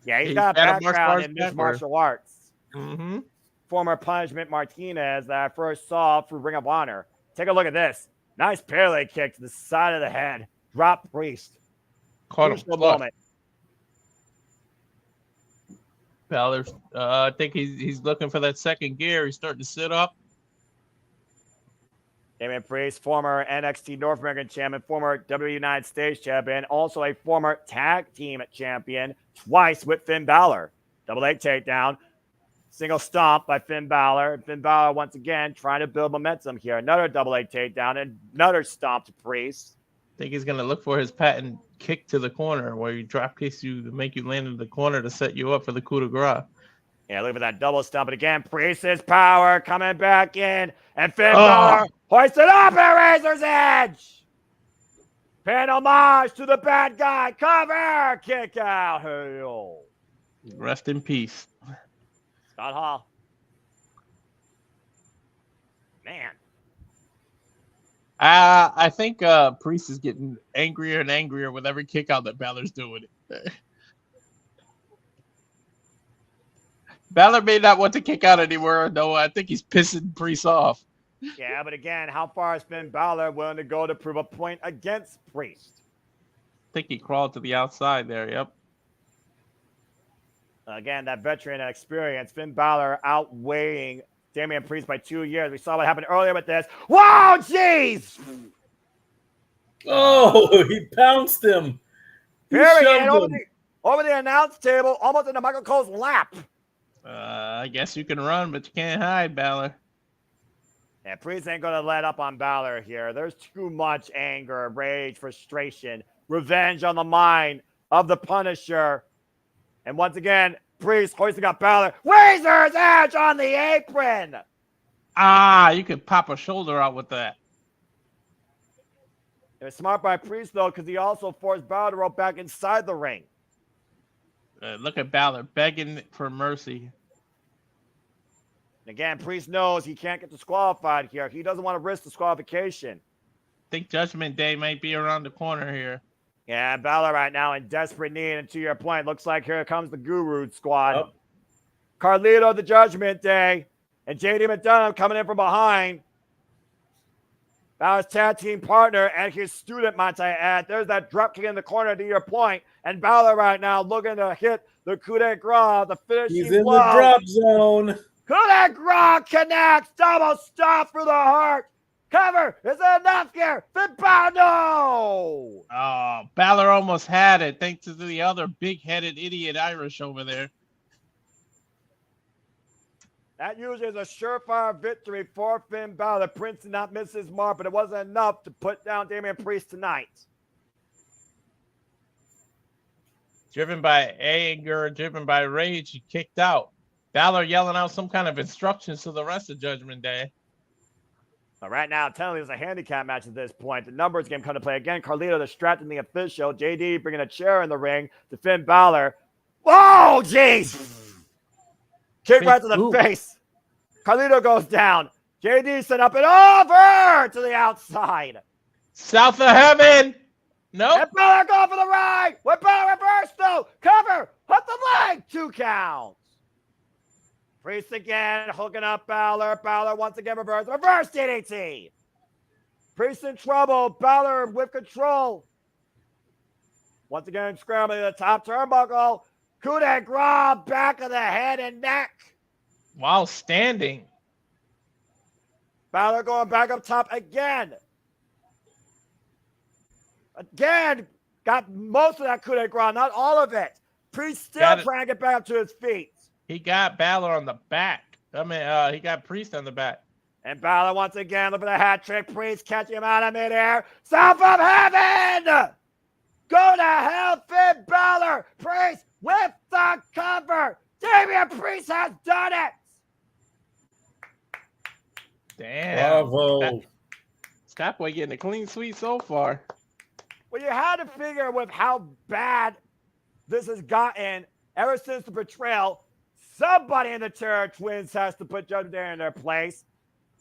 Yeah, he's got a background in mixed martial arts. Mm-hmm. Former Punishment Martinez that I first saw through Ring of Honor. Take a look at this. Nice parallel kick to the side of the head. Drop Priest. Caught him. Crucial moment. Balor, I think he's looking for that second gear. He's starting to sit up. Damian Priest, former NXT North American champion, former WWE United States champion, also a former tag team champion twice with Finn Balor. Double leg takedown. Single stomp by Finn Balor. Finn Balor once again trying to build momentum here. Another double leg takedown and another stomp to Priest. I think he's going to look for his patent kick to the corner where you drop kicks you to make you land in the corner to set you up for the coup de grace. Yeah, look at that double stomp. And again, Priest's power coming back in. And Finn Balor hoisted up at Razor's Edge. Paying homage to the bad guy. Cover. Kick out. Hail. Rest in peace. Scott Hall. Man. I think Priest is getting angrier and angrier with every kick out that Balor's doing. Balor may not want to kick out anymore, though. I think he's pissing Priest off. Yeah, but again, how far has Finn Balor willing to go to prove a point against Priest? I think he crawled to the outside there, yep. Again, that veteran experience, Finn Balor outweighing Damian Priest by 2 years. We saw what happened earlier with this. Wow, jeez! Oh, he pounced him. He Period. shoved him. Over the announce table, almost into Michael Cole's lap. I guess you can run, but you can't hide, Balor. Yeah, Priest ain't going to let up on Balor here. There's too much anger, rage, frustration, revenge on the mind of the Punisher. And once again, Priest hoisting up Balor. Razor's Edge on the apron. You could pop a shoulder out with that. It was smart by Priest, though, because he also forced Balor to roll back inside the ring. Look at Balor begging for mercy. Again, Priest knows he can't get disqualified here. He doesn't want to risk disqualification. I think Judgment Day might be around the corner here. Yeah, Balor right now in desperate need. And to your point, looks like here comes the Guru squad. Oh. Carlito, the Judgment Day, and JD McDonough coming in from behind. Balor's tag team partner and his student, might I add. There's that dropkick in the corner to your point. And Balor right now looking to hit the coup de grace, the finishing He's in blow. the drop zone. Coup de grace connects. Double stop for the heart. Cover. Is it enough here? Fibano. Oh, Balor almost had it thanks to the other big-headed idiot Irish over there. That usually is a surefire victory for Finn Balor. Prince did not miss his mark, but it wasn't enough to put down Damian Priest tonight. Driven by anger, driven by rage, he kicked out. Balor yelling out some kind of instructions to the rest of Judgment Day. But right now, technically, it's a handicap match at this point. The numbers game come to play again. Carlito distracting the official. JD bringing a chair in the ring to Finn Balor. Whoa, jeez! Kick right to the face. Carlito goes down. JD set up and over to the outside. South of heaven. Nope. And Balor going for the right. With Balor reverse though. Cover. Hit the leg. 2 counts. Priest again. Hooking up Balor. Balor once again reverse. Reverse DDT. Priest in trouble. Balor with control. Once again scrambling to the top turnbuckle. Coup de grace, back of the head and neck. While standing. Balor going back up top again. Again, got most of that coup de grace, not all of it. Priest still trying to get back up to his feet. He got Balor on the back. He got Priest on the back. And Balor once again looking for the hat trick. Priest catching him out of midair. South of heaven! Go to hell, Finn Balor! Priest with the cover! Damian Priest has done it! Damn. Bravo. Scapboy getting a clean sweep so far. Well, you had to figure with how bad this has gotten ever since the betrayal, somebody in the Terror Twins has to put Judgment Day in their place.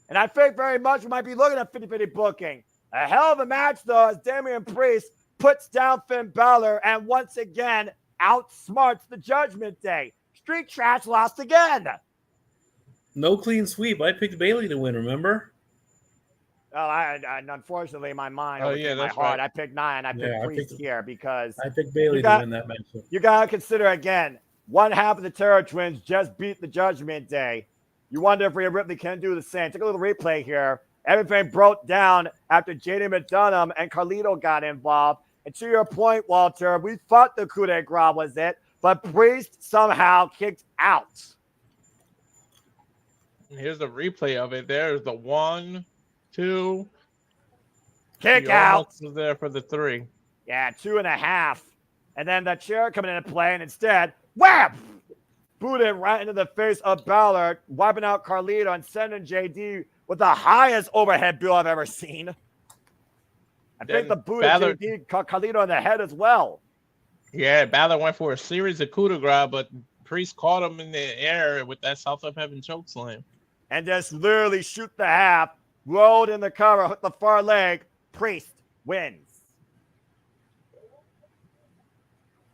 And I think very much we might be looking at 50-50 booking. A hell of a match, though, as Damian Priest puts down Finn Balor and once again outsmarts the Judgment Day. Street Trash lost again. No clean sweep. I picked Bailey to win, remember? Oh, I unfortunately, my mind, my heart, right. I picked 9. I picked Priest here because I picked Bailey to win that match. You got to consider, again, one half of the Terror Twins just beat the Judgment Day. You wonder if Rhea Ripley can do the same. Take a little replay here. Everything broke down after JD McDonough and Carlito got involved. And to your point, Walter, we thought the coup de grace was it, but Priest somehow kicked out. Here's the replay of it. There's the 1, 2. Kick out. Was there for the 3. Yeah, 2.5. And then the chair coming into play, and instead, wham! Booted right into the face of Balor, wiping out Carlito and sending JD with the highest overhead bill I've ever seen. I think the boot of JD caught Carlito in the head as well. Yeah, Balor went for a series of coup de grace, but Priest caught him in the air with that South of Heaven chokeslam. And just literally shoot the half, rolled in the cover, hit the far leg. Priest wins.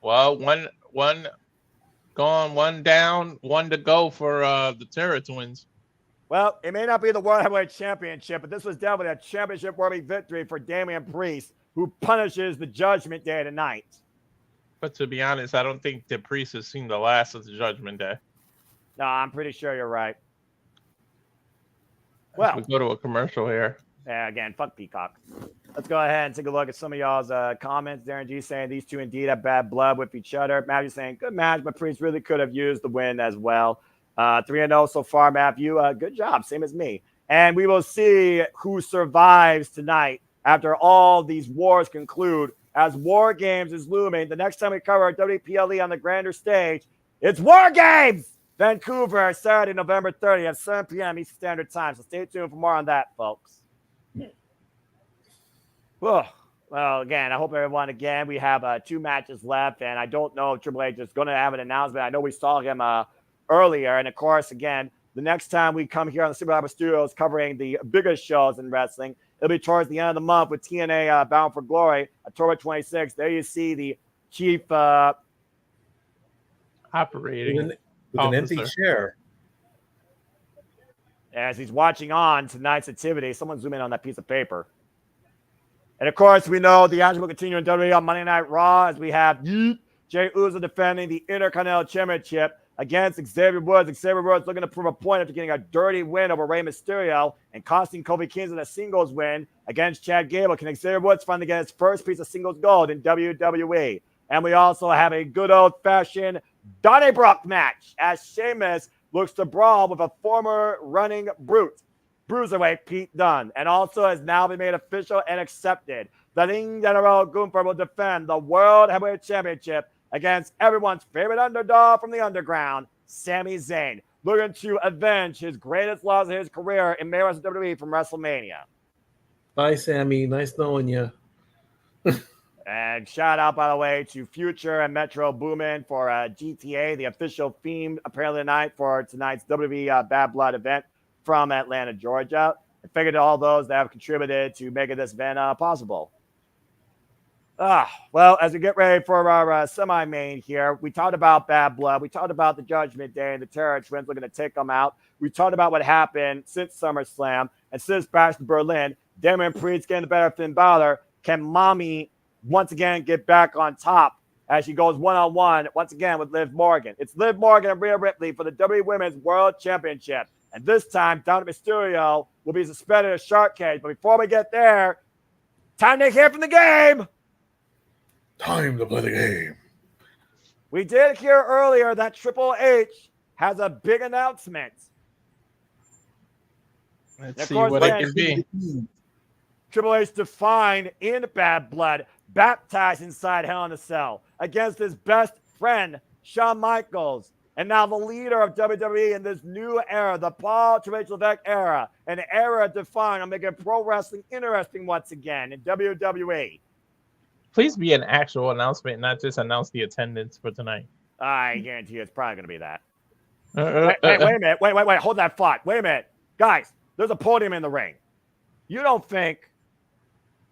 Well, one gone, one down, 1 to go for the Terror Twins. Well, it may not be the World Heavyweight Championship, but this was definitely a championship-worthy victory for Damian Priest, who punishes the Judgment Day tonight. But to be honest, I don't think the Priest has seen the last of the Judgment Day. No, I'm pretty sure you're right. Well, we go to a commercial here. Yeah, again, fuck Peacock. Let's go ahead and take a look at some of y'all's comments. Darren G saying these two indeed have bad blood with each other. Matthew saying good match, but Priest really could have used the win as well. 3-0 so far, Matthew. Good job, same as me. And we will see who survives tonight after all these wars conclude. As War Games is looming, the next time we cover WPLE on the grander stage, it's War Games Vancouver, Saturday, November 30th, 7 p.m. Eastern Standard Time. So stay tuned for more on that, folks. Well, again, I hope everyone, again, we have 2 matches left, and I don't know if Triple H is going to have an announcement. I know we saw him earlier, and of course, again, the next time we come here on the Super Albert Studios covering the biggest shows in wrestling, it'll be towards the end of the month with TNA Bound for Glory, October 26th. There you see the chief operating with an empty chair. As he's watching on tonight's activity. Someone zoom in on that piece of paper. And of course, we know the action will continue in WWE on Monday Night Raw as we have Jey Uso defending the Intercontinental Championship against Xavier Woods. Xavier Woods looking to prove a point after getting a dirty win over Rey Mysterio and costing Kofi Kingston a singles win against Chad Gable. Can Xavier Woods finally get his first piece of singles gold in WWE? And we also have a good old-fashioned Donnybrook match as Sheamus looks to brawl with a former running Bruiserweight Pete Dunne, and also has now been made official and accepted. The Ring General Gunther will defend the World Heavyweight Championship against everyone's favorite underdog from the underground, Sami Zayn, looking to avenge his greatest loss of his career in main roster WWE from WrestleMania. Bye, Sammy. Nice knowing you. And shout out, by the way, to Future and Metro Boomin for GTA, the official theme apparently tonight for tonight's WWE Bad Blood event from Atlanta, Georgia. I figured all those that have contributed to making this event possible. Well, as we get ready for our semi-main here, we talked about Bad Blood. We talked about the Judgment Day and the Terror Twins looking to take them out. We talked about what happened since SummerSlam and since Bash in Berlin. Damian Priest getting the better of Finn Balor. Can Mommy once again get back on top as she goes one-on-one once again with Liv Morgan? It's Liv Morgan and Rhea Ripley for the WWE Women's World Championship. And this time, Dominic Mysterio will be suspended in a shark cage. But before we get there, time to hear from the game. Time to play the game. We did hear earlier that Triple H has a big announcement. Let's see what it can be. Triple H defined in Bad Blood, baptized inside Hell in a Cell against his best friend, Shawn Michaels. And now the leader of WWE in this new era, the Paul Triple H Levesque era, an era defined on making pro wrestling interesting once again in WWE. Please be an actual announcement, not just announce the attendance for tonight. I guarantee you it's probably going to be that. Wait a minute. Wait. Hold that thought. Wait a minute. Guys, there's a podium in the ring. You don't think...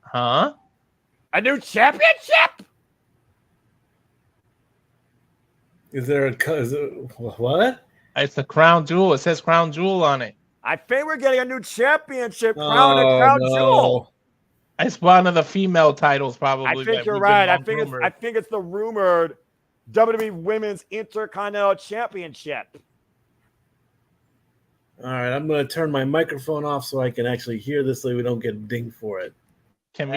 Huh? A new championship? Is there what? It's the crown jewel. It says crown jewel on it. I think we're getting a new championship crown and crown jewel. It's one of the female titles, probably. I think you're right. I think it's the rumored WWE Women's Intercontinental Championship. All right, I'm going to turn my microphone off so I can actually hear this so we don't get dinged for it. Can we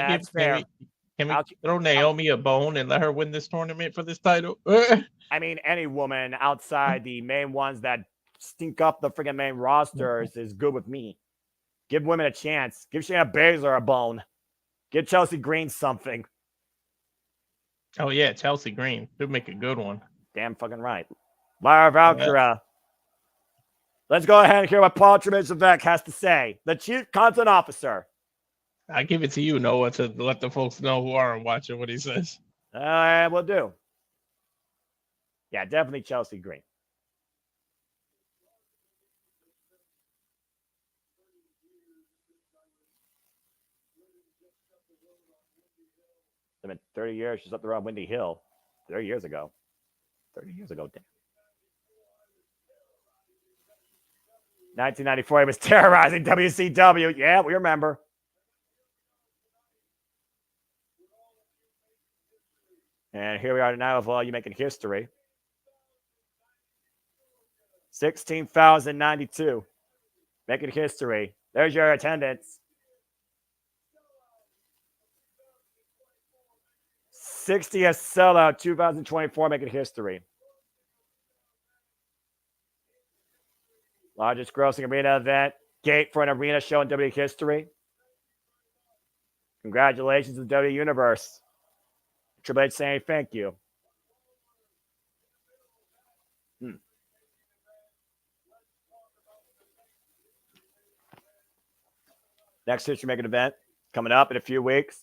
throw Naomi a bone and let her win this tournament for this title? I mean, any woman outside the main ones that stink up the freaking main rosters is good with me. Give women a chance. Give Shayna Baszler a bone. Give Chelsea Green something. Oh, yeah, Chelsea Green. Should make a good one. Damn fucking right. Lara Valkyra. Let's go ahead and hear what Paul Trubisky has to say. The Chief Content Officer. I give it to you, Noah, to let the folks know who aren't watching what he says. We'll do. Yeah, definitely Chelsea Green. It's been 30 years. She's up the road on Windy Hill. 30 years ago. 30 years ago, damn. 1994, he was terrorizing WCW. Yeah, we remember. And here we are now with all you making history. 16,092. Making history. There's your attendance. 60th sellout 2024, making history. Largest grossing arena event. Gate for an arena show in WWE history. Congratulations to the WWE Universe. Triple H saying thank you. Next history making event coming up in a few weeks.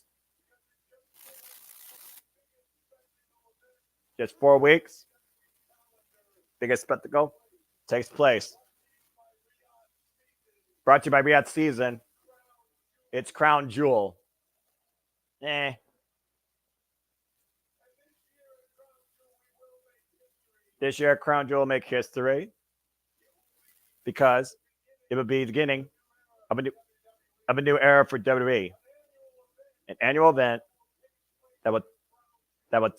Just 4 weeks. Biggest spectacle takes place. Brought to you by Riyadh Season. It's Crown Jewel. This year, Crown Jewel will make history because it will be the beginning of a new era for WWE. An annual event that would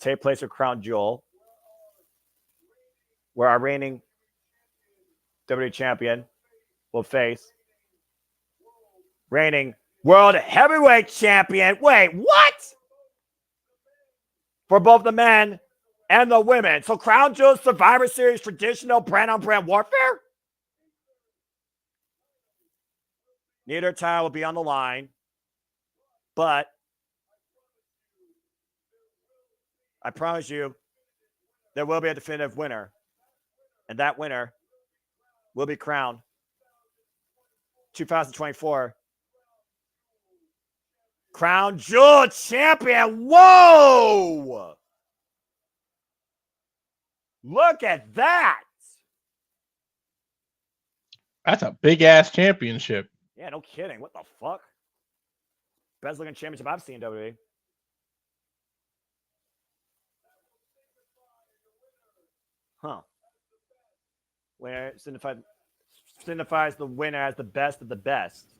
take place with Crown Jewel, where our reigning WWE champion will face reigning World Heavyweight Champion. Wait, what? For both the men and the women. So Crown Jewel Survivor Series traditional brand-on-brand warfare? Neither title will be on the line, but I promise you there will be a definitive winner, and that winner will be crowned 2024 Crown Jewel Champion. Whoa! Look at that. That's a big ass championship. Yeah, no kidding. What the fuck? Best looking championship I've seen in WWE. Huh. Where it signifies the winner as the best of the best.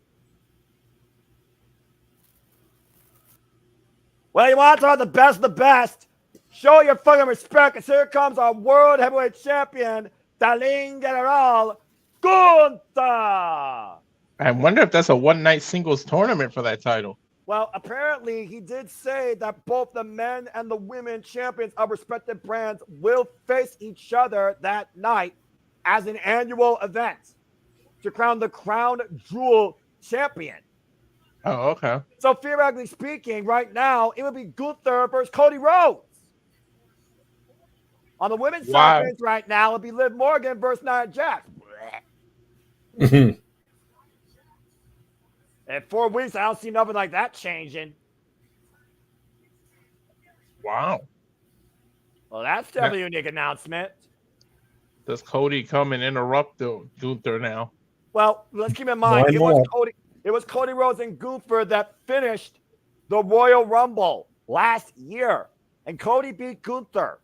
Well, you want to talk about the best of the best? Show your fucking respect, because here comes our World Heavyweight Champion, Dalin General Gunther. I wonder if that's a one-night singles tournament for that title. Well, apparently he did say that both the men and the women champions of respective brands will face each other that night as an annual event to crown the Crown Jewel Champion. Oh, okay. So theoretically speaking, right now, it would be Gunther versus Cody Rhodes. On the women's side of things right now, it would be Liv Morgan versus Nia Jax. In 4 weeks, I don't see nothing like that changing. Wow. Well, that's definitely a unique announcement. Does Cody come and interrupt Gunther now? Well, let's keep in mind, it was Cody Rhodes and Gunther that finished the Royal Rumble last year. And Cody beat Gunther.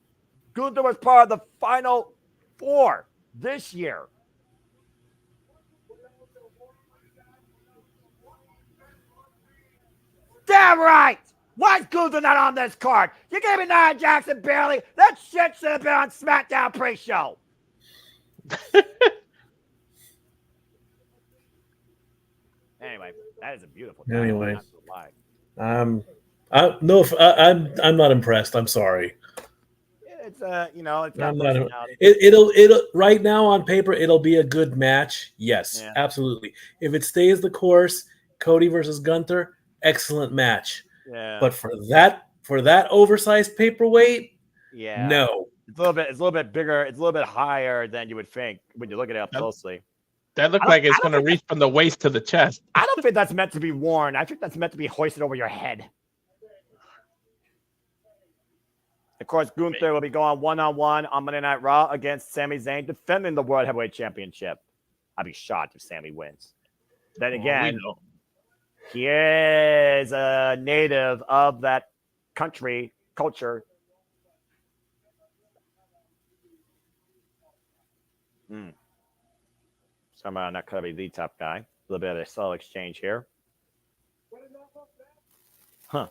Gunther was part of the Final Four this year. Damn right! Why is Gunther not on this card? You gave me Nia Jax and Bayley. That shit should have been on SmackDown pre-show. Anyway, that is a beautiful time. Anyway, I'm not impressed. I'm sorry. It's it's not. It'll right now on paper it'll be a good match. Yes, absolutely. If it stays the course, Cody versus Gunther, excellent match. Yeah. But for that oversized paperweight, no. It's a little bit bigger. It's a little bit higher than you would think when you look at it up closely. That looks like it's going to reach from the waist to the chest. I don't think that's meant to be worn. I think that's meant to be hoisted over your head. Of course, Gunther will be going one-on-one on Monday Night Raw against Sami Zayn, defending the World Heavyweight Championship. I'd be shocked if Sami wins. Then again, he is a native of that culture. Somehow I'm not going to be the top guy. A little bit of a subtle exchange here. Huh.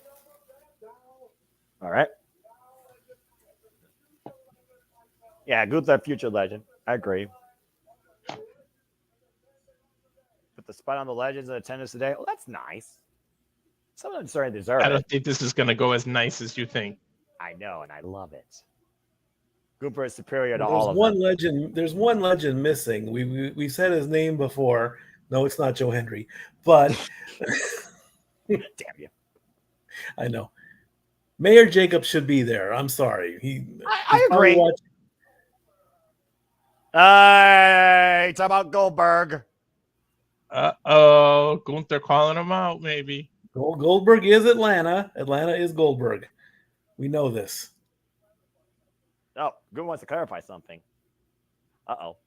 All right. Yeah, Gunther, future legend. I agree. Put the spot on the legends in attendance today. Oh, that's nice. Some of them certainly deserve it. I don't think this is going to go as nice as you think. I know, and I love it. Gunther is superior to all of them. There's one legend missing. We said his name before. No, it's not Joe Hendry, but damn you! I know. Mayor Jacobs should be there. I'm sorry. I agree. Talk about Goldberg. Uh-oh. Gunther calling him out, maybe. Goldberg is Atlanta. Atlanta is Goldberg. We know this. Oh, Goon wants to clarify something. Uh-oh.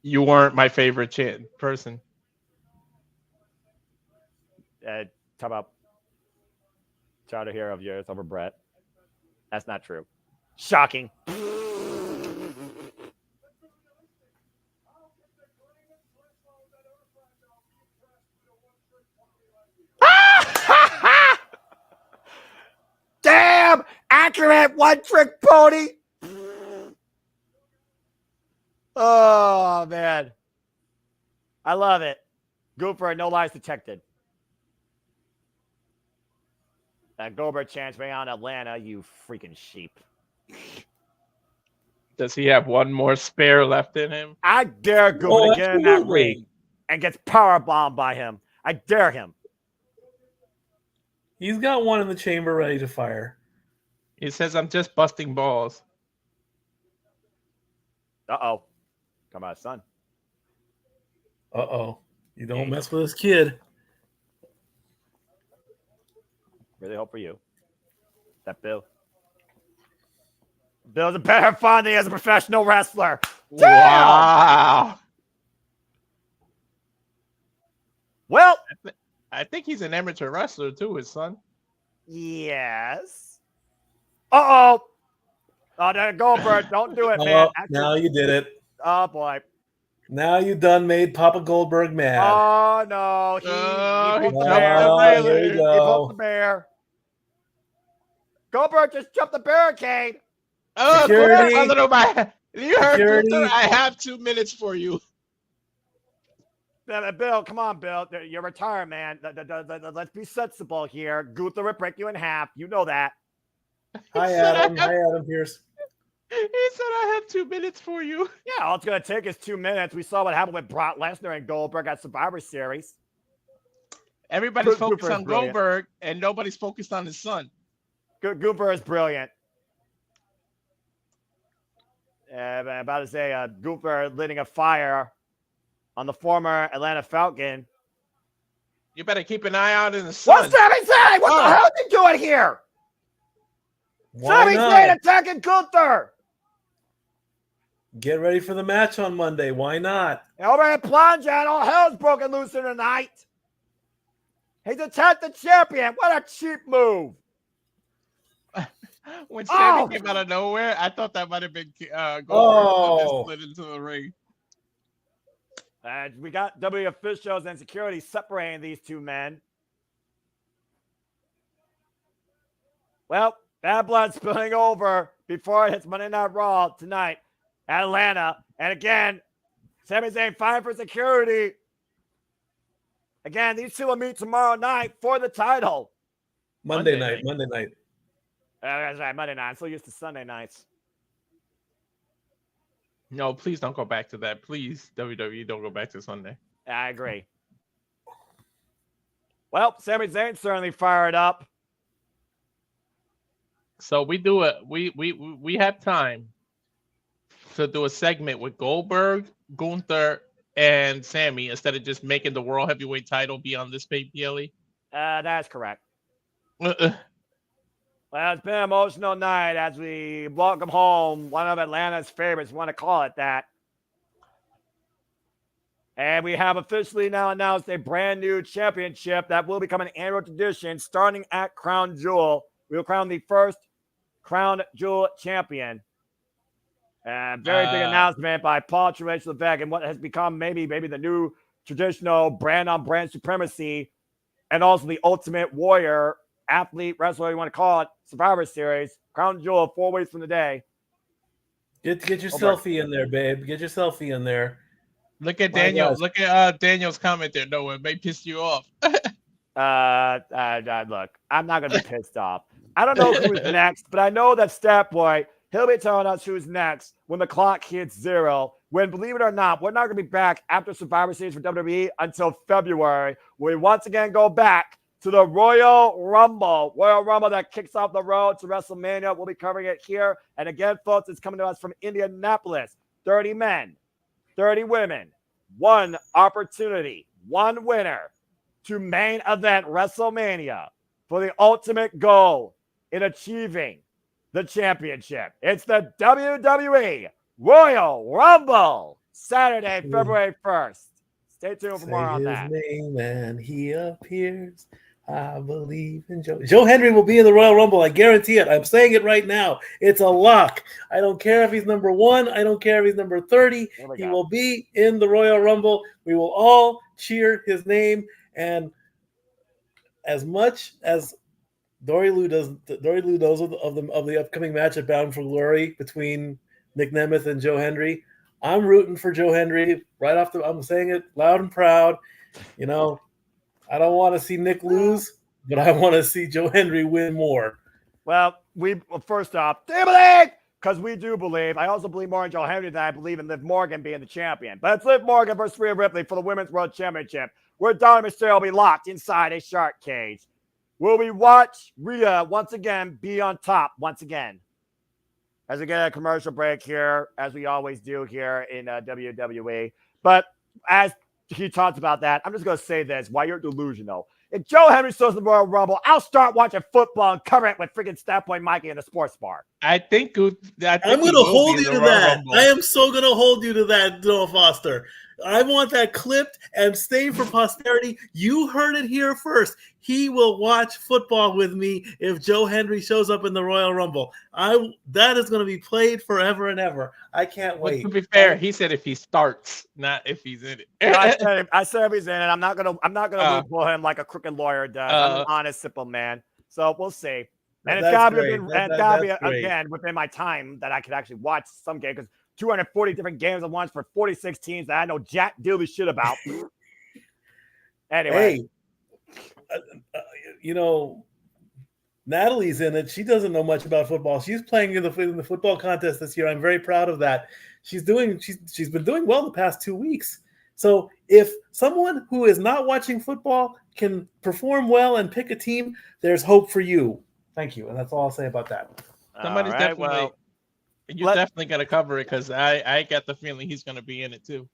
You weren't my favorite person. Talk about chowder hero of yours over Brett. That's not true. Shocking. Damn! Accurate one-trick pony! Oh, man. I love it. Gooper, no lies detected. That Goldberg chance way on Atlanta, you freaking sheep. Does he have one more spare left in him? I dare Gooper to get in that ring and gets powerbombed by him. I dare him. He's got one in the chamber ready to fire. He says, I'm just busting balls. Uh-oh. Come on, son. Uh-oh. You don't mess with this kid. Really hope for you. That Bill. Bill's a better fun than he is a professional wrestler. Damn! Wow. Well, I think he's an amateur wrestler too, his son. yes. Uh-oh. Oh, there, Goldberg. Don't do it, man. Now you did it. Oh, boy. Now you done made Papa Goldberg mad. Oh, no. He poked the bear. There you He go. poked the bear. Goldberg just jumped the barricade. Oh, Security. I don't know you heard Security. Gunther? I have 2 minutes for you. Bill, come on, Bill. You're retired, man. Let's be sensible here. Gunther would break you in half. You know that. Hi, Adam. Hi, Adam Pierce. He said I have 2 minutes for you. Yeah, all it's going to take is 2 minutes. We saw what happened with Brock Lesnar and Goldberg at Survivor Series. Everybody's focused Gunther is on brilliant. Goldberg, and nobody's focused on his son. Gunther is brilliant. I'm about to say Gunther lighting a fire on the former Atlanta Falcon. You better keep an eye out in the sun. What's Sami Zayn? What the hell is he doing here? Sami Zayn attacking Gunther. Get ready for the match on Monday. Why not? Over at Plunge, all hell's broken loose tonight. He's attacked the champion. What a cheap move. When Sammy came out of nowhere, I thought that might have been Goldberg split into the ring. We got W officials and security separating these two men. Well, Bad Blood spilling over before it hits Monday Night Raw tonight at Atlanta. And again, Sami Zayn fighting for security. Again, these two will meet tomorrow night for the title. Monday night. That's right, Monday night. I'm so used to Sunday nights. No, please don't go back to that. Please, WWE, don't go back to Sunday. I agree. Well, Sami Zayn certainly fired up. So we do it. We have time to do a segment with Goldberg, Gunther, and Sammy instead of just making the World Heavyweight title be on this PLE. That's correct. Well, it's been an emotional night as we welcome home one of Atlanta's favorites, want to call it that. And we have officially now announced a brand new championship that will become an annual tradition starting at Crown Jewel. We will crown the first Crown Jewel champion. Very big announcement by Paul Triple Levesque and what has become maybe the new traditional brand-on-brand supremacy and also the Ultimate Warrior athlete, wrestler, you want to call it, Survivor Series, Crown Jewel, 4 weeks from today. Get your selfie in there, babe. Get your selfie in there. Look at Daniel. Look at Daniel's comment there. No, it may piss you off. Look, I'm not going to be pissed off. I don't know who's next, but I know that Stat Boy, he'll be telling us who's next when the clock hits 0. When, believe it or not, we're not going to be back after Survivor Series for WWE until February, where we once again go back to the Royal Rumble that kicks off the road to WrestleMania. We'll be covering it here. And again, folks, it's coming to us from Indianapolis. 30 men, 30 women, 1 opportunity, one winner to main event WrestleMania for the ultimate goal in achieving the championship. It's the WWE Royal Rumble, Saturday, February 1st. Stay tuned for more on that. Say his name and he appears. I believe in Joe. Joe Henry will be in the Royal Rumble. I guarantee it. I'm saying it right now. It's a lock. I don't care if he's number 1. I don't care if he's number 30. He will be in the Royal Rumble. We will all cheer his name. And as much as Dory Lou knows of the upcoming matchup Bound for Glory between Nick Nemeth and Joe Henry, I'm rooting for Joe Henry right off the. I'm saying it loud and proud. You know, I don't want to see Nick lose, but I want to see Joe Henry win more. Well, first off, do you believe? Because we do believe. I also believe more in Joe Henry than I believe in Liv Morgan being the champion. But it's Liv Morgan versus Rhea Ripley for the Women's World Championship, where Dominic Mysterio will be locked inside a shark cage. Will we watch Rhea once again be on top once again? As we get a commercial break here, as we always do here in WWE. But as he talks about that, I'm just going to say this while you're delusional. If Joe Henry shows the Royal Rumble, I'll start watching football and cover it with freaking Stat Point Mikey in the sports bar. I'm going to hold you to that. Rumble. I am so going to hold you to that, Noah Foster. I want that clipped and stay for posterity. You heard it here first. He will watch football with me if Joe Henry shows up in the Royal Rumble. That is going to be played forever and ever. I can't wait. To be fair, he said if he starts, not if he's in it. No, I said if he's in it. I'm not gonna pull him like a crooked lawyer does. I'm an honest, simple man. So we'll see. And it's gotta be again within my time that I could actually watch some game, because 240 different games at once for 46 teams that I know jack diddly shit about. Anyway, hey, Natalie's in it. She doesn't know much about football. She's playing in the football contest this year. I'm very proud of that. She's been doing well the past 2 weeks. So if someone who is not watching football can perform well and pick a team, there's hope for you. Thank you. And that's all I'll say about that. Somebody's definitely. You're definitely going to cover it, because I get the feeling he's going to be in it too.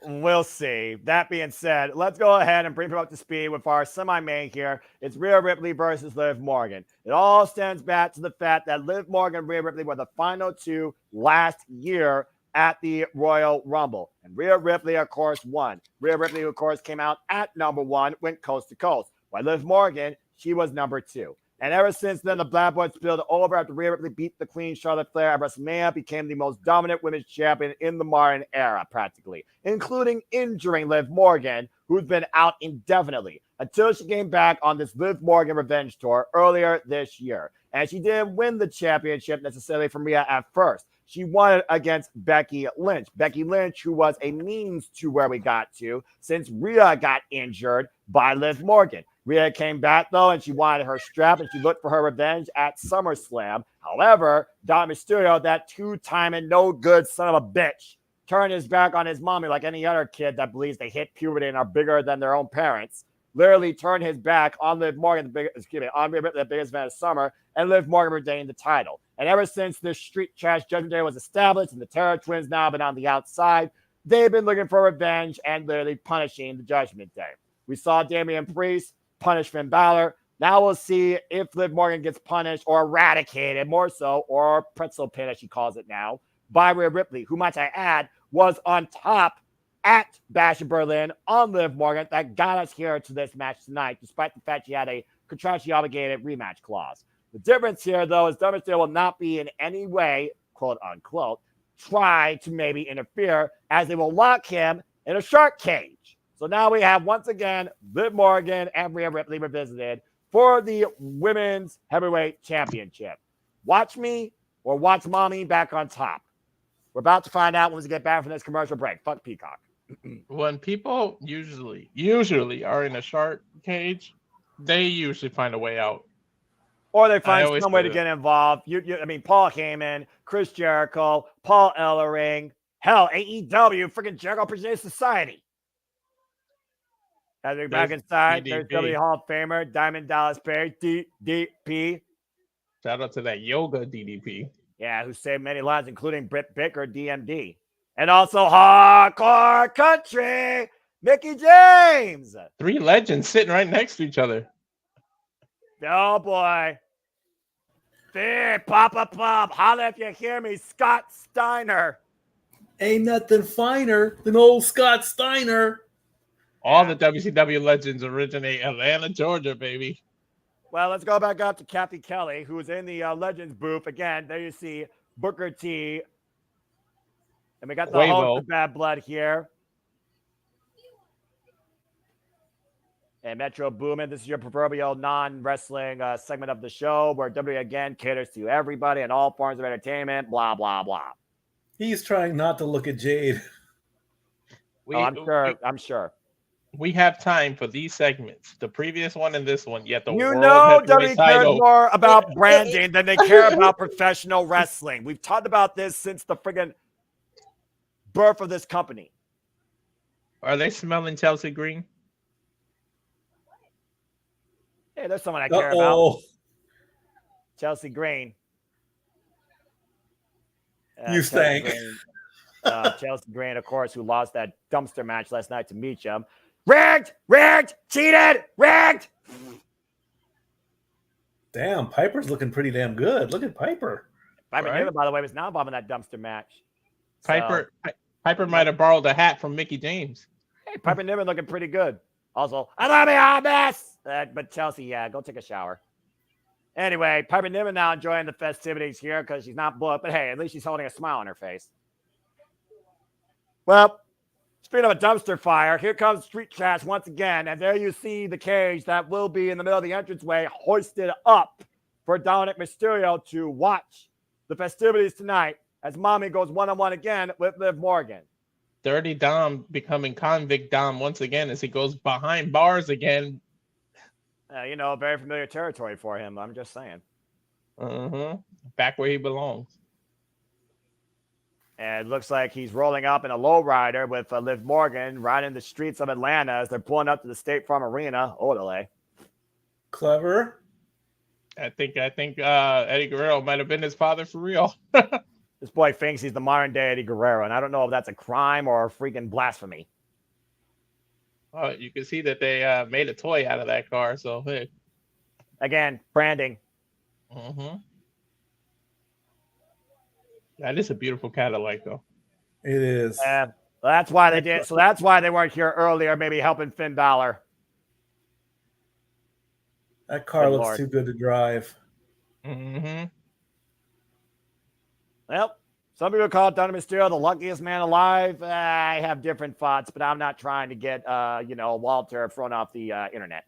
We'll see. That being said, let's go ahead and bring him up to speed with our semi-main here. It's Rhea Ripley versus Liv Morgan. It all stems back to the fact that Liv Morgan and Rhea Ripley were the final two last year at the Royal Rumble. And Rhea Ripley, of course, won. Rhea Ripley, of course, came out at number 1, went coast to coast. While Liv Morgan, she was number 2. And ever since then, the Bad Blood spilled over after Rhea Ripley beat the Queen Charlotte Flair at WrestleMania, became the most dominant women's champion in the modern era, practically, including injuring Liv Morgan, who's been out indefinitely, until she came back on this Liv Morgan Revenge Tour earlier this year. And she didn't win the championship necessarily from Rhea at first. She won it against Becky Lynch. Becky Lynch, who was a means to where we got to since Rhea got injured by Liv Morgan. Rhea came back, though, and she wanted her strap, and she looked for her revenge at SummerSlam. However, Dominic Mysterio, that two-time and no-good son of a bitch, turned his back on his mommy like any other kid that believes they hit puberty and are bigger than their own parents. Literally turned his back on Liv Morgan, on Rhea Ripley, the biggest event of summer, and Liv Morgan retained the title. And ever since this Street Trash Judgment Day was established and the Terror Twins now have been on the outside, they've been looking for revenge and literally punishing the Judgment Day. We saw Damian Priest punish Finn Balor. Now we'll see if Liv Morgan gets punished or eradicated, more so, or pretzel pin, as she calls it now, by Rhea Ripley, who, might I add, was on top at Bash in Berlin on Liv Morgan that got us here to this match tonight, despite the fact she had a contractually obligated rematch clause. The difference here, though, is Dominic Mysterio will not be in any way, quote unquote, try to maybe interfere, as they will lock him in a shark cage. So now we have, once again, Liv Morgan and Rhea Ripley revisited for the Women's Heavyweight Championship. Watch me or watch mommy back on top. We're about to find out when we get back from this commercial break. Fuck Peacock. When people usually are in a shark cage, they usually find a way out. Or they find some way to get involved. I mean, Paul Heyman, Chris Jericho, Paul Ellering, hell, AEW, freaking Jericho Appreciation Society. As we back inside, there's WWE Hall of Famer, Diamond Dallas Perry, DDP. Shout out to that yoga DDP. Yeah, who saved many lives, including Britt Baker, DMD. And also Hardcore Country, Mickey James. 3 legends sitting right next to each other. Oh, boy. Hey, pop. Holla if you hear me, Scott Steiner. Ain't nothing finer than old Scott Steiner. All the WCW legends originate Atlanta, Georgia, baby. Well, let's go back up to Kathy Kelly, who's in the Legends booth. Again, there you see Booker T. And we got the host of Bad Blood here. And Metro Boomin, this is your proverbial non-wrestling segment of the show where WWE again caters to everybody and all forms of entertainment, blah, blah, blah. He's trying not to look at Jade. I'm sure. We have time for these segments, the previous one and this one. Yet the WWE cares more about branding than they care about professional wrestling. We've talked about this since the friggin' birth of this company. Are they smelling Chelsea Green? Hey, there's someone I care about. Chelsea Green. You stank. Chelsea Green, of course, who lost that dumpster match last night to Meacham. Rigged, cheated, rigged. Damn, Piper's looking pretty damn good. Look at Piper. Piper Niven, by the way, was now bombing that dumpster match. Piper might have borrowed a hat from Mickey James. Hey, Piper Niven looking pretty good. Also, I love you all this. But Chelsea, yeah, go take a shower. Anyway, Piper Niven now enjoying the festivities here because she's not booked. But hey, at least she's holding a smile on her face. Well, speaking of a dumpster fire, here comes Street Trash once again. And there you see the cage that will be in the middle of the entranceway hoisted up for Dominic Mysterio to watch the festivities tonight as Mommy goes one-on-one again with Liv Morgan. Dirty Dom becoming convict Dom once again as he goes behind bars again. Very familiar territory for him. I'm just saying. Back where he belongs. And it looks like he's rolling up in a lowrider with Liv Morgan riding the streets of Atlanta as they're pulling up to the State Farm Arena. Orderly. Clever. I think Eddie Guerrero might have been his father for real. This boy thinks he's the modern day Eddie Guerrero, and I don't know if that's a crime or a freaking blasphemy. You can see that they made a toy out of that car. So hey, again, branding. That is a beautiful Cadillac, though. It is. That's why they did. So that's why they weren't here earlier, maybe helping Finn Balor. That car looks too good to drive. Well, some people call Dominic Mysterio the luckiest man alive. I have different thoughts, but I'm not trying to get, Walter thrown off the internet.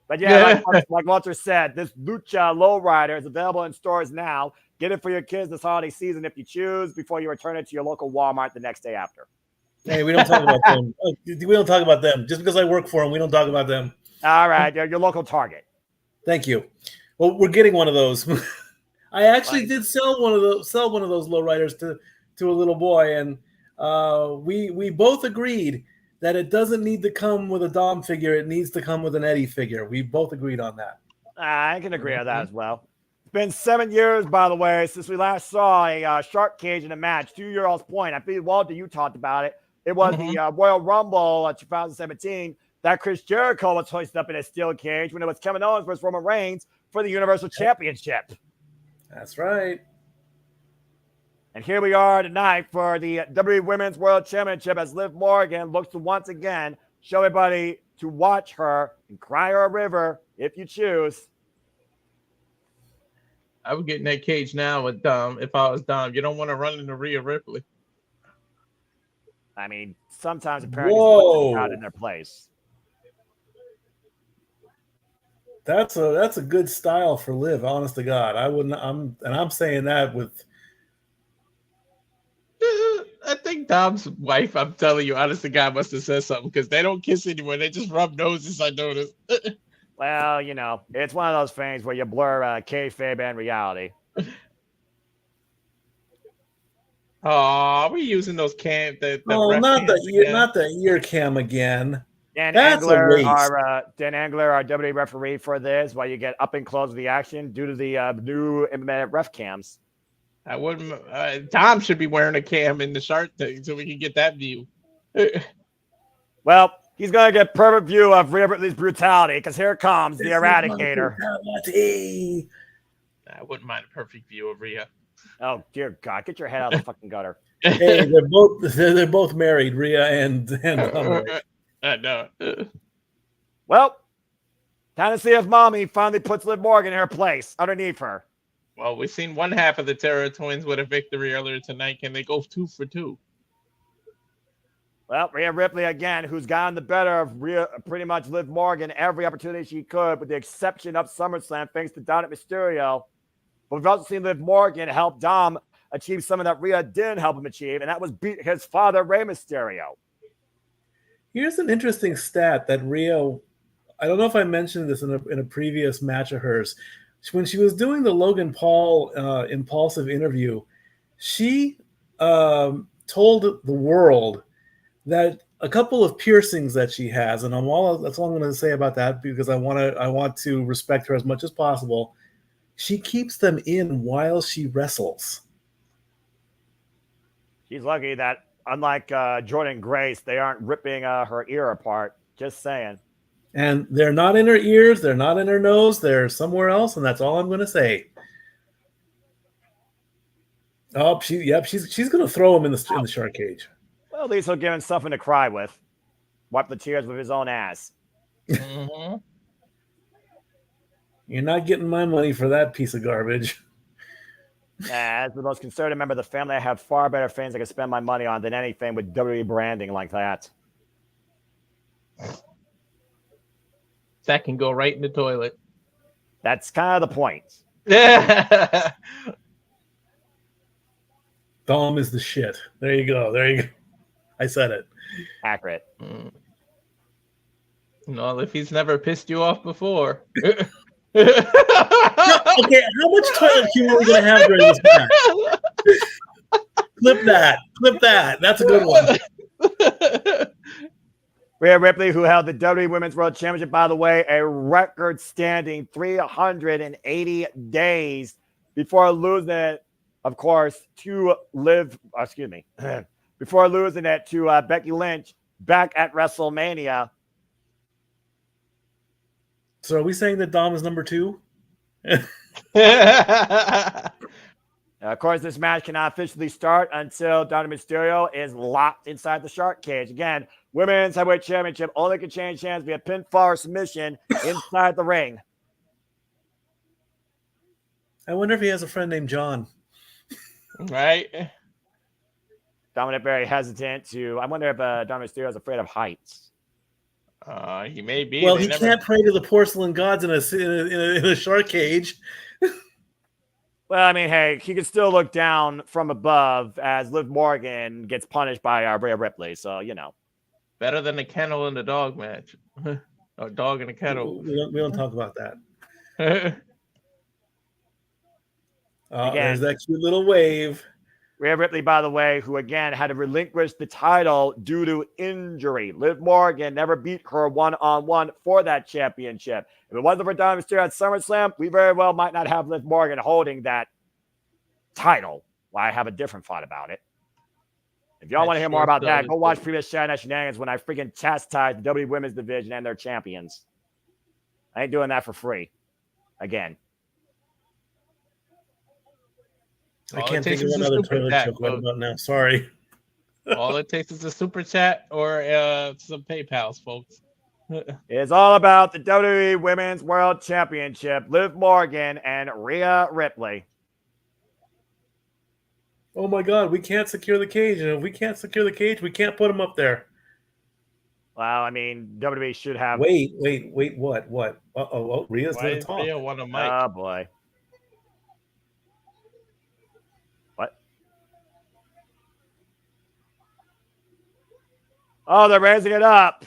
But yeah, like Walter said, this Lucha Lowrider is available in stores now. Get it for your kids this holiday season if you choose before you return it to your local Walmart the next day after. Hey, we don't talk about them. We don't talk about them. Just because I work for them, we don't talk about them. All right, they're your local Target. Thank you. Well, we're getting one of those. I actually did sell one of those lowriders to a little boy, and we both agreed that it doesn't need to come with a Dom figure. It needs to come with an Eddie figure. We both agreed on that. I can agree on that as well. It's been 7 years, by the way, since we last saw a shark cage in a match. To your all's point, I think, Walter, you talked about it. It was the Royal Rumble 2017 that Chris Jericho was hoisted up in a steel cage when it was Kevin Owens versus Roman Reigns for the Universal Championship. That's right. And here we are tonight for the WWE Women's World Championship as Liv Morgan looks to once again show everybody to watch her and cry her a river if you choose. I would get in that cage now with Dom if I was Dom. You don't want to run into Rhea Ripley. I mean, sometimes apparently it's out in their place. That's a good style for Liv, honest to God. I'm saying that with I think Dom's wife, I'm telling you, honest to God, must have said something because they don't kiss anymore. They just rub noses, I noticed. Well, it's one of those things where you blur kayfabe and reality. Oh, we're using those cam. Not the ear cam again. Dan Angler, our WWE referee for this, while you get up and close with the action due to the new implemented ref cams. I wouldn't. Tom should be wearing a cam in the shark thing so we can get that view. Well, He's going to get perfect view of Rhea Ripley's brutality because here comes the This is Eradicator. my brutality. I wouldn't mind a perfect view of Rhea. Oh, dear God. Get your head out of the fucking gutter. Hey, they're both married, Rhea and Dominic. I know. Well, time to see if Mommy finally puts Liv Morgan in her place underneath her. Well, we've seen one half of the Terror Twins with a victory earlier tonight. Can they go 2 for 2? Well, Rhea Ripley again, who's gotten the better of pretty much Liv Morgan every opportunity she could, with the exception of SummerSlam, thanks to Dominic Mysterio. But we've also seen Liv Morgan help Dom achieve something that Rhea didn't help him achieve, and that was beat his father, Rey Mysterio. Here's an interesting stat that Rhea, I don't know if I mentioned this in a previous match of hers. When she was doing the Logan Paul impulsive interview, she told the world that a couple of piercings that she has, and that's all I'm going to say about that, because I want to respect her as much as possible. She keeps them in while she wrestles. She's lucky that, unlike Jordan Grace, they aren't ripping her ear apart. Just saying. And they're not in her ears, they're not in her nose, they're somewhere else, and that's all I'm going to say. Oh, she's going to throw him in the shark cage. Well, at least he'll give him something to cry with. Wipe the tears with his own ass. Mm-hmm. You're not getting my money for that piece of garbage. As the most conservative member of the family, I have far better things I can spend my money on than anything with WWE branding like that. That can go right in the toilet. That's kind of the point. Dom is the shit. There you go. I said it. Accurate. No, if he's never pissed you off before. Okay, how much toilet humor are we going to have during this match? Clip that. That's a good one. Rhea Ripley, who held the WWE Women's World Championship, by the way, a record-standing 380 days before losing it, of course, to before losing it to Becky Lynch back at WrestleMania. So are we saying that Dom is number 2? Of course, this match cannot officially start until Dominic Mysterio is locked inside the shark cage. Again, Women's Heavyweight Championship only can change hands via pinfall or submission inside the ring. I wonder if he has a friend named John. Right? Dominic very hesitant to. I wonder if Dominic Mysterio is afraid of heights. He may be. Well, he can't pray to the porcelain gods in a shark cage. Well, I mean, hey, he can still look down from above as Liv Morgan gets punished by Rhea Ripley. So, you know. Better than the kennel and the dog match. Or dog and a kennel. We don't talk about that. Again, there's that cute little wave. Rhea Ripley, by the way, who again had to relinquish the title due to injury. Liv Morgan never beat her one-on-one for that championship. If it wasn't for Dominic Mysterio at SummerSlam, we very well might not have Liv Morgan holding that title. Well, I have a different thought about it. If y'all want to hear more about that, go watch previous Saturday Night Shenanigans when I freaking chastised the WWE Women's Division and their champions. I ain't doing that for free. Again. I can't think of another toilet joke right about now. Sorry. All it takes is a super chat or some PayPals, folks. It's all about the WWE Women's World Championship, Liv Morgan and Rhea Ripley. Oh my God, we can't secure the cage. And if we can't secure the cage, we can't put him up there. Well, I mean, WWE should have. Wait, what? Oh, Rhea's going to talk. Rhea want a mic? Oh, boy. What? Oh, they're raising it up.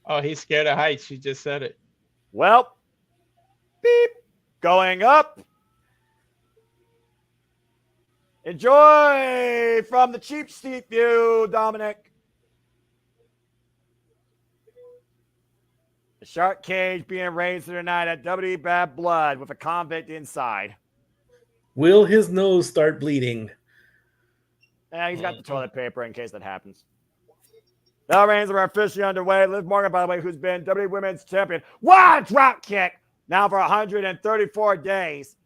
Oh, he's scared of heights. She just said it. Well, beep, going up. Enjoy from the cheap seat view, Dominic. The shark cage being raised tonight at WWE'S Bad Blood with a convict inside. Will his nose start bleeding? He's got the toilet paper in case that happens. Now reigns are officially underway. Liv Morgan, by the way, who's been WWE Women's Champion. Wow, drop kick. Now for 134 days.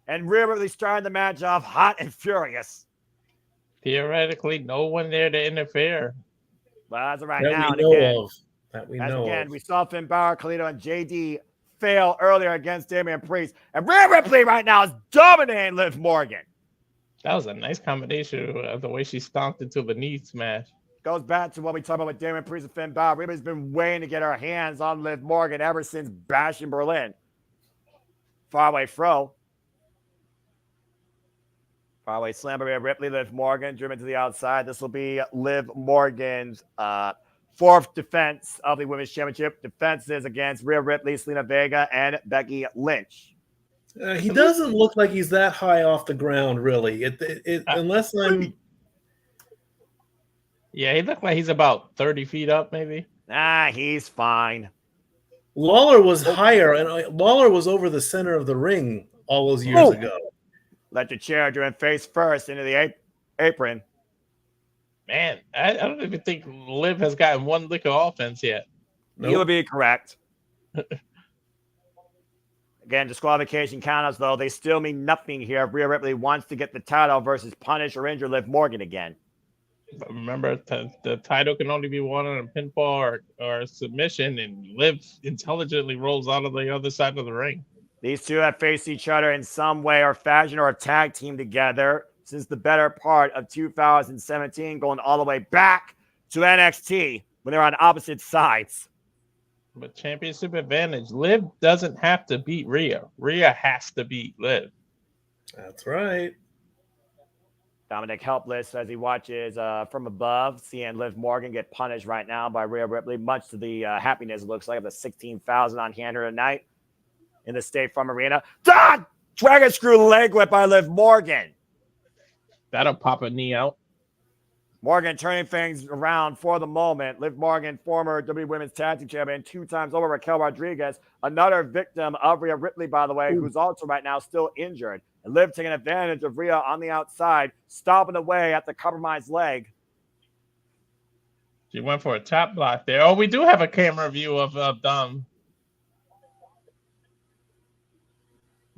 And Rhea Ripley starting the match off hot and furious. Theoretically, no one there to interfere. But as of right that now, we and know again, of. That we know again, of. we saw Finn Balor, Khalid, and JD fail earlier against Damian Priest. And Rhea Ripley right now is dominating Liv Morgan. That was a nice combination of the way she stomped into the knee smash. Goes back to what we talked about with Damian Priest and Finn Balor. Ripley's been waiting to get her hands on Liv Morgan ever since Bash in Berlin. Faraway throw. Faraway slam by Rhea Ripley. Liv Morgan driven to the outside. This will be Liv Morgan's fourth defense of the Women's Championship. Defenses against Rhea Ripley, Selena Vega, and Becky Lynch. He doesn't look like he's that high off the ground, really. Unless I'm. Yeah, he looked like he's about 30 feet up, maybe. He's fine. Lawler was higher, and Lawler was over the center of the ring all those years ago. Let your chair doing face first into the apron. Man, I don't even think Liv has gotten one lick of offense yet. Nope. You would be correct. Again, disqualification countouts, though, they still mean nothing here if Rhea Ripley wants to get the title versus punish or injure Liv Morgan again. But remember, the title can only be won on a pinfall or a submission, and Liv intelligently rolls out of the other side of the ring. These two have faced each other in some way or fashion or a tag team together since the better part of 2017, going all the way back to NXT when they were on opposite sides. But championship advantage, Liv doesn't have to beat Rhea. Rhea has to beat Liv. That's right. Dominic helpless as he watches from above, seeing Liv Morgan get punished right now by Rhea Ripley, much to the happiness, it looks like, of the 16,000 on hand here tonight in the State Farm Arena. Dragon screw leg whip by Liv Morgan. That'll pop a knee out. Morgan turning things around for the moment. Liv Morgan, former WWE Women's Tag Team Champion, 2 times over Raquel Rodriguez, another victim of Rhea Ripley, by the way, who's also right now still injured. And Liv taking advantage of Rhea on the outside, stopping away at the compromised leg. She went for a top block there. Oh, we do have a camera view of Dom.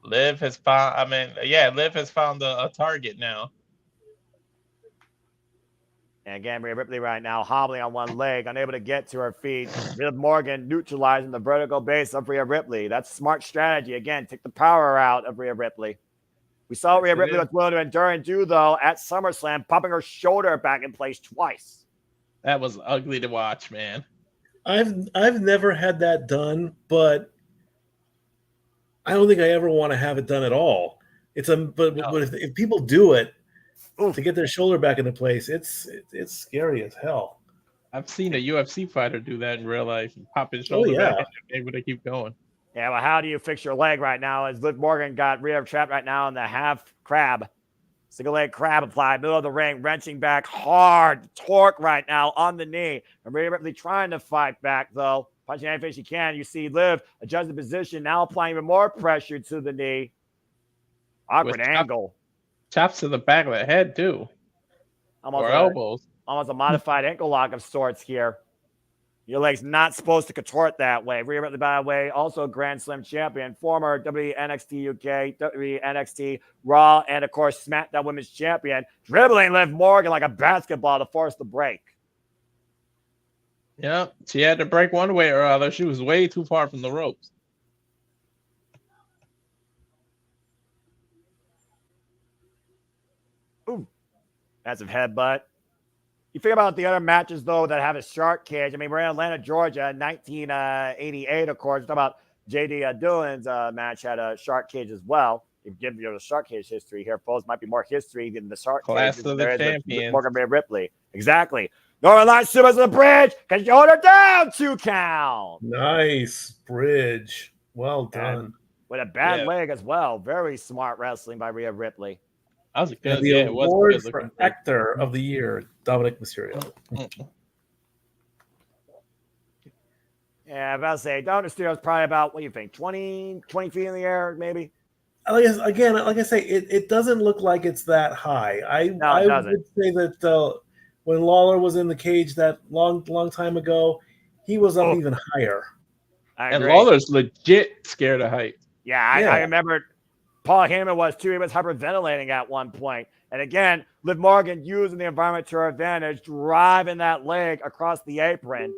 Liv has found, Liv has found a target now. And again, Rhea Ripley right now hobbling on one leg, unable to get to her feet. Liv Morgan neutralizing the vertical base of Rhea Ripley. That's smart strategy. Again, take the power out of Rhea Ripley. We saw what Rhea Ripley was willing to endure and do, though, at SummerSlam, popping her shoulder back in place twice. That was ugly to watch, man. I've never had that done, but I don't think I ever want to have it done at all. But if people do it to get their shoulder back into place, it's scary as hell. I've seen a UFC fighter do that in real life and pop his shoulder back and able to keep going. Yeah, well, how do you fix your leg right now? As Liv Morgan got Rhea trapped right now in the half crab. Single leg crab applied, middle of the ring, wrenching back hard. Torque right now on the knee. And Rhea Ripley trying to fight back, though. Punching anything she can. You see Liv adjust the position, now applying even more pressure to the knee. Awkward angle. Chops to the back of the head, too. Or elbows. Almost a modified ankle lock of sorts here. Your leg's not supposed to contort that way. Rhea Ripley, by the way, also Grand Slam champion, former WWE NXT UK, WWE NXT Raw, and of course SmackDown Women's Champion, dribbling Liv Morgan like a basketball to force the break. Yeah, she had to break one way or other. She was way too far from the ropes. Ooh, massive headbutt. You think about the other matches, though, that have a shark cage. I mean, we're in Atlanta, Georgia, 1988, of course. Talk about J.D. Dillon's match had a shark cage as well. If you give you the shark cage history here, folks, might be more history than the shark Class cage. of the champions. Morgan Rhea Ripley. Exactly. Northern Lights Supers to the bridge. Can you hold her down? 2 count. Nice bridge. Well done. And with a bad leg as well. Very smart wrestling by Rhea Ripley. That was good. The award for Actor of the Year, Dominic Mysterio. Yeah, I was about to say, Dominic Mysterio is probably about, what do you think, 20 feet in the air, maybe? like I say, it doesn't look like it's that high. I doesn't. would say that when Lawler was in the cage that long time ago, he was up even higher. I And agree. Lawler's legit scared of height. Yeah, I remember Paul Heyman was too. He was hyperventilating at one point. And again, Liv Morgan using the environment to her advantage, driving that leg across the apron.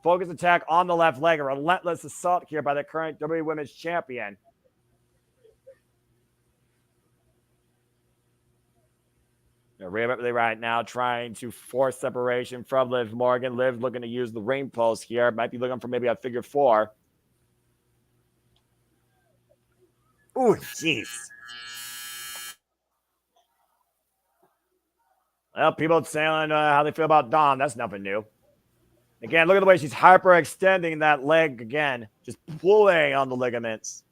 Focus attack on the left leg. A relentless assault here by the current WWE Women's Champion. Rhea Ripley right now trying to force separation from Liv Morgan. Liv looking to use the ring post here. Might be looking for maybe a figure 4. Ooh, jeez. Well, people saying how they feel about Dawn. That's nothing new. Again, look at the way she's hyperextending that leg again. Just pulling on the ligaments.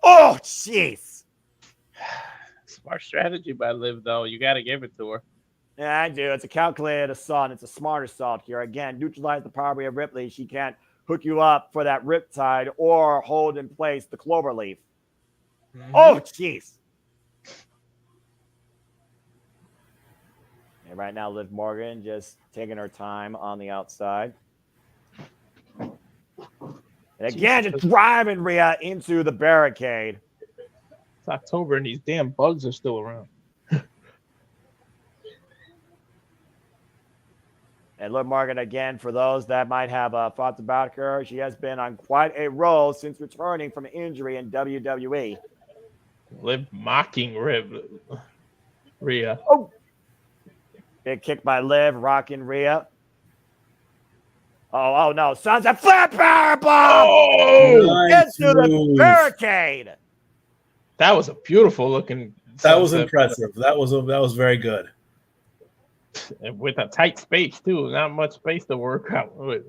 Oh, jeez. Smart strategy by Liv, though. You got to give it to her. Yeah, I do. It's a calculated assault. It's a smart assault here. Again, neutralize the power of Ripley. She can't hook you up for that riptide or hold in place the cloverleaf. Mm-hmm. Oh, jeez. And right now, Liv Morgan just taking her time on the outside. And again, just driving Rhea into the barricade. It's October and these damn bugs are still around. And Liv Morgan, again, for those that might have thoughts about her, she has been on quite a roll since returning from injury in WWE. Liv mocking Rhea. Oh! Big kick by Liv, rocking Rhea. Oh no. Sunset flip powerbomb! Oh! Nice into the barricade. That was a beautiful looking. That was impressive. That was very good. And with a tight space too, not much space to work out with.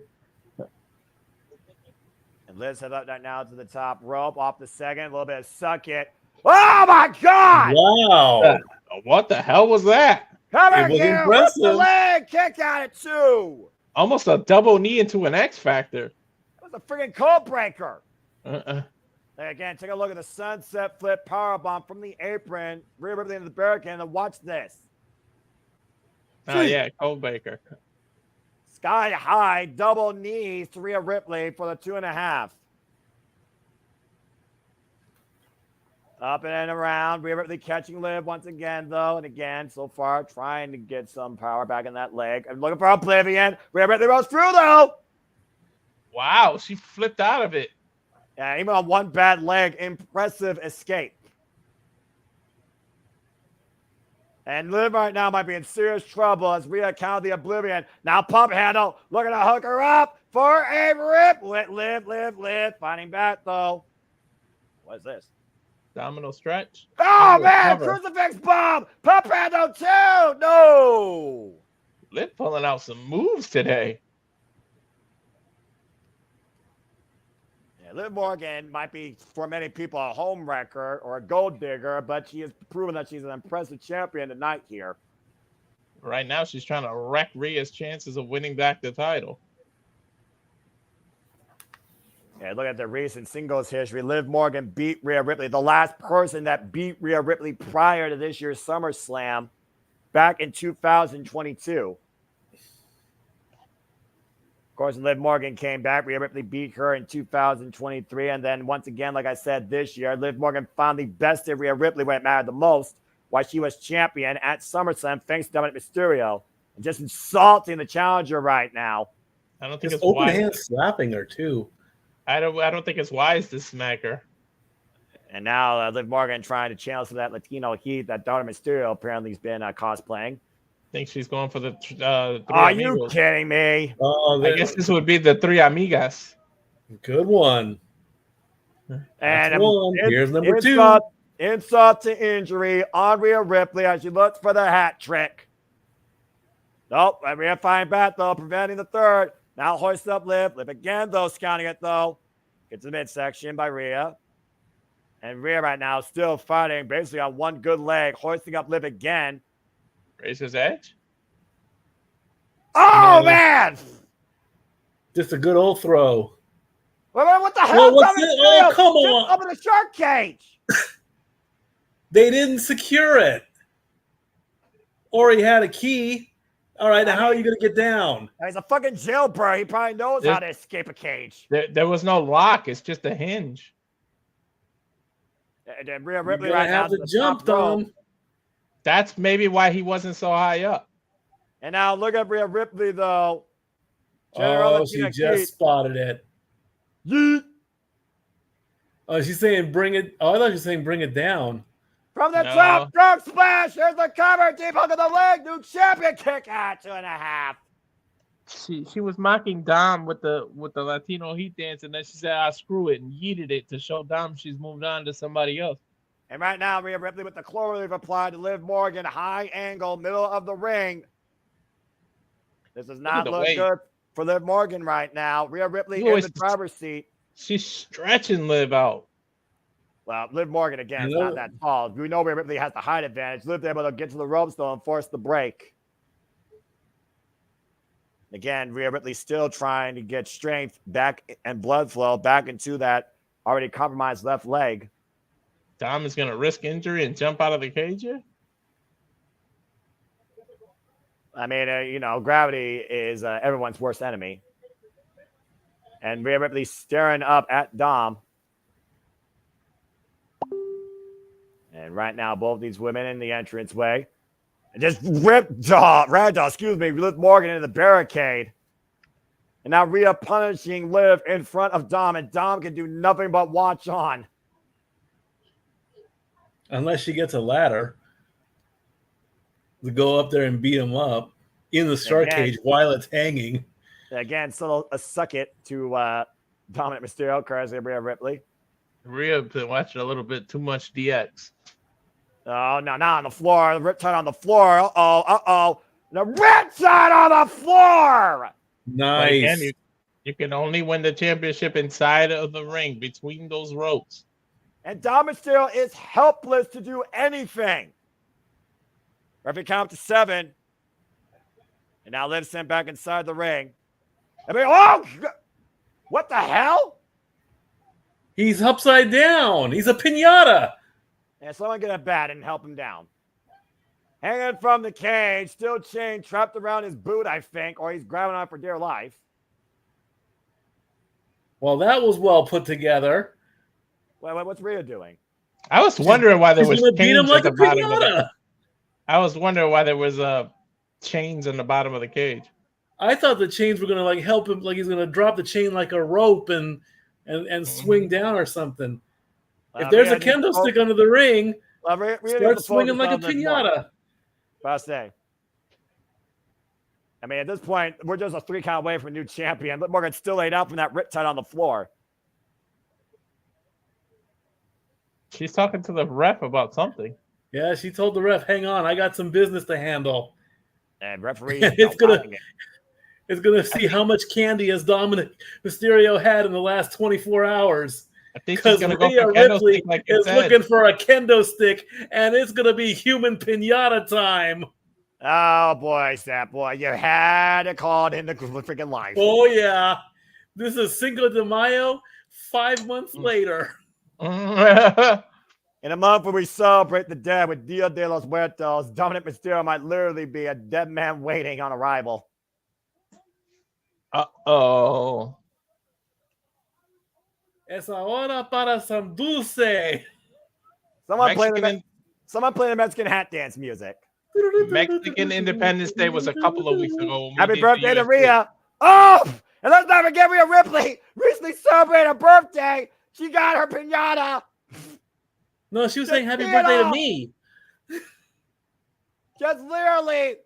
And Liz head up now to the top rope, off the second, a little bit of suck it. Oh my God! Wow! What the hell was that? Come here, impressive. With the leg kick out it too. Almost a double knee into an X Factor. It was a freaking code breaker. Again, take a look at the sunset flip powerbomb from the apron, Rhea Ripley into the barricade, and watch this. Oh yeah, code breaker. Sky high double knees to Rhea Ripley for the 2.5. Up and around. Rhea Ripley catching Liv once again, though. And again, so far, trying to get some power back in that leg. I'm looking for Oblivion. Rhea Ripley rolls through, though. Wow, she flipped out of it. Yeah, even on one bad leg, impressive escape. And Liv right now might be in serious trouble as Rhea counted the Oblivion. Now pump handle, looking to hook her up for a rip. Liv, finding back, though. What is this? Domino stretch. Oh, man, crucifix bomb. Pump handle, too. No. Liv pulling out some moves today. Liv Morgan might be, for many people, a home wrecker or a gold digger, but she has proven that she's an impressive champion tonight here. Right now, she's trying to wreck Rhea's chances of winning back the title. Yeah, look at the recent singles history. Liv Morgan beat Rhea Ripley, the last person that beat Rhea Ripley prior to this year's SummerSlam back in 2022. Of course, Liv Morgan came back. Rhea Ripley beat her in 2023. And then once again, like I said, this year, Liv Morgan finally bested Rhea Ripley when it mattered the most, while she was champion at SummerSlam thanks to Dominic Mysterio. And just insulting the challenger right now. I don't think it's it's open wise. hand slapping her, too. I don't think it's wise to smack her. And now Liv Morgan trying to channel some of that Latino heat that Dominic Mysterio apparently has been cosplaying. Think she's going for the three Are amigos. you kidding me? I guess this would be the three amigas. Good one. And here's number 2. Insult to injury on Rhea Ripley as she looks for the hat trick. Nope, Rhea fine back though, preventing the third. Now hoists up Liv. Liv again though, scouting it though. Gets the midsection by Rhea. And Rhea right now still fighting basically on one good leg, hoisting up Liv again. Razor's Edge? Oh, man! Just a good old throw. What the hell? Well, what's Dominic it? Oh, Mysterio come just on. up in the shark cage. They didn't secure it. Or he had a key. All right, now how are you going to get down? He's a fucking jailbird. He probably knows how to escape a cage. There was no lock. It's just a hinge. And Rhea You're Ripley going right to now have is to the jump, top rope. Dom. That's maybe why he wasn't so high up. And now look at Rhea Ripley, though. Oh, she just spotted it. Yeet. Oh, she's saying bring it. Oh, I thought she was saying bring it down. From the top, drunk splash. Here's the cover. Deep hook of the leg. New champion kick at 2.5. She was mocking Dom with the Latino heat dance, and then she said, "I screw it," and yeeted it to show Dom she's moved on to somebody else. And right now, Rhea Ripley with the cloverleaf applied to Liv Morgan, high angle, middle of the ring. This does not look good for Liv Morgan right now. Rhea Ripley in the driver's seat. She's stretching Liv out. Well, Liv Morgan, again, is not that tall. We know Rhea Ripley has the height advantage. Liv able to get to the ropes, though, and force the break. Again, Rhea Ripley still trying to get strength back and blood flow back into that already compromised left leg. Dom is going to risk injury and jump out of the cage here? I mean, you know, gravity is everyone's worst enemy. And Rhea Ripley staring up at Dom. And right now, both these women in the entranceway. And just ripped Ragdoll, Liv Morgan into the barricade. And now Rhea punishing Liv in front of Dom. And Dom can do nothing but watch on. Unless she gets a ladder to go up there and beat him up in the shark cage while it's hanging. Again, still a suck it to Dominic Mysterio, courtesy of Rhea Ripley. Rhea been watching a little bit too much DX. Oh, no, not on the floor. The riptide on the floor. Uh-oh. The riptide on the floor. Nice. Again, you can only win the championship inside of the ring, between those ropes. And Dom Mysterio is helpless to do anything. Referee count to 7. And now Liv sent back inside the ring. I mean, what the hell? He's upside down. He's a piñata. And someone get a bat and help him down. Hanging from the cage, still chained, trapped around his boot, I think, or he's grabbing on for dear life. Well, that was well put together. What's Rhea doing? I was wondering why there was chains like at the bottom of the. I was wondering why there was chains on the bottom of the cage. I thought the chains were going to like help him, like he's going to drop the chain like a rope and swing down or something. If there's a kendo stick under the ring, start swinging like a piñata. I mean, at this point, we're just a 3 count away from a new champion. Liv Morgan's still laid out from that riptide on the floor. She's talking to the ref about something. Yeah, she told the ref, "Hang on, I got some business to handle." And referee, it's gonna see how much candy has Dominic Mysterio had in the last 24 hours. I think he's gonna go Rhea for kendo Ripley stick like is looking for a kendo stick, and it's gonna be human piñata time. Oh boy, Stat Boy, you had to call it in the freaking life. Oh yeah, this is Cinco de Mayo. 5 months later. In a month where we celebrate the dead with Dia de los Muertos, Dominic Mysterio might literally be a dead man waiting on arrival. Uh-oh. Es ahora para some dulce. Someone play the Mexican hat dance music. Mexican Independence Day was a couple of weeks ago. Happy birthday to Rhea. Oh! And let's not forget Rhea Ripley recently celebrated her birthday. She got her piñata. No, she was saying happy birthday to me. Just literally.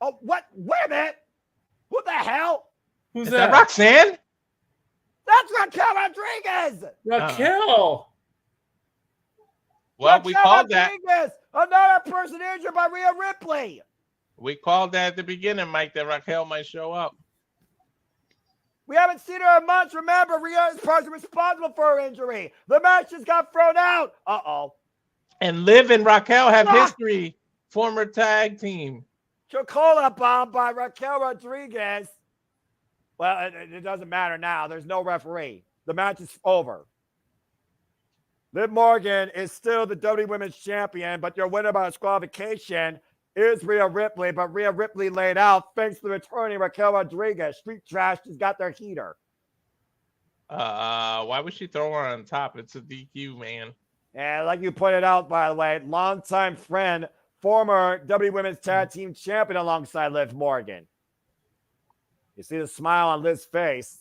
Oh, what? Wait a minute. What the hell? Who's that? Roxanne? That's Raquel Rodriguez. Raquel. Well, Raquel we called Rodriguez, another person injured by Rhea Ripley. We called that at the beginning, Mike, that Raquel might show up. We haven't seen her in months. Remember, Rhea is partially responsible for her injury. The match just got thrown out. Uh-oh. And Liv and Raquel have history. Former tag team. Chocola bomb by Raquel Rodriguez. Well, it doesn't matter now. There's no referee. the match is over. Liv Morgan is still the WWE Women's Champion, but your winner by disqualification is Rhea Ripley. But Rhea Ripley laid out thanks to the returning Raquel Rodriguez. Street Trash has got their heater. Why would she throw her on top? It's a DQ, man. And like you pointed out, by the way, longtime friend, former WWE Women's Tag Team Champion alongside Liv Morgan. You see the smile on Liv's face.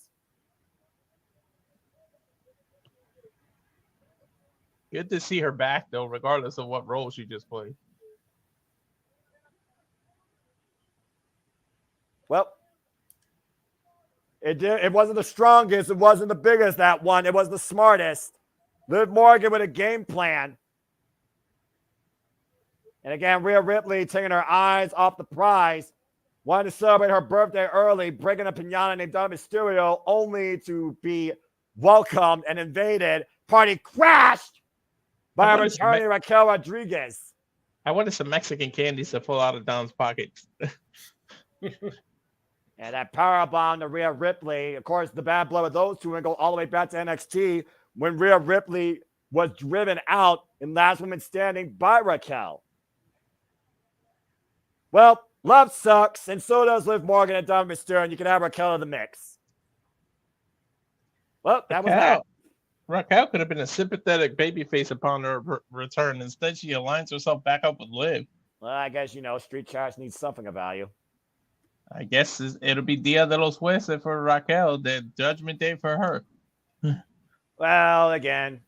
Good to see her back, though, regardless of what role she just played. Well, it wasn't the strongest. It wasn't the biggest, that one. It was the smartest. Liv Morgan with a game plan. And again, Rhea Ripley taking her eyes off the prize. Wanted to celebrate her birthday early, breaking a piñata named Dom Mysterio, only to be welcomed and invaded. Party crashed by returning Raquel Rodriguez. I wanted some Mexican candies to pull out of Dom's pockets. And that powerbomb to Rhea Ripley. Of course, the bad blood of those two and go all the way back to NXT when Rhea Ripley was driven out in Last Woman Standing by Raquel. Well, love sucks, and so does Liv Morgan and Dom Mysterio, and you can have Raquel in the mix. Well, that was that. Raquel could have been a sympathetic babyface upon her return. Instead, she aligns herself back up with Liv. Well, I guess, Street Trash needs something of value. I guess it'll be Dia de los Jueces for Raquel, the Judgment Day for her. Well, again,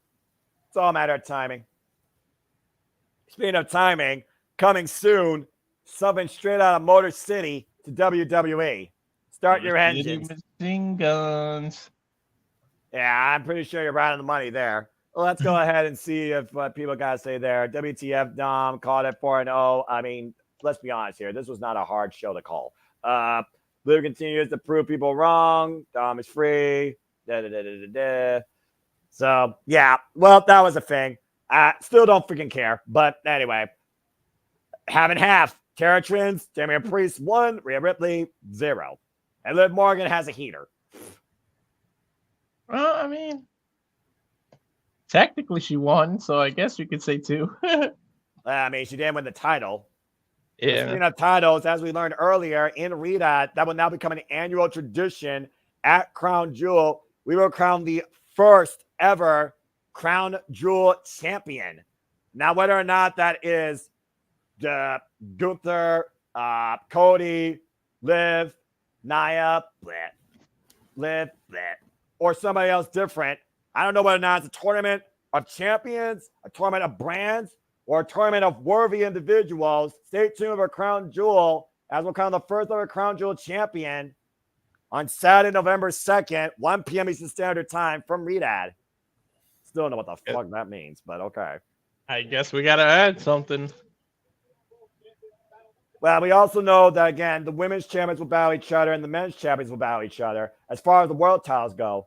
it's all a matter of timing. Speaking of timing, coming soon, something straight out of Motor City to WWE. Start your engines. Machine guns. Yeah, I'm pretty sure you're right on the money there. Well, let's go ahead and see if people got to say there. WTF, Dom, called it 4-0. I mean, let's be honest here. This was not a hard show to call. Liv continues to prove people wrong. Dom is free. So, yeah. Well, that was a thing. Still don't freaking care. But anyway, half and half. Tara Trins, Damian Priest 1, Rhea Ripley 0. And Liv Morgan has a heater. Well, I mean, technically she won, so I guess you could say 2. I mean, she didn't win the title. Yeah. Speaking of titles, as we learned earlier in Rita, that will now become an annual tradition at Crown Jewel. We will crown the first ever Crown Jewel champion. Now, whether or not that is Gunther, Cody, Liv, Nia, Liv, or somebody else different, I don't know whether or not it's a tournament of champions, a tournament of brands, or a tournament of worthy individuals. Stay tuned for Crown Jewel as we'll crown the first ever Crown Jewel champion on Saturday, November 2nd, 1 p.m. Eastern Standard Time from Riyadh. Still don't know what the fuck that means, but okay. I guess we got to add something. Well, we also know that, again, the women's champions will battle each other and the men's champions will battle each other as far as the world titles go.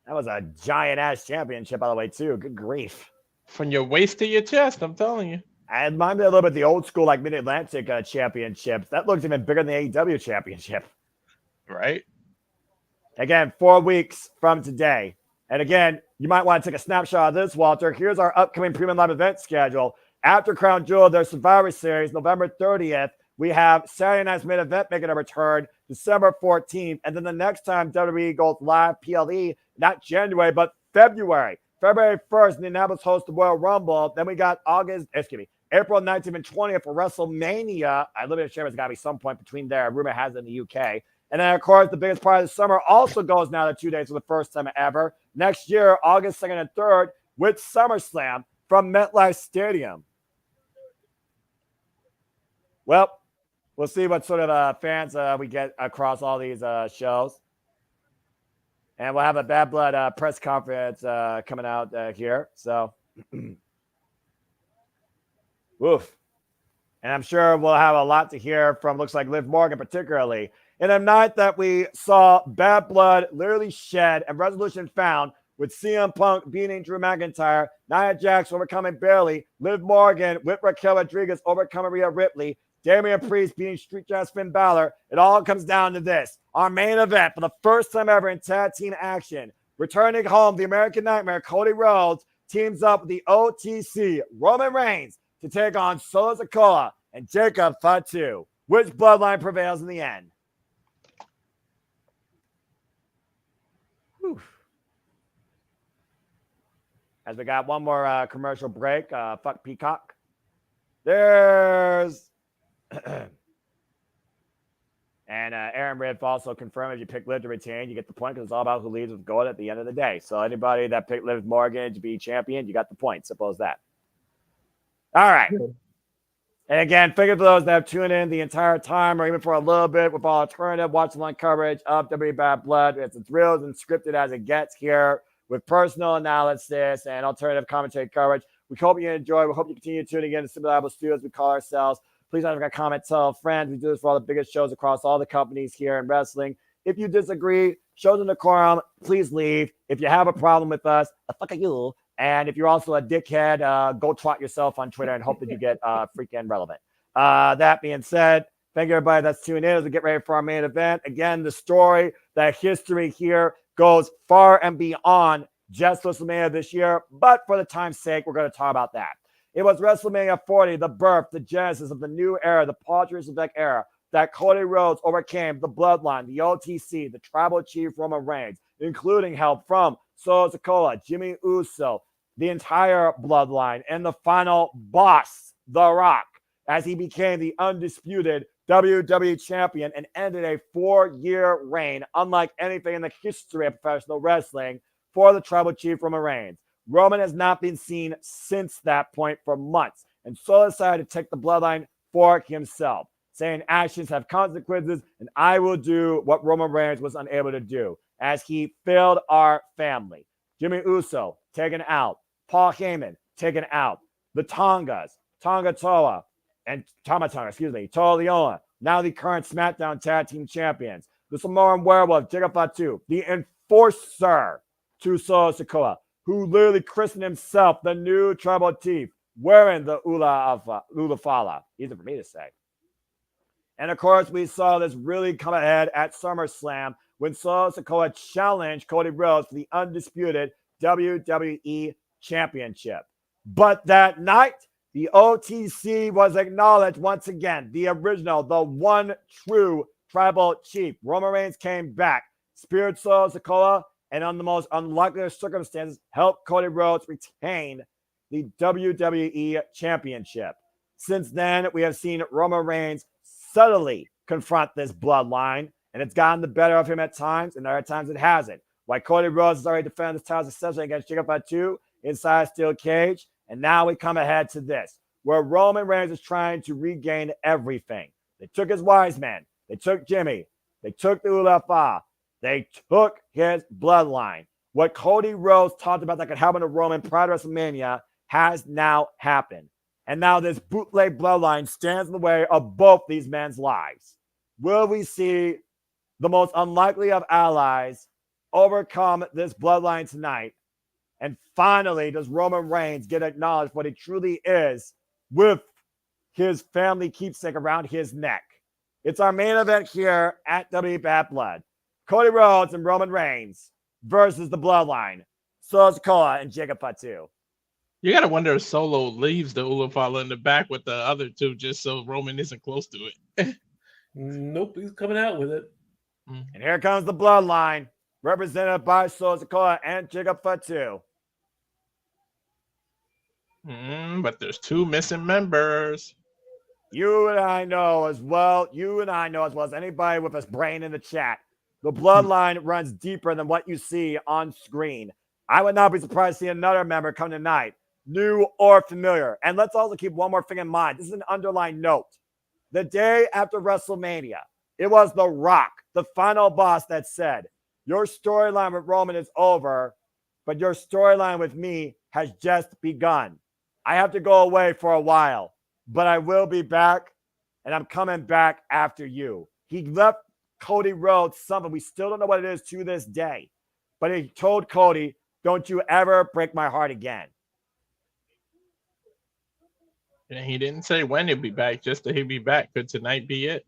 That was a giant-ass championship, by the way, too. Good grief. From your waist to your chest, I'm telling you. I remind me a little bit of the old school, like Mid-Atlantic championships. That looks even bigger than the AEW championship. Right. Again, 4 weeks from today. And again, you might want to take a snapshot of this, Walter. Here's our upcoming premium live event schedule. After Crown Jewel, there's Survivor Series, November 30th. We have Saturday Night's main event making a return, December 14th. And then the next time WWE goes live, PLE, not January, but February. February 1st, Indianapolis hosts the Royal Rumble. Then we got April 19th and 20th for WrestleMania. Limited Chamber's got to be some point between there. Rumor has it in the UK. And then, of course, the biggest part of the summer also goes now to 2 days for the first time ever. Next year, August 2nd and 3rd, with SummerSlam from MetLife Stadium. Well, we'll see what sort of fans we get across all these shows. And we'll have a Bad Blood press conference coming out here. So, woof. And I'm sure we'll have a lot to hear from, looks like Liv Morgan particularly. In a night that we saw Bad Blood literally shed and resolution found with CM Punk beating Drew McIntyre, Nia Jax overcoming Bayley, Liv Morgan with Raquel Rodriguez overcoming Rhea Ripley, Damian Priest beating Street Jazz Finn Balor. It all comes down to this. Our main event for the first time ever in tag team action. Returning home, the American Nightmare, Cody Rhodes, teams up with the OTC, Roman Reigns, to take on Solo Sikoa and Jacob Fatu. Which bloodline prevails in the end? Whew. As we got one more commercial break, fuck Peacock. There's... And Aaron Riff also confirmed if you pick Liv to retain, you get the point because it's all about who leads with gold at the end of the day. So anybody that picked Liv Morgan to be champion, you got the point. Suppose that. All right. And again, figure for those that have tuned in the entire time or even for a little bit with all alternative watch-along coverage of WWE Bad Blood. It's as real and scripted as it gets here with personal analysis and alternative commentary coverage. We hope you enjoy. We hope you continue tuning in to Similar Label Studios, we call ourselves. Please don't forget to comment, tell friends. We do this for all the biggest shows across all the companies here in wrestling. If you disagree, show the decorum. Please leave. If you have a problem with us, fuck you. And if you're also a dickhead, go twat yourself on Twitter and hope that you get freaking relevant. That being said, thank you everybody that's tuning in as we get ready for our main event. Again, the story, the history here goes far and beyond just WrestleMania this year. But for the time's sake, we're going to talk about that. It was WrestleMania 40, the birth, the genesis of the new era, the Paul Triple era, that Cody Rhodes overcame the Bloodline, the OTC, the Tribal Chief Roman Reigns, including help from Solo Sikoa, Jimmy Uso, the entire Bloodline, and the final boss, The Rock, as he became the undisputed WWE Champion and ended a 4-year reign, unlike anything in the history of professional wrestling, for the Tribal Chief Roman Reigns. Roman has not been seen since that point for months, and Solo decided to take the Bloodline for himself, saying actions have consequences, and I will do what Roman Reigns was unable to do, as he failed our family. Jimmy Uso taken out, Paul Heyman taken out, the Tongas, Tonga Toa, and Toa Leona, now the current SmackDown Tag Team Champions, the Samoan Werewolf, Jacob Fatu, the enforcer to Solo Sikoa, who literally christened himself the new Tribal Chief, wearing the Ula Fala. Easy for me to say. And of course, we saw this really come ahead at SummerSlam when Solo Sikoa challenged Cody Rhodes for the undisputed WWE Championship. But that night, the OTC was acknowledged once again. The original, the one true Tribal Chief. Roman Reigns came back, speared Solo Sikoa, and on the most unlikely of circumstances, helped Cody Rhodes retain the WWE Championship. Since then, we have seen Roman Reigns subtly confront this bloodline, and it's gotten the better of him at times, and other times it hasn't. While Cody Rhodes has already defended his title successfully against Jacob Fatu inside a steel cage, and now we come ahead to this, where Roman Reigns is trying to regain everything. They took his wise men. They took Jimmy. They took the Ulafa. They took his bloodline. What Cody Rhodes talked about that could happen to Roman prior to WrestleMania has now happened. And now this bootleg bloodline stands in the way of both these men's lives. Will we see the most unlikely of allies overcome this bloodline tonight? And finally, does Roman Reigns get acknowledged what he truly is with his family keepsake around his neck? It's our main event here at WWE Bad Blood. Cody Rhodes and Roman Reigns versus the Bloodline, Solo Sikoa and Jacob Fatu. You gotta wonder if Solo leaves the Ulafala in the back with the other two just so Roman isn't close to it. Nope, he's coming out with it. And here comes the Bloodline, represented by Solo Sikoa and Jacob Fatu. But there's two missing members. You and I know as well as anybody with a brain in the chat. The bloodline runs deeper than what you see on screen. I would not be surprised to see another member come tonight, new or familiar. And let's also keep one more thing in mind. This is an underlying note. The day after WrestleMania, it was The Rock, the final boss, that said, your storyline with Roman is over, but your storyline with me has just begun. I have to go away for a while, but I will be back, and I'm coming back after you. He left Cody Rhodes something. We still don't know what it is to this day, but he told Cody, don't you ever break my heart again. And he didn't say when he'll be back, just that he'll be back. Could tonight be it?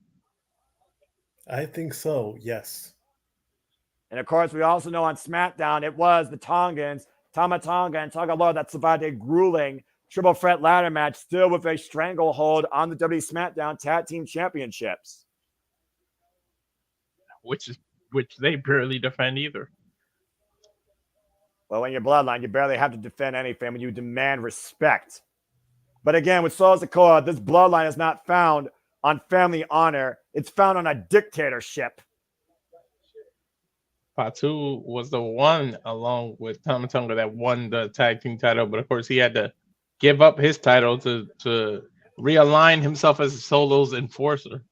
I think so. Yes. And of course, we also know on SmackDown it was the Tongans, Tama Tonga and Tonga Loa that survived a grueling triple threat ladder match, still with a stranglehold on the WWE SmackDown Tag Team Championships, Which they barely defend either. Well, when you're Bloodline, you barely have to defend anything when you demand respect. But again, with Solo Sikoa, this Bloodline is not found on family honor. It's found on a dictatorship. Fatu was the one, along with Tama Tonga, that won the tag team title, but of course he had to give up his title to realign himself as Solo's enforcer.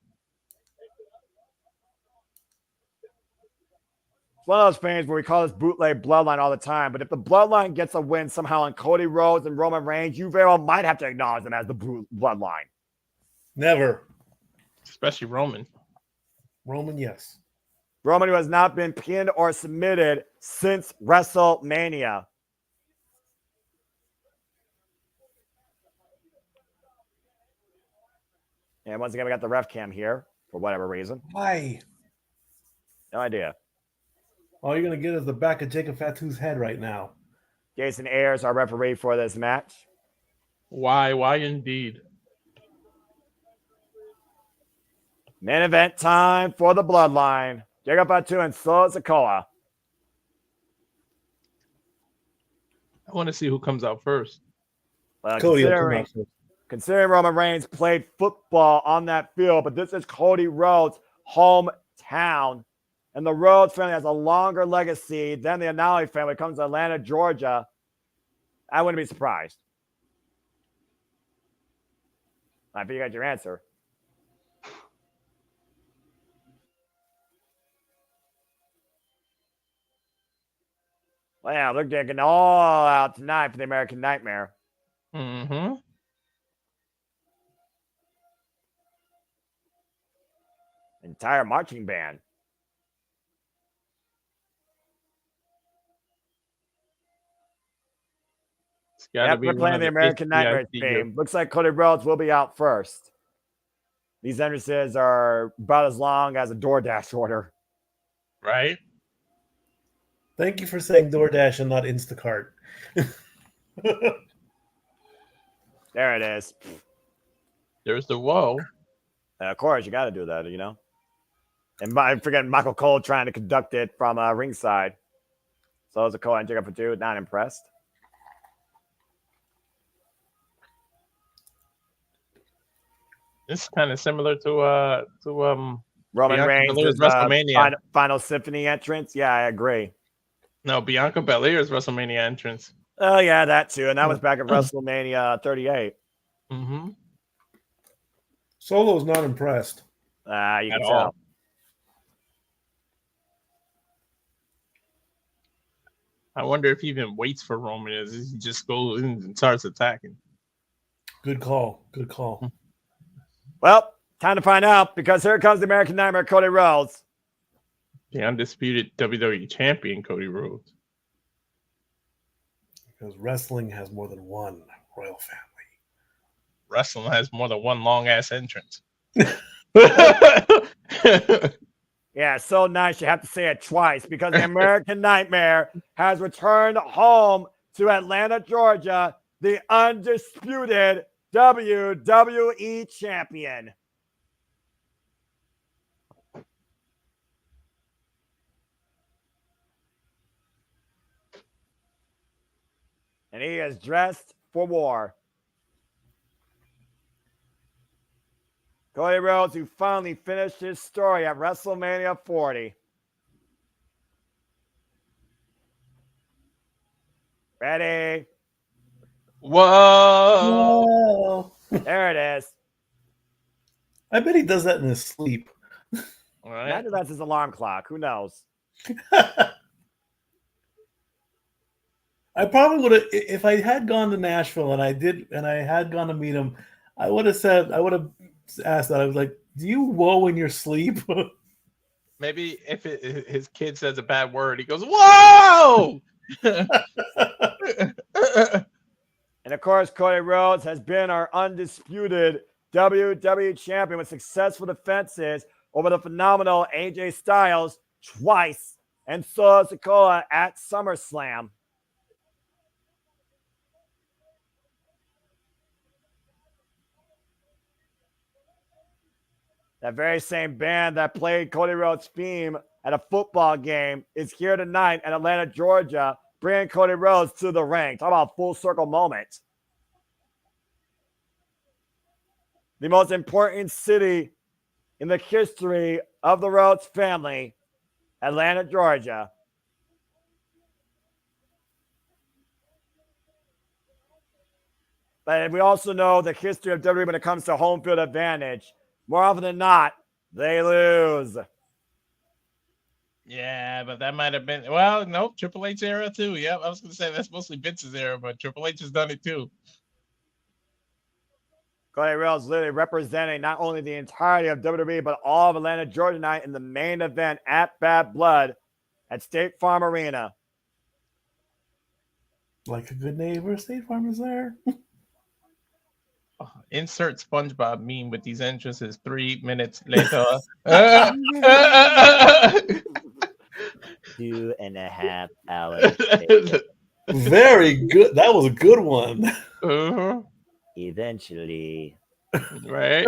It's one of those things where we call this bootleg Bloodline all the time, but if the Bloodline gets a win somehow on Cody Rhodes and Roman Reigns, you very well might have to acknowledge them as the Bloodline. Never. Especially Roman. Roman, yes. Roman, who has not been pinned or submitted since WrestleMania. And once again, we got the ref cam here for whatever reason. Why? No idea. All you're going to get is the back of Jacob Fatu's head right now. Jason Ayers, our referee for this match. Why indeed? Main event time for the Bloodline. Jacob Fatu and Solo Sikoa. I want to see who comes out first. Well, Cody will come out first. considering Roman Reigns played football on that field, but this is Cody Rhodes' hometown. And the Rhodes family has a longer legacy than the Anali family when it comes to Atlanta, Georgia. I wouldn't be surprised. I think you got your answer. Well, yeah, they're getting all out tonight for the American Nightmare. Mm-hmm. Entire marching band. Yep, we're playing the American Nightmare theme. Looks like Cody Rhodes will be out first. These entrances are about as long as a DoorDash order. Right? Thank you for saying DoorDash and not Instacart. There it is. There's the whoa. Of course, you got to do that, you know. And I'm forgetting Michael Cole trying to conduct it from ringside. So it's a Cole and Jacob Fatu, not impressed. This is kind of similar to Roman Bianca Reigns' Belair's WrestleMania. Final Symphony entrance. Yeah, I agree. No, Bianca Belair's WrestleMania entrance. Oh, yeah, that too. And that was back at WrestleMania 38. Mm-hmm. Solo's not impressed. You can At tell. all. I wonder if he even waits for Roman as he just goes in and starts attacking. Good call. Good call. Well, time to find out because here comes the American Nightmare, Cody Rhodes. The undisputed WWE champion, Cody Rhodes. Because wrestling has more than one royal family. Wrestling has more than one long-ass entrance. Yeah, it's so nice you have to say it twice because the American Nightmare has returned home to Atlanta, Georgia, the undisputed WWE champion. And he is dressed for war. Cody Rhodes, who finally finished his story at WrestleMania 40. Ready? Whoa! There it is. I bet he does that in his sleep. All right. Imagine that's his alarm clock. Who knows? I probably would have, if I had gone to Nashville and I had gone to meet him, I would have asked that. I was like, do you whoa in your sleep? Maybe if his kid says a bad word, he goes, whoa! And of of course, Cody Rhodes has been our undisputed WWE champion with successful defenses over the phenomenal AJ Styles twice and Solo Sikoa at SummerSlam. That very same band that played Cody Rhodes' theme at a football game is here tonight in Atlanta, Georgia, bringing Cody Rhodes to the ring. Talk about a full circle moment. The most important city in the history of the Rhodes family, Atlanta, Georgia. But we also know the history of WWE when it comes to home field advantage. More often than not, they lose. Yeah, but that might have been, well, nope, Triple H era too. Yep, I was going to say that's mostly Vince's era, but Triple H has done it too. Cody Rhodes literally representing not only the entirety of WWE, but all of Atlanta, Georgia tonight in the main event at Bad Blood at State Farm Arena. Like a good neighbor, State Farm is there. Insert SpongeBob meme with these entrances 3 minutes later. 2.5 hours later. Very good. That was a good one. Uh-huh. Eventually. Right.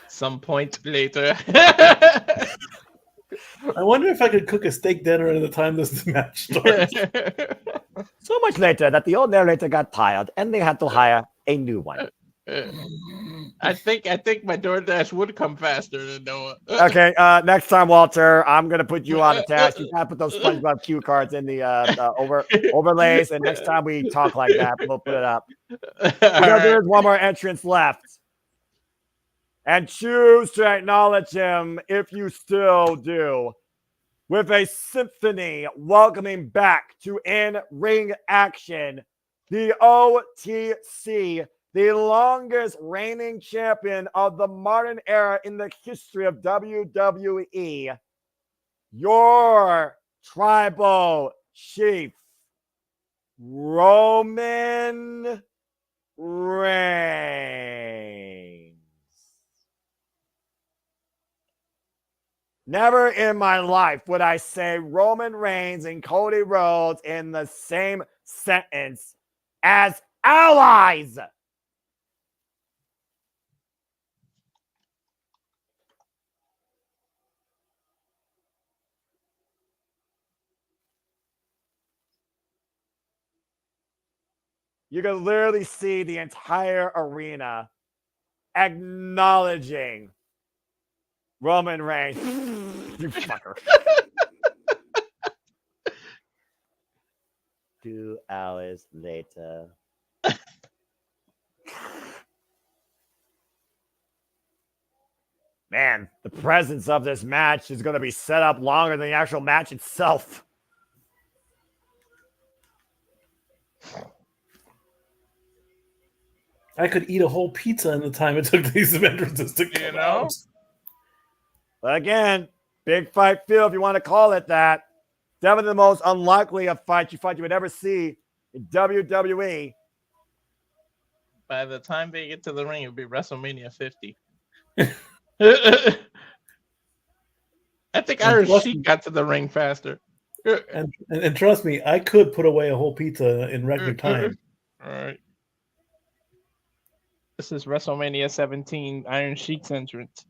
Some point later. I wonder if I could cook a steak dinner at the time this match starts. So much later that the old narrator got tired and they had to hire a new one. I think my DoorDash would come faster than Noah. Okay, next time, Walter, I'm gonna put you on the task. You gotta put those SpongeBob cue cards in the overlays, and next time we talk like that, we'll put it up. There's one more entrance left, and choose to acknowledge him if you still do, with a symphony welcoming back to in-ring action the OTC. The longest reigning champion of the modern era in the history of WWE, your tribal chief, Roman Reigns. Never in my life would I say Roman Reigns and Cody Rhodes in the same sentence as allies. You can literally see the entire arena acknowledging Roman Reigns. You fucker. 2 hours later. Man, the presence of this match is going to be set up longer than the actual match itself. I could eat a whole pizza in the time it took these entrances to come out. But again, big fight feel, if you want to call it that. Definitely the most unlikely of fight you would ever see in WWE. By the time they get to the ring, it'll be WrestleMania 50. I think Irish Sheik got to the ring faster. And trust me, I could put away a whole pizza in record time. All right. This is WrestleMania 17, Iron Sheik's entrance.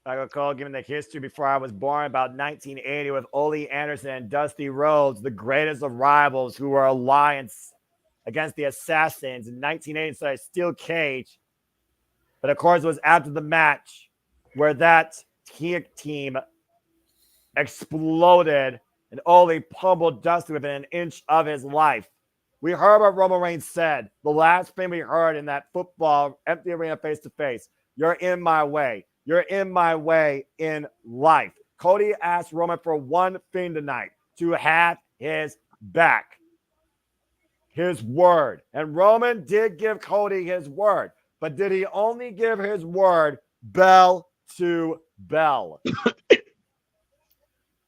I recall, given the history before I was born, about 1980, with Ole Anderson and Dusty Rhodes, the greatest of rivals, who were alliance against the Assassins in 1980 inside a steel cage. But of course, it was after the match where that team exploded and Ole pummeled Dusty within an inch of his life. We heard what Roman Reigns said. The last thing we heard in that football empty arena face-to-face You're in my way. You're in my way in life. Cody asked Roman for one thing tonight, to have his back. His word. And Roman did give Cody his word. But did he only give his word bell to bell?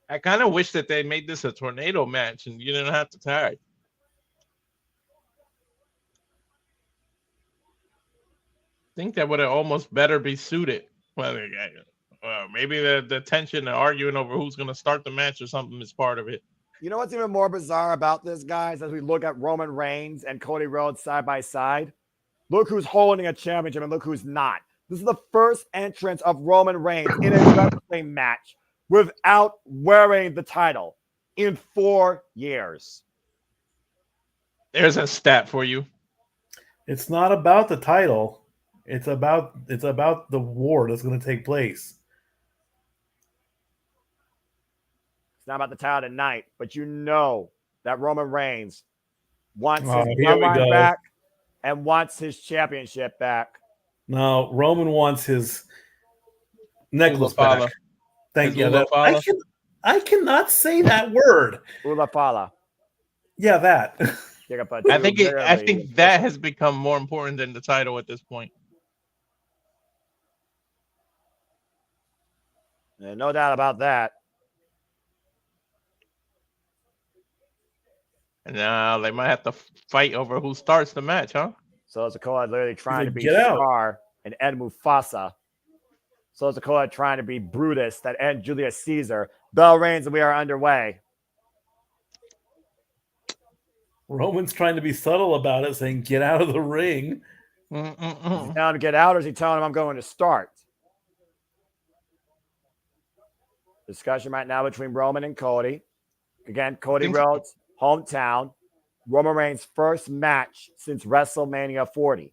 I kind of wish that they made this a tornado match and you didn't have to tag. I think that would have almost better be suited. Well, maybe the tension and arguing over who's going to start the match or something is part of it. You know what's even more bizarre about this, guys, as we look at Roman Reigns and Cody Rhodes side by side? Look who's holding a championship and look who's not. This is the first entrance of Roman Reigns in a wrestling match without wearing the title in 4 years. There's a stat for you. It's not about the title. It's about the war that's going to take place. It's not about the title tonight, but you know that Roman Reigns wants his here we bloodline go. back and wants his championship back. No, Roman wants his necklace Ulafala. back. Thank His you. Ulafala. I cannot say that word. Ulafala. Yeah, that. I think that has become more important than the title at this point. No doubt about that. And now they might have to fight over who starts the match, huh? So Sikoa literally trying to be Get out. Scar and Ed Mufasa. So Sikoa trying to be Brutus that and Julius Caesar. Bell rings and we are underway. Roman's trying to be subtle about it, saying, "Get out of the ring." Is he telling him to get out, or is he telling him I'm going to start? Discussion right now between Roman and Cody. Again, Cody Rhodes, hometown. Roman Reigns' first match since WrestleMania 40.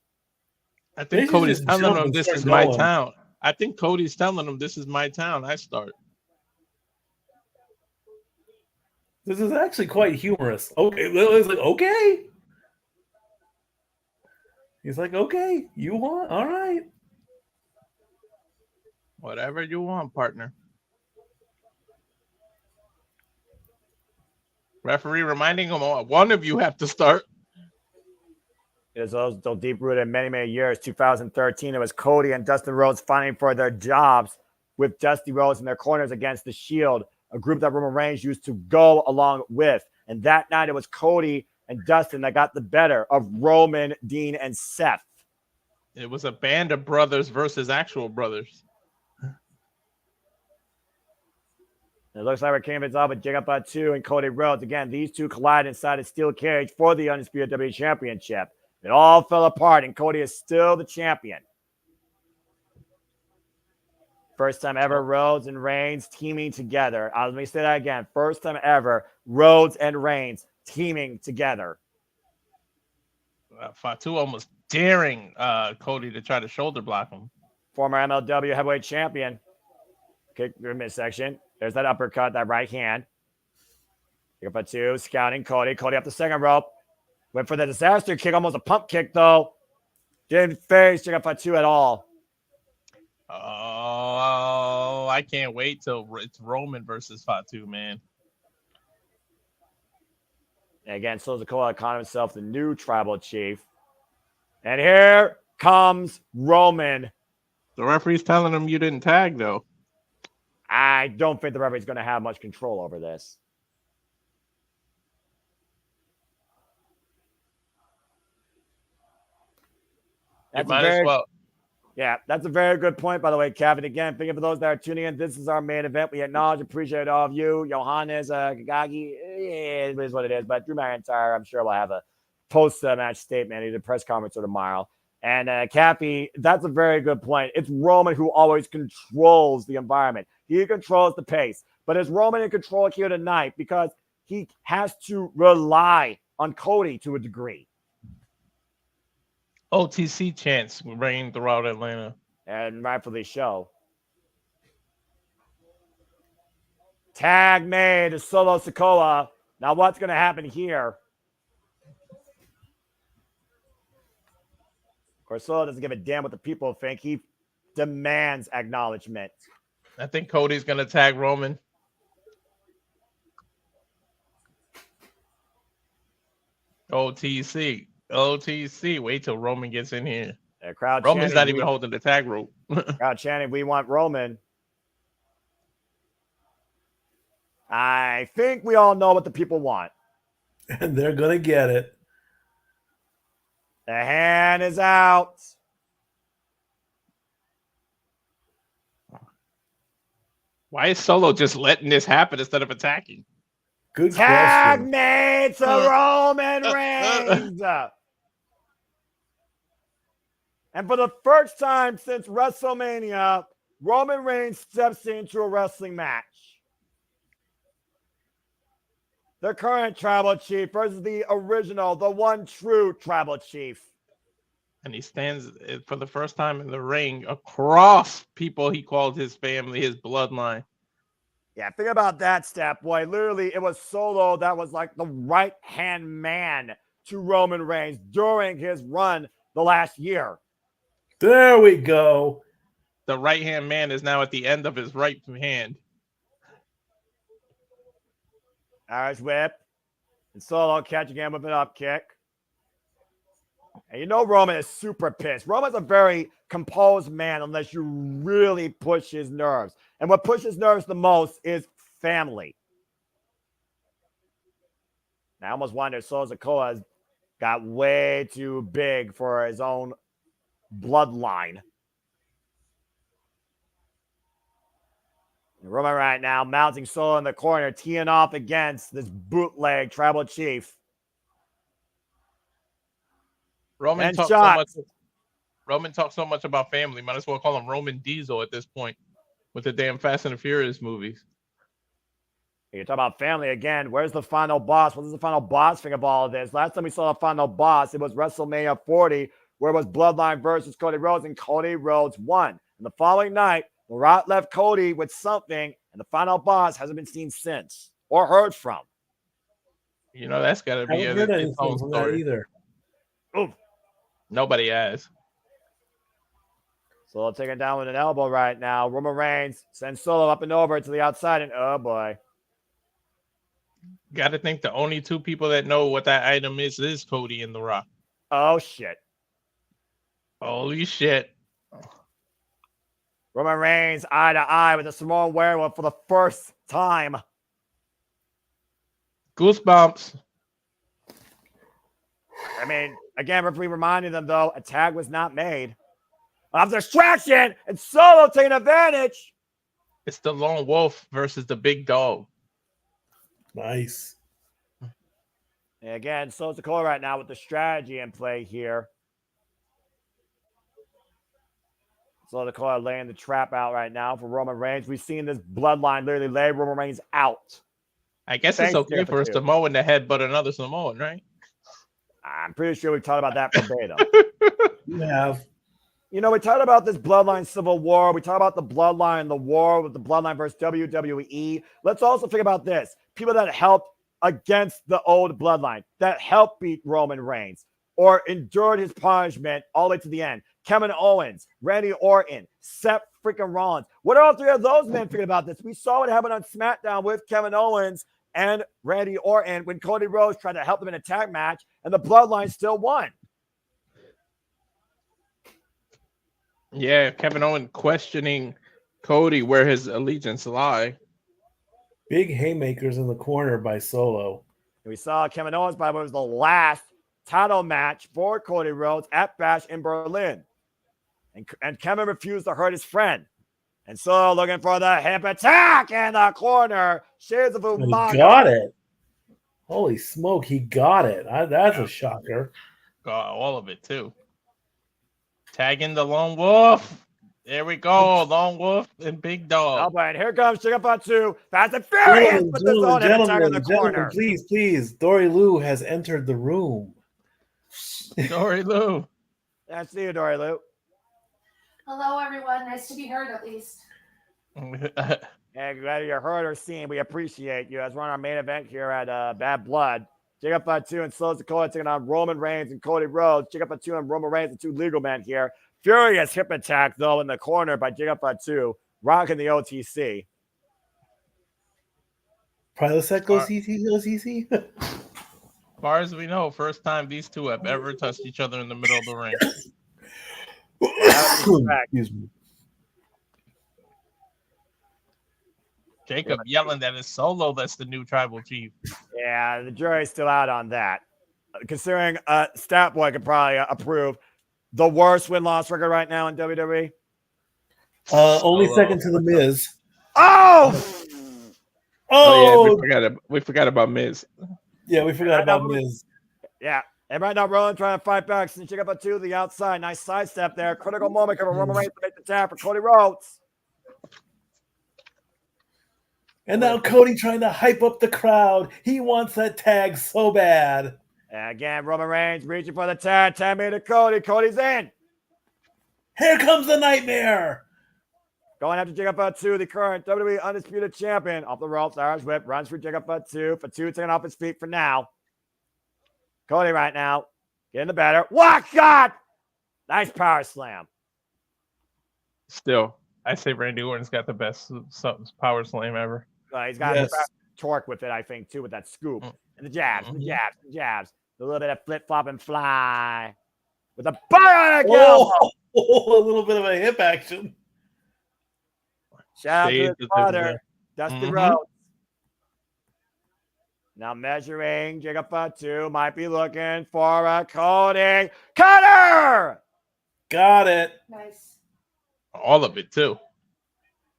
I think They Cody's just telling jump him and this start is my going. town. I think Cody's telling him this is my town. I start. This is actually quite humorous. Okay, Lily's like, okay. He's like, okay, you want? All right. Whatever you want, partner. Referee reminding him, one of you have to start. It was so deep-rooted in many, many years. 2013, it was Cody and Dustin Rhodes fighting for their jobs with Dusty Rhodes in their corners against The Shield, a group that Roman Reigns used to go along with. And that night, it was Cody and Dustin that got the better of Roman, Dean, and Seth. It was a band of brothers versus actual brothers. It looks like we're canvassing off with Jacob Batu and Cody Rhodes. Again, these two collide inside a steel cage for the Undisputed WWE Championship. It all fell apart, and Cody is still the champion. First time ever, Rhodes and Reigns teaming together. Let me say that again. First time ever, Rhodes and Reigns teaming together. Fatu almost daring Cody to try to shoulder block him. Former MLW heavyweight champion. Kick through midsection. There's that uppercut, that right hand. Jacob Batu scouting Cody. Cody up the second rope. Went for the disaster kick, almost a pump kick, though. Didn't face Jacob Batu at all. Oh, I can't wait till it's Roman versus Fatu, man. And again, Sikoa called himself the new tribal chief. And here comes Roman. The referee's telling him you didn't tag, though. I don't think the referee's going to have much control over this. That's might as well. Yeah, that's a very good point, by the way, Kevin. Again, thinking for those that are tuning in, this is our main event. We acknowledge, appreciate all of you. Johannes, Gagagi, it is what it is. But Drew McIntyre, I'm sure, will have a post-match statement, either press conference or tomorrow. And Cappy, that's a very good point. It's Roman who always controls the environment. He controls the pace. But is Roman in control here tonight? Because he has to rely on Cody to a degree. OTC chants reign throughout Atlanta. And rightfully so. Tag made to Solo Sikoa. Now what's going to happen here? Of course, Solo doesn't give a damn what the people think. He demands acknowledgement. I think Cody's gonna tag Roman. OTC. Wait till Roman gets in here. The crowd Roman's chanting, not even holding the tag rope. crowd chanting, we want Roman. I think we all know what the people want. And they're going to get it. The hand is out. Why is Solo just letting this happen instead of attacking? Good Tag question. made to Roman Reigns. And for the first time since WrestleMania, Roman Reigns steps into a wrestling match. The current tribal chief versus the original, the one true tribal chief. And he stands for the first time in the ring across people he called his family, his bloodline. Yeah, think about that, Stat Boy. Literally, it was Solo that was like the right-hand man to Roman Reigns during his run the last year. There we go. The right-hand man is now at the end of his right hand. Irish whip. And Solo catching him with an up kick. And you know Roman is super pissed. Roman's a very composed man unless you really push his nerves. And what pushes nerves the most is family. Now, I almost wonder if Solo Sikoa got way too big for his own bloodline. And Roman right now mounting Solo in the corner, teeing off against this bootleg tribal chief. Roman talks so much about family. Might as well call him Roman Diesel at this point with the damn Fast and the Furious movies. You talk about family again. Where's the final boss? What is the final boss thing of all of this? Last time we saw the final boss, it was WrestleMania 40, where it was Bloodline versus Cody Rhodes, and Cody Rhodes won. And the following night, The Rock left Cody with something, and the final boss hasn't been seen since or heard from. You know, that's got to I be haven't heard its anything own from that story. either. Oof. Nobody has. Solo taking down with an elbow right now. Roman Reigns sends Solo up and over to the outside, and oh boy. Got to think the only two people that know what that item is Cody and The Rock. Oh shit. Holy shit. Roman Reigns eye to eye with the Samoan Werewolf for the first time. Goosebumps. I mean, again, referee reminding them, though, a tag was not made. Of distraction, and Solo taking advantage. It's the lone wolf versus the big dog. Nice. And again, Solo Sikoa right now with the strategy in play here. Solo Sikoa laying the trap out right now for Roman Reigns. We've seen this bloodline literally lay Roman Reigns out. I guess Thanks, it's okay for a Jericho. Samoan to headbutt another Samoan, right? I'm pretty sure we've talked about that verbatim. You have. You know, we talked about this bloodline civil war. We talked about the bloodline, the war with the bloodline versus WWE. Let's also think about this. People that helped against the old bloodline, that helped beat Roman Reigns or endured his punishment all the way to the end. Kevin Owens, Randy Orton, Seth freaking Rollins. What are all three of those men thinking about this? We saw what happened on SmackDown with Kevin Owens and Randy Orton when Cody Rhodes tried to help them in a tag match and the bloodline still won. Yeah, Kevin Owens questioning Cody where his allegiance lie. Big haymakers in the corner by Solo. We saw Kevin Owens, by the way, was the last title match for Cody Rhodes at Bash in Berlin. And Kevin refused to hurt his friend. And so looking for the hip attack in the corner. Shades of And he Umaga. got it. Holy smoke, he got it. That's a shocker. Got all of it, too. Tagging the lone wolf. There we go. Lone wolf and big Oh, dog. but here comes Chicken Pot 2. Fast and Furious with his own hip attack in the corner. Please. Dory Lou has entered the room. Dory Lou. That's you, Dory Lou. Hello, everyone. Nice to be heard, at least. And whether you're heard or seen, we appreciate you as we're on our main event here at Bad Blood Jacob Fatu and Solo Sikoa taking on Roman Reigns and Cody Rhodes. Jacob Fatu and Roman Reigns, the two legal men here. Furious hip attack, though, in the corner by Jacob Fatu, rocking the OTC. Prilosec OCC. As far as we know, first time these two have ever touched each other in the middle of the ring. Excuse me. Jacob yelling that it's Solo that's the new tribal chief. Yeah, the jury's still out on that. Considering Statboy could probably approve the worst win-loss record right now in WWE. Only Solo. second to the Miz. Oh! Oh, Yeah, we forgot about Miz. yeah, we forgot about Miz. Yeah. And right now, Rowan trying to fight back. Since you got to the outside. Nice sidestep there. Critical moment for Roman Reigns to make the tap for Cody Rhodes. And now Cody trying to hype up the crowd. He wants that tag so bad. And again, Roman Reigns reaching for the tag. 10 to Cody. Cody's in. Here comes the nightmare. Going after Jacob Fatu, the current WWE Undisputed Champion. Off the ropes, Irish whip, runs for Jacob Fatu. Fatu taking off his feet for now. Cody right now, getting the better. What? God! Nice power slam. Still, I say Randy Orton's got the best power slam ever. He's got Yes. torque with it, I think, too, with that scoop. And the jabs, the jabs, the jabs. A little bit of flip-flop and fly. With a bionic elbow. Oh, a little bit of a hip action. Shout out to Shades his of father, there. Dusty Rhodes. Now measuring, Jacob Fatu might be looking for a Cody cutter. Got it. Nice. All of it, too.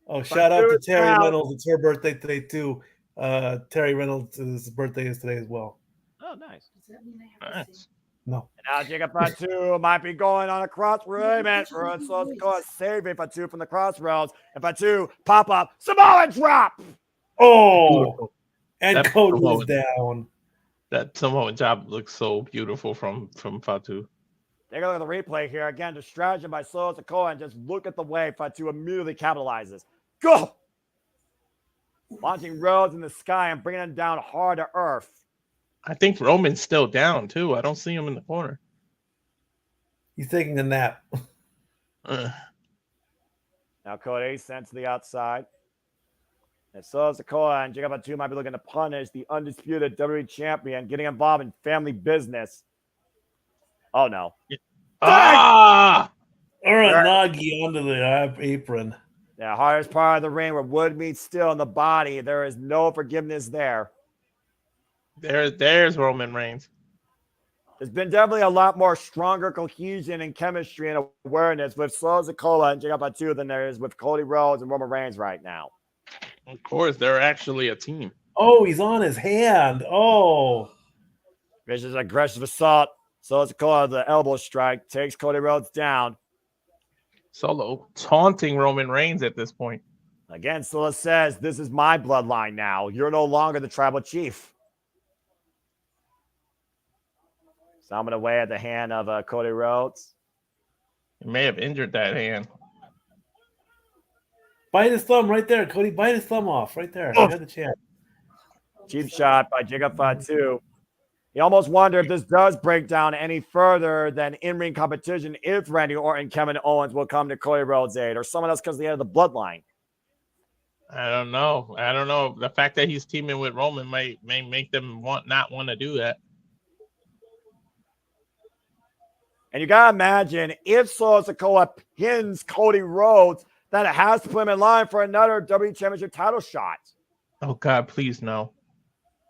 Oh, shout out to Terry Now- Reynolds. It's her birthday today, too. Terry Reynolds' birthday is today as well. Oh, nice. Does that mean I have to Nice. see? No. And now Jacob Fatu might be going on a crossroads. So saving Fatu from the crossroads. And Fatu pop up. Samoan drop. Oh, and That Cody was promoted. down. That Samoan job looks so beautiful from Fatu. Take a look at the replay here. Again, distraction by Solo Sikoa, and just look at the way Fatu immediately capitalizes. Go! Launching Rhodes in the sky and bringing him down hard to earth. I think Roman's still down, too. I don't see him in the corner. He's taking a nap. Now Cody sent to the outside. And Solo Sikoa and Jacob Fatu might be looking to punish the undisputed WWE champion, getting involved in family business. Oh, no. Ah! Uranagi onto the apron. Yeah, hardest part of the ring where wood meets steel in the body. There is no forgiveness there. There's Roman Reigns. There's been definitely a lot more stronger cohesion and chemistry and awareness with Solo Sikoa and Jacob Fatu than there is with Cody Rhodes and Roman Reigns right now. Of course, they're actually a team. Oh, he's on his hand. Oh. Vicious aggressive assault. Solo Sikoa, the elbow strike, takes Cody Rhodes down. Solo taunting Roman Reigns at this point. Again, Solo says, this is my bloodline now. You're no longer the tribal chief. Stomping away at the hand of Cody Rhodes. He may have injured that hand. Bite his thumb right there. Cody, bite his thumb off right there. You had the chance. Cheap shot by Jacob Fatu. You almost wonder if this does break down any further than in-ring competition if Randy Orton and Kevin Owens will come to Cody Rhodes' aid or someone else because they have the bloodline. I don't know. The fact that he's teaming with Roman may make them not want to do that. And you got to imagine if Solo Sikoa pins Cody Rhodes, that it has to put him in line for another WWE Championship title shot. Oh, God, please no.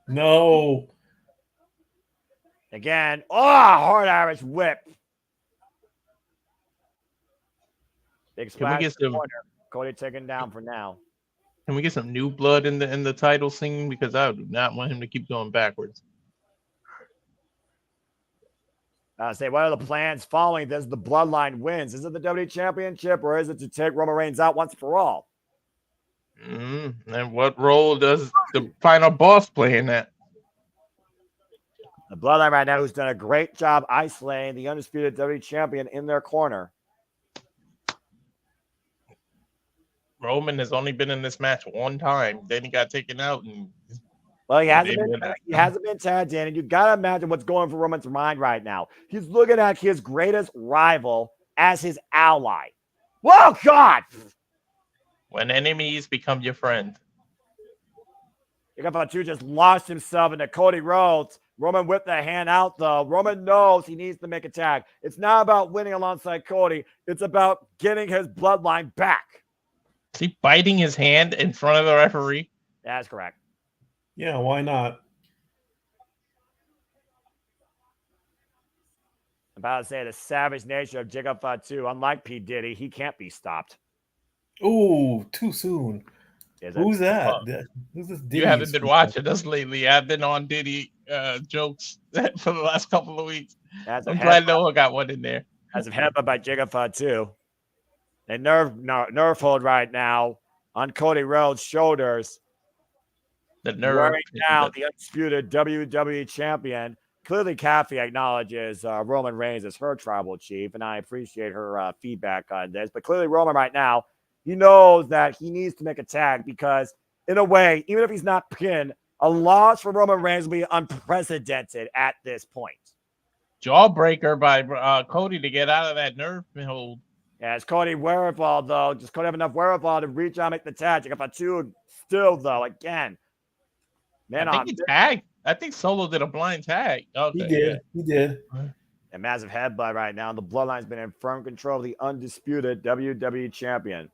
No. Again, hard Irish whip. Big Can we splash get in the some- corner. Cody taken down for now. Can we get some new blood in the title scene? Because I do not want him to keep going backwards. Say, what are the plans following this? The bloodline wins. Is it the WWE Championship or is it to take Roman Reigns out once for all? And what role does the final boss play in that? The bloodline right now, who's done a great job isolating the undisputed WWE Champion in their corner. Roman has only been in this match one time. Then he got taken out, and Well, he hasn't Maybe been. not. He hasn't been tagged in, and you gotta imagine what's going through Roman's mind right now. He's looking at his greatest rival as his ally. Whoa, God! When enemies become your friend. Fatu just lost himself into Cody Rhodes. Roman whipped the hand out, though. Roman knows he needs to make a tag. It's not about winning alongside Cody. It's about getting his bloodline back. Is he biting his hand in front of the referee? That's correct. Yeah, why not? I'm about to say the savage nature of Jacob Fatu. Unlike P. Diddy, he can't be stopped. Ooh, too soon. Is it? Who's that? Oh. Who's this? You haven't been watching us lately. I've been on Diddy jokes for the last couple of weeks. I'm glad Noah got one in there. As of headbutt by Jacob Fatu. A nerve hold right now on Cody Rhodes' shoulders. The nerve. Right now, the undisputed WWE champion. Clearly, Kathy acknowledges Roman Reigns as her tribal chief, and I appreciate her feedback on this. But clearly, Roman right now, he knows that he needs to make a tag because, in a way, even if he's not pinned, a loss for Roman Reigns will be unprecedented at this point. Jawbreaker by Cody to get out of that nerve hold. Yeah, it's Cody wherewithal, though. Does Cody have enough wherewithal to reach out and make the tag? Jacob Fatu still, though, again. Man, I think he tagged. I think Solo did a blind tag. Okay, He did. He did. A massive headbutt right now. The Bloodline's been in firm control of the undisputed WWE champion.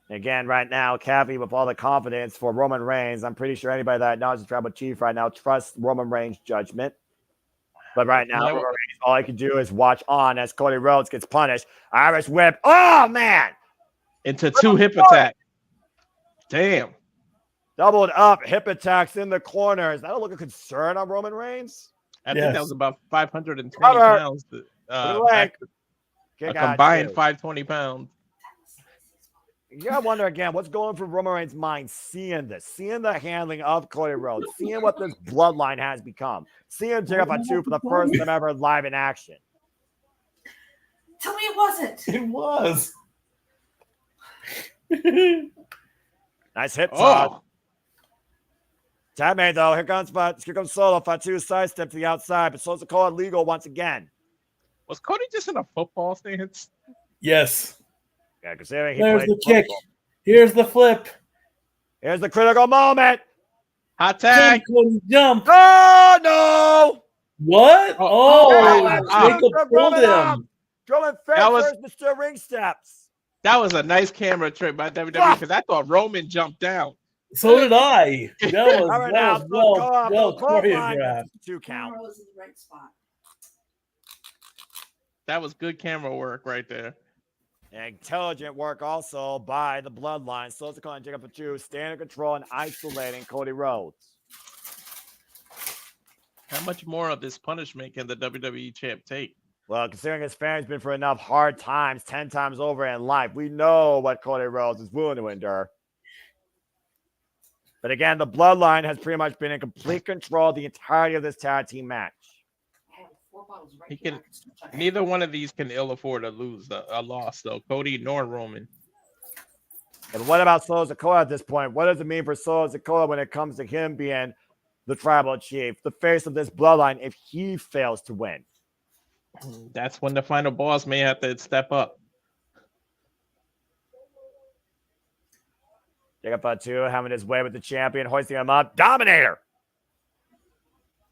Again, right now, Kathy, with all the confidence for Roman Reigns, I'm pretty sure anybody that acknowledges the tribal chief right now trusts Roman Reigns' judgment. But right now, Roman Reigns, all I can do is watch on as Cody Rhodes gets punished. Irish whip. Oh, man. Into two hip attacks. Damn. Doubled up hip attacks in the corners. That'll look a concern on Roman Reigns. I think that was about 520 Cover. pounds. A combined 520 pounds. You gotta wonder again, what's going through Roman Reigns' mind seeing this, seeing the handling of Cody Rhodes, seeing what this bloodline has become, seeing Jacob Fatu for the first time ever live in action. Tell me it wasn't. It was. Nice hip toss. Tag made though. Here comes Solo. Fatu sidestep to the outside, but Solo's call illegal once again. Was Cody just in a football stance? Yes. Yeah, considering he There's played the kick. football. Here's the flip. Here's the critical moment. Hot tag. Jump. Oh no! What? Oh, Jacob pulled him. Roman first Mr. Ring steps. That was a nice camera trick by WWE because I thought Roman jumped down. So did I. That was, right, that was well choreographed. 2 count. Camera was in the right spot. That was good camera work right there. Intelligent work also by the Bloodline. So it's calling Jacob Fatu, staying in control and isolating Cody Rhodes. How much more of this punishment can the WWE champ take? Well, considering his family's been through enough hard times 10 times over in life, we know what Cody Rhodes is willing to endure. But again, the Bloodline has pretty much been in complete control of the entirety of this tag team match. Neither one of these can ill afford to lose a loss, though. Cody nor Roman. And what about Solo Sikoa at this point? What does it mean for Solo Sikoa when it comes to him being the tribal chief, the face of this bloodline, if he fails to win? That's when the final boss may have to step up. Jacob Fatu having his way with the champion, hoisting him up. Dominator.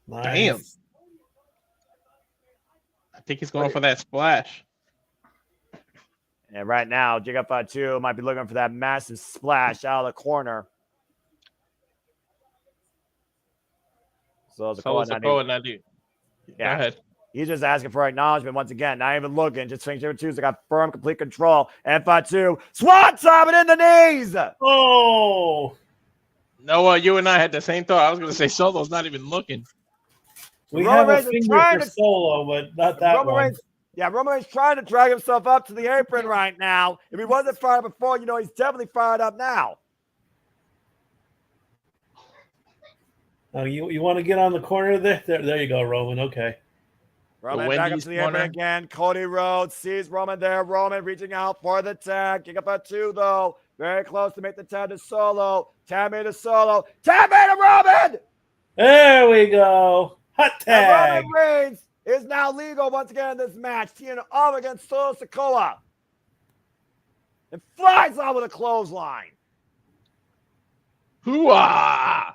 Nice. Damn. I think he's going for that splash. And right now, Jacob Fatu might be looking for that massive splash out of the corner. So Go ahead. He's just asking for acknowledgement once again. Not even looking. Just thinking Fatu's got firm, complete control. And Fatu swan it in the knees. Oh. Noah, you and I had the same thought. I was going to say Solo's not even looking. We have a finger for Solo, but not that one. Roman Reigns trying to drag himself up to the apron right now. If he wasn't fired up before, he's definitely fired up now. Oh, you want to get on the corner there? There you go, Roman. Okay. Roman back up to the apron again. Cody Rhodes sees Roman there. Roman reaching out for the tag. Jacob Fatu, though, Very close to make the 10 to Solo. 10 made to Solo. 10 made to Roman. There we go. Hot tag. And Roman Reigns is now legal once again in this match. Teaming up against Solo Sikoa. And flies out with a clothesline. Hooah!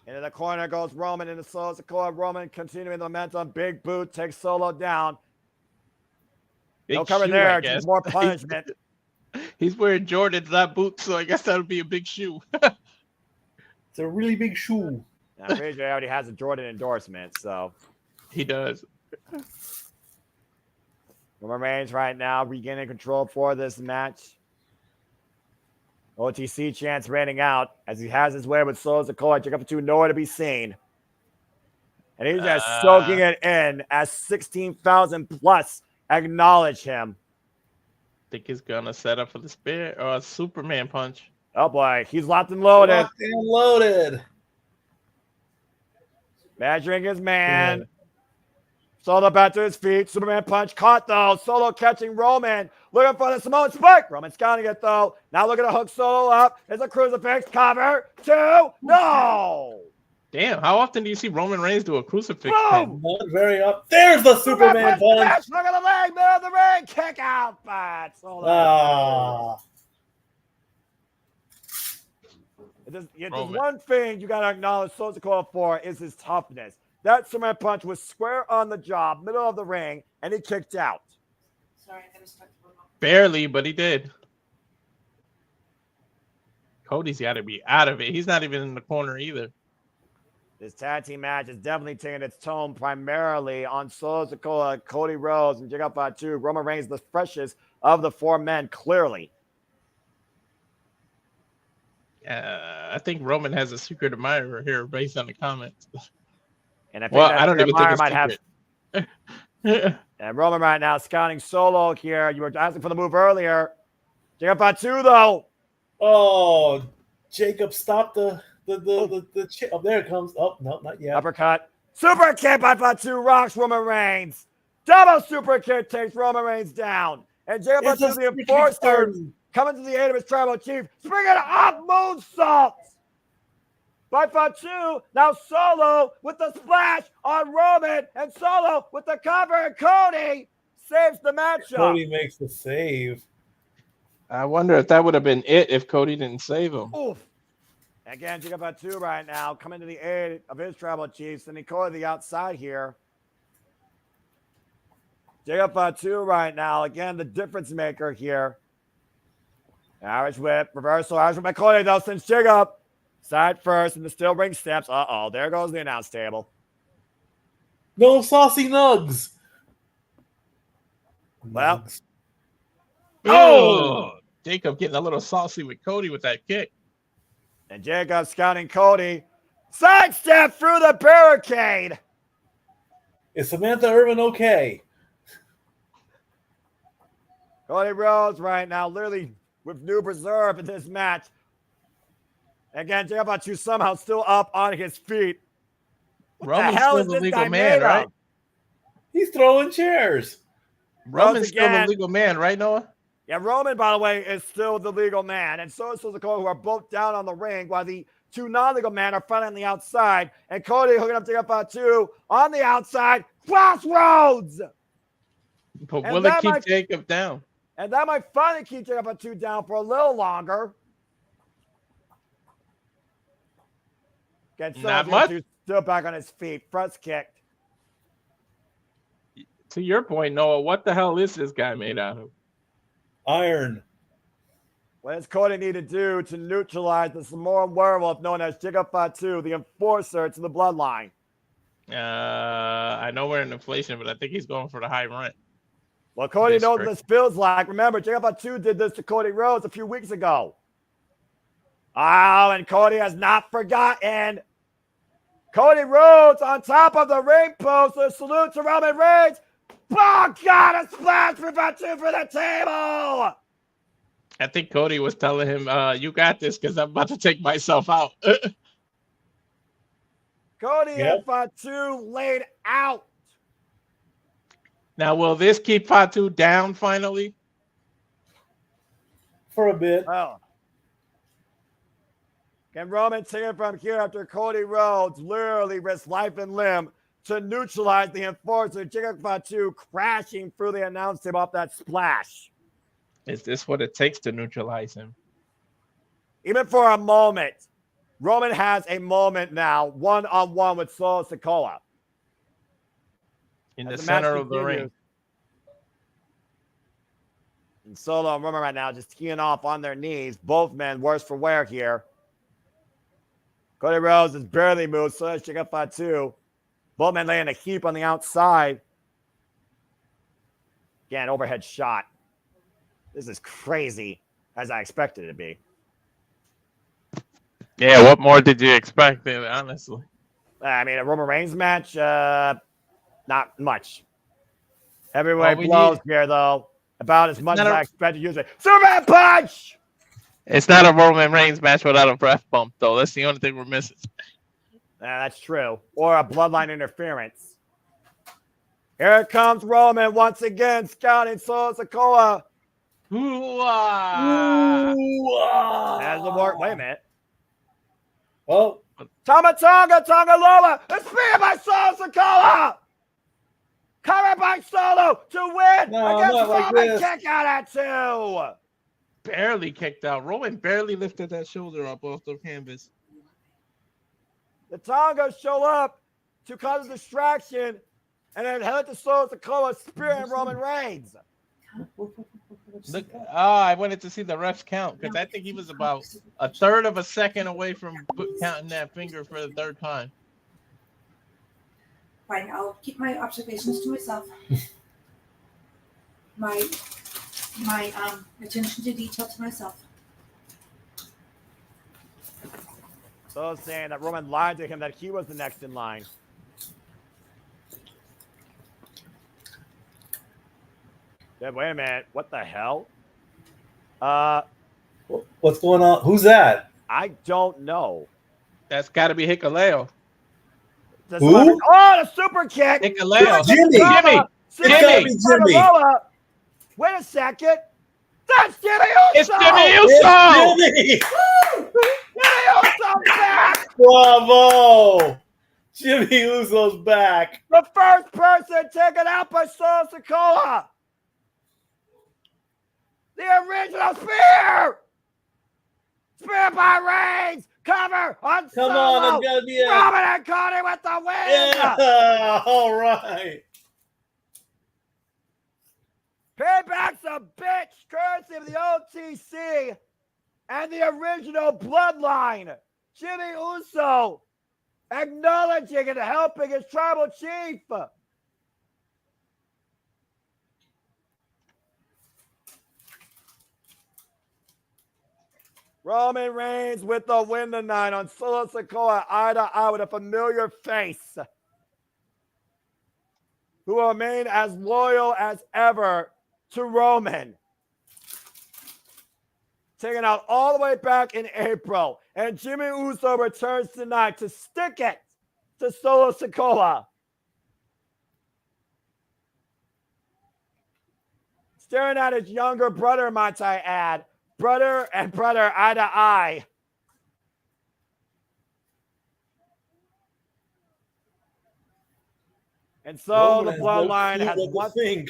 Into the corner goes Roman into Solo Sikoa. Roman continuing the momentum. Big boot takes Solo down. Big No cover shoe, there. I guess. Just more punishment. He's wearing Jordans, not boots, so I guess that would be a big shoe. It's a really big shoe. I'm pretty sure he already has a Jordan endorsement, so. He does. Roman Reigns right now regaining control for this match. OTC chance raining out as he has his way with Solo Sikoa. Check up to nowhere to be seen. And he's just soaking it in as 16,000 plus acknowledge him. Think he's gonna set up for the spear or a Superman punch. Oh boy, he's locked and loaded. Locked and loaded. Measuring his man. Solo back to his feet. Superman punch caught though. Solo catching Roman. Looking for the Samoan spike. Roman's counting it though. Now looking to hook Solo up. There's a crucifix. Cover. 2. No. Damn, how often do you see Roman Reigns do a crucifix? Boom! Not very up. There's the Superman punch. Look at the leg. Middle of the ring. Kick out. But Solo. Ah. There's one thing you got to acknowledge Solo Sikoa for is his toughness. That Superman punch was square on the job, middle of the ring, and he kicked out. Sorry, I gotta start the remote. Barely, but he did. Cody's got to be out of it. He's not even in the corner either. This tag team match is definitely taking its tone primarily on Solo Sikoa, Cody Rhodes, and Jiga Fatu. Roman Reigns, the freshest of the 4 men, clearly. I think Roman has a secret admirer here based on the comments. And I think I don't even think it's might have. And Roman right now scouting Solo here. You were asking for the move earlier. Jiga Fatu, though. Oh, Jacob, stop the oh, there it comes. Oh, no, not yet. Uppercut. Super kick by Fatu rocks Roman Reigns. Double super kick takes Roman Reigns down. And Jiga Fatu, the enforcer, coming to the aid of his tribal chief, springing up moonsaults by Fatu. Now Solo with the splash on Roman, and Solo with the cover, and Cody saves the matchup. Cody makes the save. I wonder if that would have been it if Cody didn't save him. Oof. Again, Jiga Fatu right now coming to the aid of his tribal chiefs, and he called the outside here. Jiga Fatu right now, again, the difference maker here. Irish whip, reversal, Irish whip by Cody though, since Jiga side first and the steel ring steps. Uh-oh, there goes the announce table. No saucy nugs. Well. Oh! Jacob getting a little saucy with Cody with that kick. And Jacob scouting Cody. Sidestep through the barricade. Is Samantha Irvin okay? Cody Rhodes right now, literally with new reserve in this match. Again, Jacob Fatu somehow still up on his feet. What Roman's the hell still is the this legal guy man, made right? of? He's throwing chairs. Roman's still the again. legal man, right, Noah? Yeah, Roman, by the way, is still the legal man. And so is Sikoa, who are both down on the ring, while the 2 non-legal men are fighting on the outside. And Cody hooking up Jacob Fatu on the outside. Crossroads! But And will it that keep might- Jacob down? And that might finally keep Jacob Fatu down for a little longer. Again, Not much. still back on his feet. Front kicked. To your point, Noah, what the hell is this guy made out of? Iron. What does Cody need to do to neutralize the Samoan werewolf known as Jiga Fatu, the enforcer to the bloodline? I know we're in inflation, but I think he's going for the high rent. Well, Cody knows what District. this feels like. Remember, Jiga Fatu did this to Cody Rhodes a few weeks ago. Oh, and Cody has not forgotten. Cody Rhodes on top of the ring post. A salute to Roman Reigns. Oh, God, a splash for Fatu for the table. I think Cody was telling him, you got this because I'm about to take myself out. Cody Yep. and Fatu laid out. Now, will this keep Fatu down finally? for a bit. Oh. Can Roman take it from here after Cody Rhodes literally risked life and limb to neutralize the enforcer, Jinder Fatu, crashing through the announce table off that splash? Is this what it takes to neutralize him? Even for a moment, Roman has a moment now, one-on-one with Solo Sikoa. In As the match center of the continues. ring. And Solo and Roman right now just teeing off on their knees. Both men worse for wear here. Cody Rhodes has barely moved, so does Jinder Fatu. Both men laying a heap on the outside. Again, overhead shot. This is crazy, as I expected it to be. Yeah, what more did you expect, honestly? I mean, a Roman Reigns match, not much. Heavyweight blows here, though. About as much as I expected usually. Superman punch! It's not a Roman Reigns match without a breath bump, though. That's the only thing we're missing. That's true. Or a bloodline interference. Here comes Roman once again, scouting Solo Sikoa. As the work. Wait a minute. Oh, Tama Tonga Lola. A spear by Solo Sikoa. Covered by Solo to win against Roman. Kick out at 2. Barely kicked out. Roman barely lifted that shoulder up off the canvas. The Tongos show up to cause a distraction and then head to Solo Sikoa, spearing Roman Reigns. Look, I wanted to see the refs count because I think he was about a third of a second away from counting that finger for the third time. Fine, I'll keep my observations to myself. my attention to detail to myself. So saying that Roman lied to him that he was the next in line. Then wait a minute, what the hell? what's going on? Who's that? I don't know. That's got to be Hikuleo. Who? Oh, the super kick! Hikuleo. Jimmy. Jimmy. Wait a second. That's Jimmy It's Uso! Jimmy Uso! Jimmy! Jimmy Uso's back! Bravo! Jimmy Uso's back. The first person taken out by Solo Sikoa. The original spear! Spear by Reigns! Cover on Solo! Come on, it's gotta be a... Roman and Cody with the win! Yeah! All right. Payback's a bitch, courtesy of the OTC and the original bloodline. Jimmy Uso acknowledging and helping his tribal chief. Roman Reigns with the win tonight on Solo Sikoa, eye to eye with a familiar face, who will remain as loyal as ever to Roman. Taken out all the way back in April. And Jimmy Uso returns tonight to stick it to Solo Sikoa. Staring at his younger brother, might I add. Brother and brother, eye to eye. And so Roman the bloodline has one thing.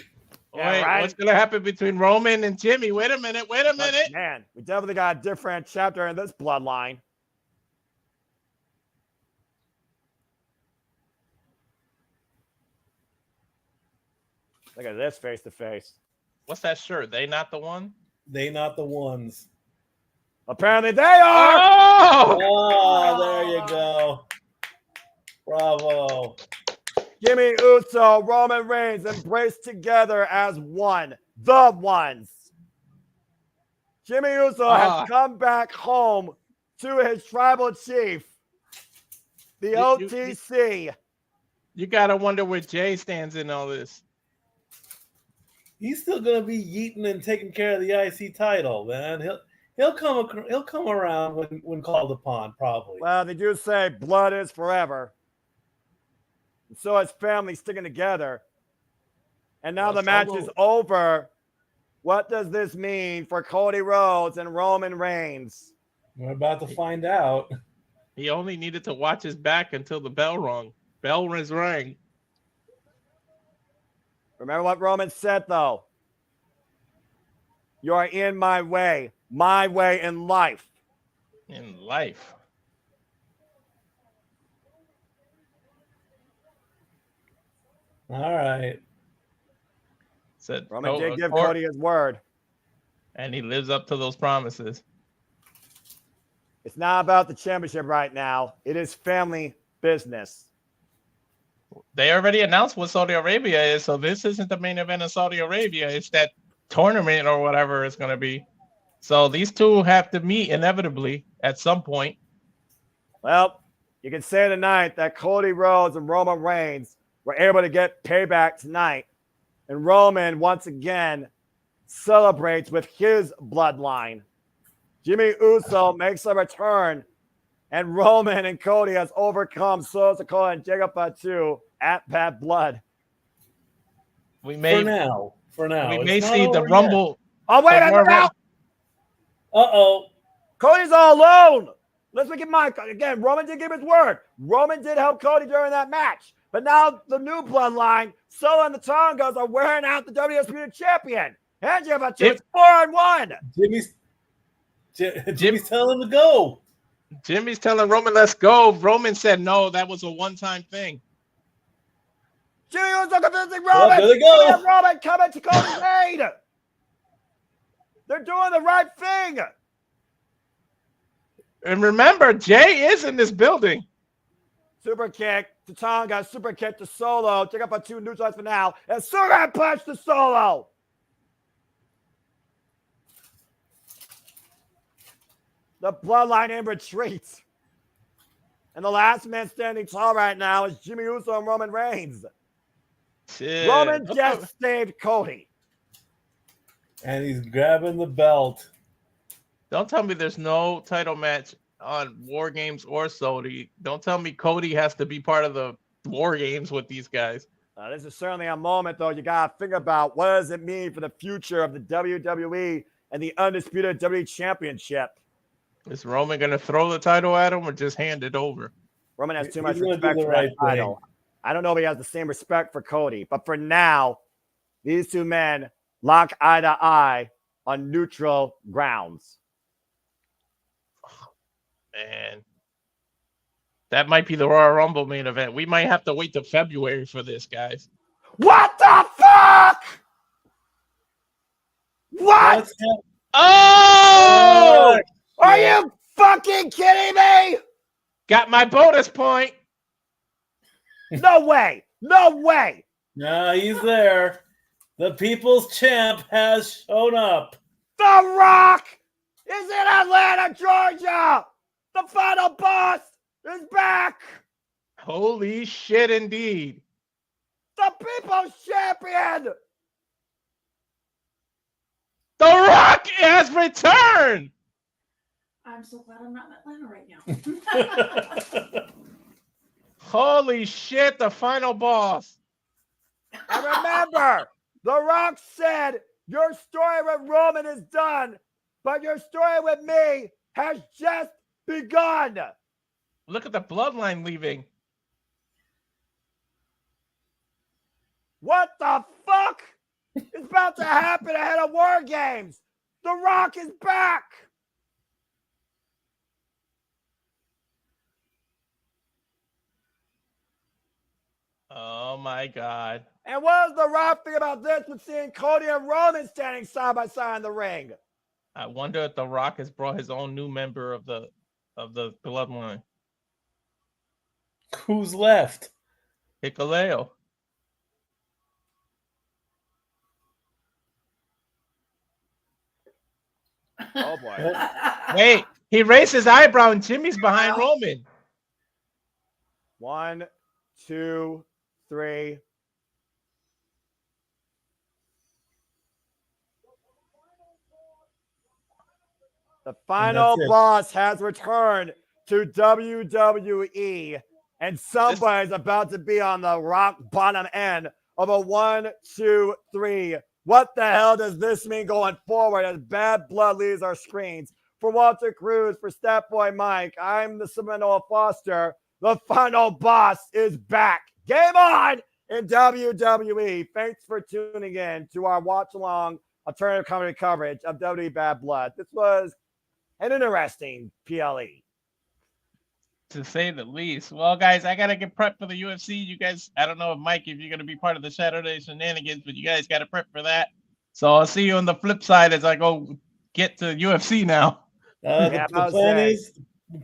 Yeah, wait, right? What's going to happen between Roman and Jimmy? Wait a minute. Man, we definitely got a different chapter in this bloodline. Look at this face-to-face. What's that shirt? They not the one? They not the ones. Apparently they are! Oh, there you go. Bravo. Jimmy Uso, Roman Reigns embraced together as one. The ones. Jimmy Uso has come back home to his tribal chief, the OTC. You got to wonder where Jay stands in all this. He's still going to be yeeting and taking care of the IC title, man. He'll come around when called upon, probably. Well, they do say blood is forever. And so his family sticking together. And now the match is over. What does this mean for Cody Rhodes and Roman Reigns? We're about to find out. He only needed to watch his back until the bell rung. Bell was rang. Remember what Roman said, though. You are in my way in life. In life. All right. Said Roman did give Cody his word. And he lives up to those promises. It's not about the championship right now. It is family business. They already announced what Saudi Arabia is, so this isn't the main event of Saudi Arabia. It's that tournament or whatever it's going to be. So these two have to meet inevitably at some point. Well, you can say tonight that Cody Rhodes and Roman Reigns were able to get payback tonight. And Roman, once again, celebrates with his bloodline. Jimmy Uso makes a return, and Roman and Cody has overcome Solo Sikoa and Jacob Fatu at Bad Blood. We may For now. we It's may not see the over Rumble. Oh, wait a minute. yet. Uh-oh. Cody's all alone. Let's make it Mike. Again, Roman did give his word. Roman did help Cody during that match. But now the new bloodline, Solo and the Tongos, are wearing out the WWE Champion. And Jacob Fatu, it's 4-1. Jimmy's telling him to go. Jimmy's telling Roman, let's go. Roman said, no, that was a one-time thing. Jimmy Uso convincing Roman. Well, there they go. Roman coming to Cody's aid. They're doing the right thing. And remember, Jay is in this building. Super kick to Tonga, super kick to Solo. Check up on 2 neutralized for now. And super punch to Solo. The bloodline in retreat. And the last man standing tall right now is Jimmy Uso and Roman Reigns. Shit. Roman just saved Cody. And he's grabbing the belt. Don't tell me there's no title match on War Games or Saudi. Don't tell me Cody has to be part of the War Games with these guys. This is certainly a moment, though, you got to think about what does it mean for the future of the WWE and the undisputed WWE Championship. Is Roman going to throw the title at him or just hand it over? Roman has too much He's gonna respect do the for right that title. I don't know if he has the same respect for Cody, but for now, these two men lock eye to eye on neutral grounds. Man, that might be the Royal Rumble main event. We might have to wait till February for this, guys. What the fuck? What? Oh! Are you fucking kidding me? Got my bonus point. No way. No way. No, he's there. The people's champ has shown up. The Rock is in Atlanta, Georgia. The final boss is back. Holy shit, indeed. The people's champion. The Rock has returned. I'm so glad I'm not in Atlanta right now. Holy shit, the final boss. And remember, The Rock said, your story with Roman is done, but your story with me has just begun. Look at the bloodline leaving. What the fuck is about to happen ahead of War Games? The Rock is back. Oh my God. And what does The Rock think about this with seeing Cody and Roman standing side by side in the ring? I wonder if The Rock has brought his own new member of the bloodline. Who's left? Hikuleo. Oh boy. Wait, he raised his eyebrow and Jimmy's behind Roman. 1, 2, 3. The final boss has returned to WWE, and somebody's about to be on the rock bottom end of a 1, 2, 3 What the hell does this mean going forward as Bad Blood leaves our screens? For Walter Cruz, for Step Boy Mike, I'm the Seminole Foster. The final boss is back. Game on in WWE. Thanks for tuning in to our watch-along alternative comedy coverage of WWE Bad Blood. This was an interesting PLE. To say the least. Well, guys, I gotta get prepped for the UFC. You guys, I don't know if Mike, if you're gonna be part of the Saturday shenanigans, but you guys gotta prep for that. So I'll see you on the flip side as I go get to UFC now. The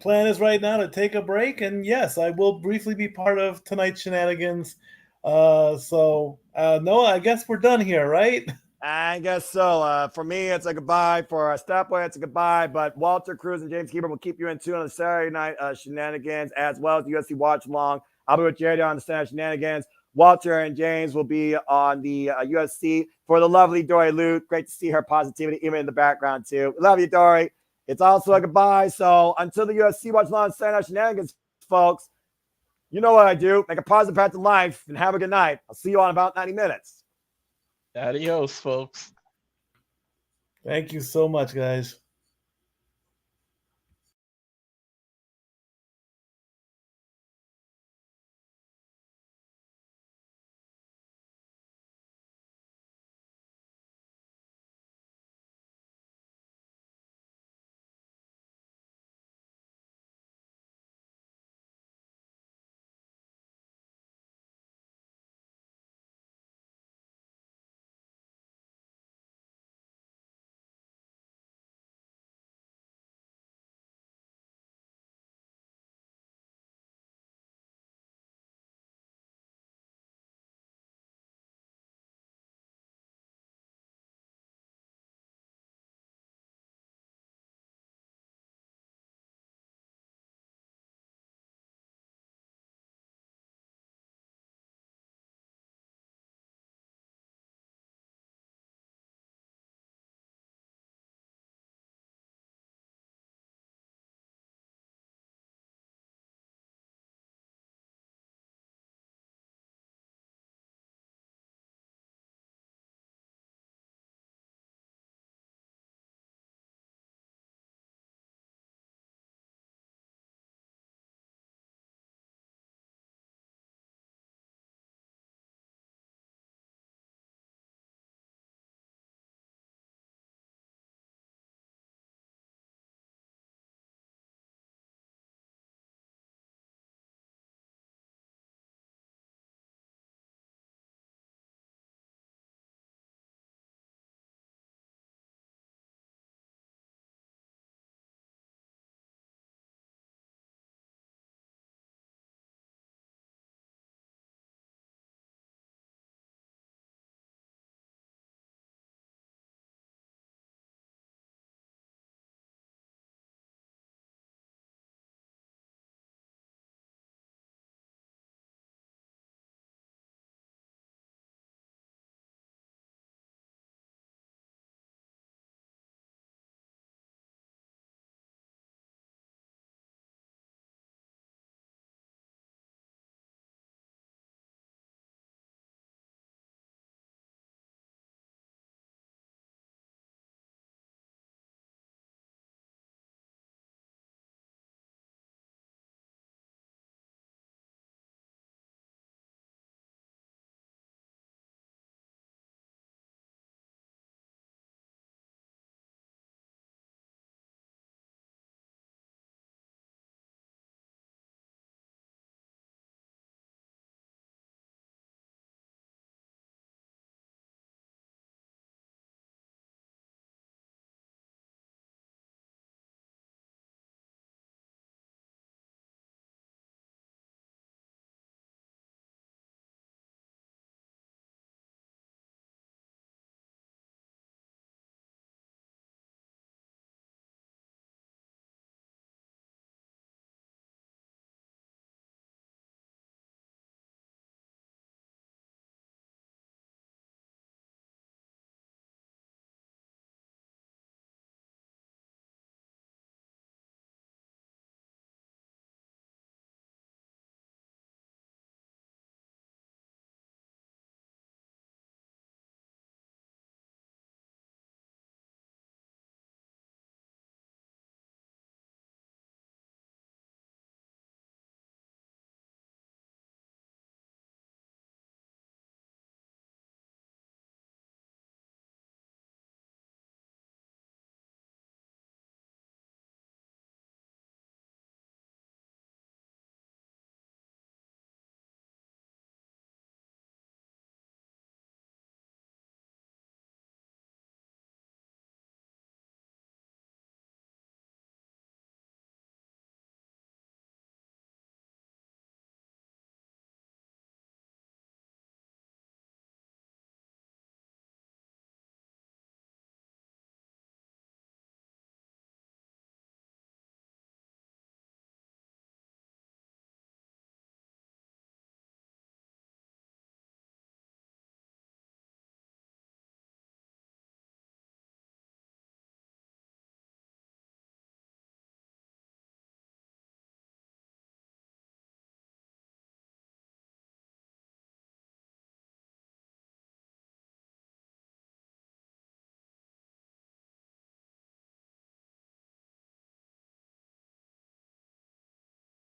plan is right now to take a break, and yes, I will briefly be part of tonight's shenanigans. No, I guess we're done here, right? I guess so. For me, it's a goodbye. For Stepway, it's a goodbye. But Walter Cruz and James Keeper will keep you in tune on the Saturday night shenanigans as well as the UFC watch along. I'll be with Jerry on the Saturday shenanigans. Walter and James will be on the UFC for the lovely Dory Lute. Great to see her positivity even in the background too. We love you, Dory. It's also a goodbye. So until the UFC watch along Saturday shenanigans, folks, you know what I do. Make a positive path to life and have a good night. I'll see you on about 90 minutes. Adios, folks. Thank you so much, guys.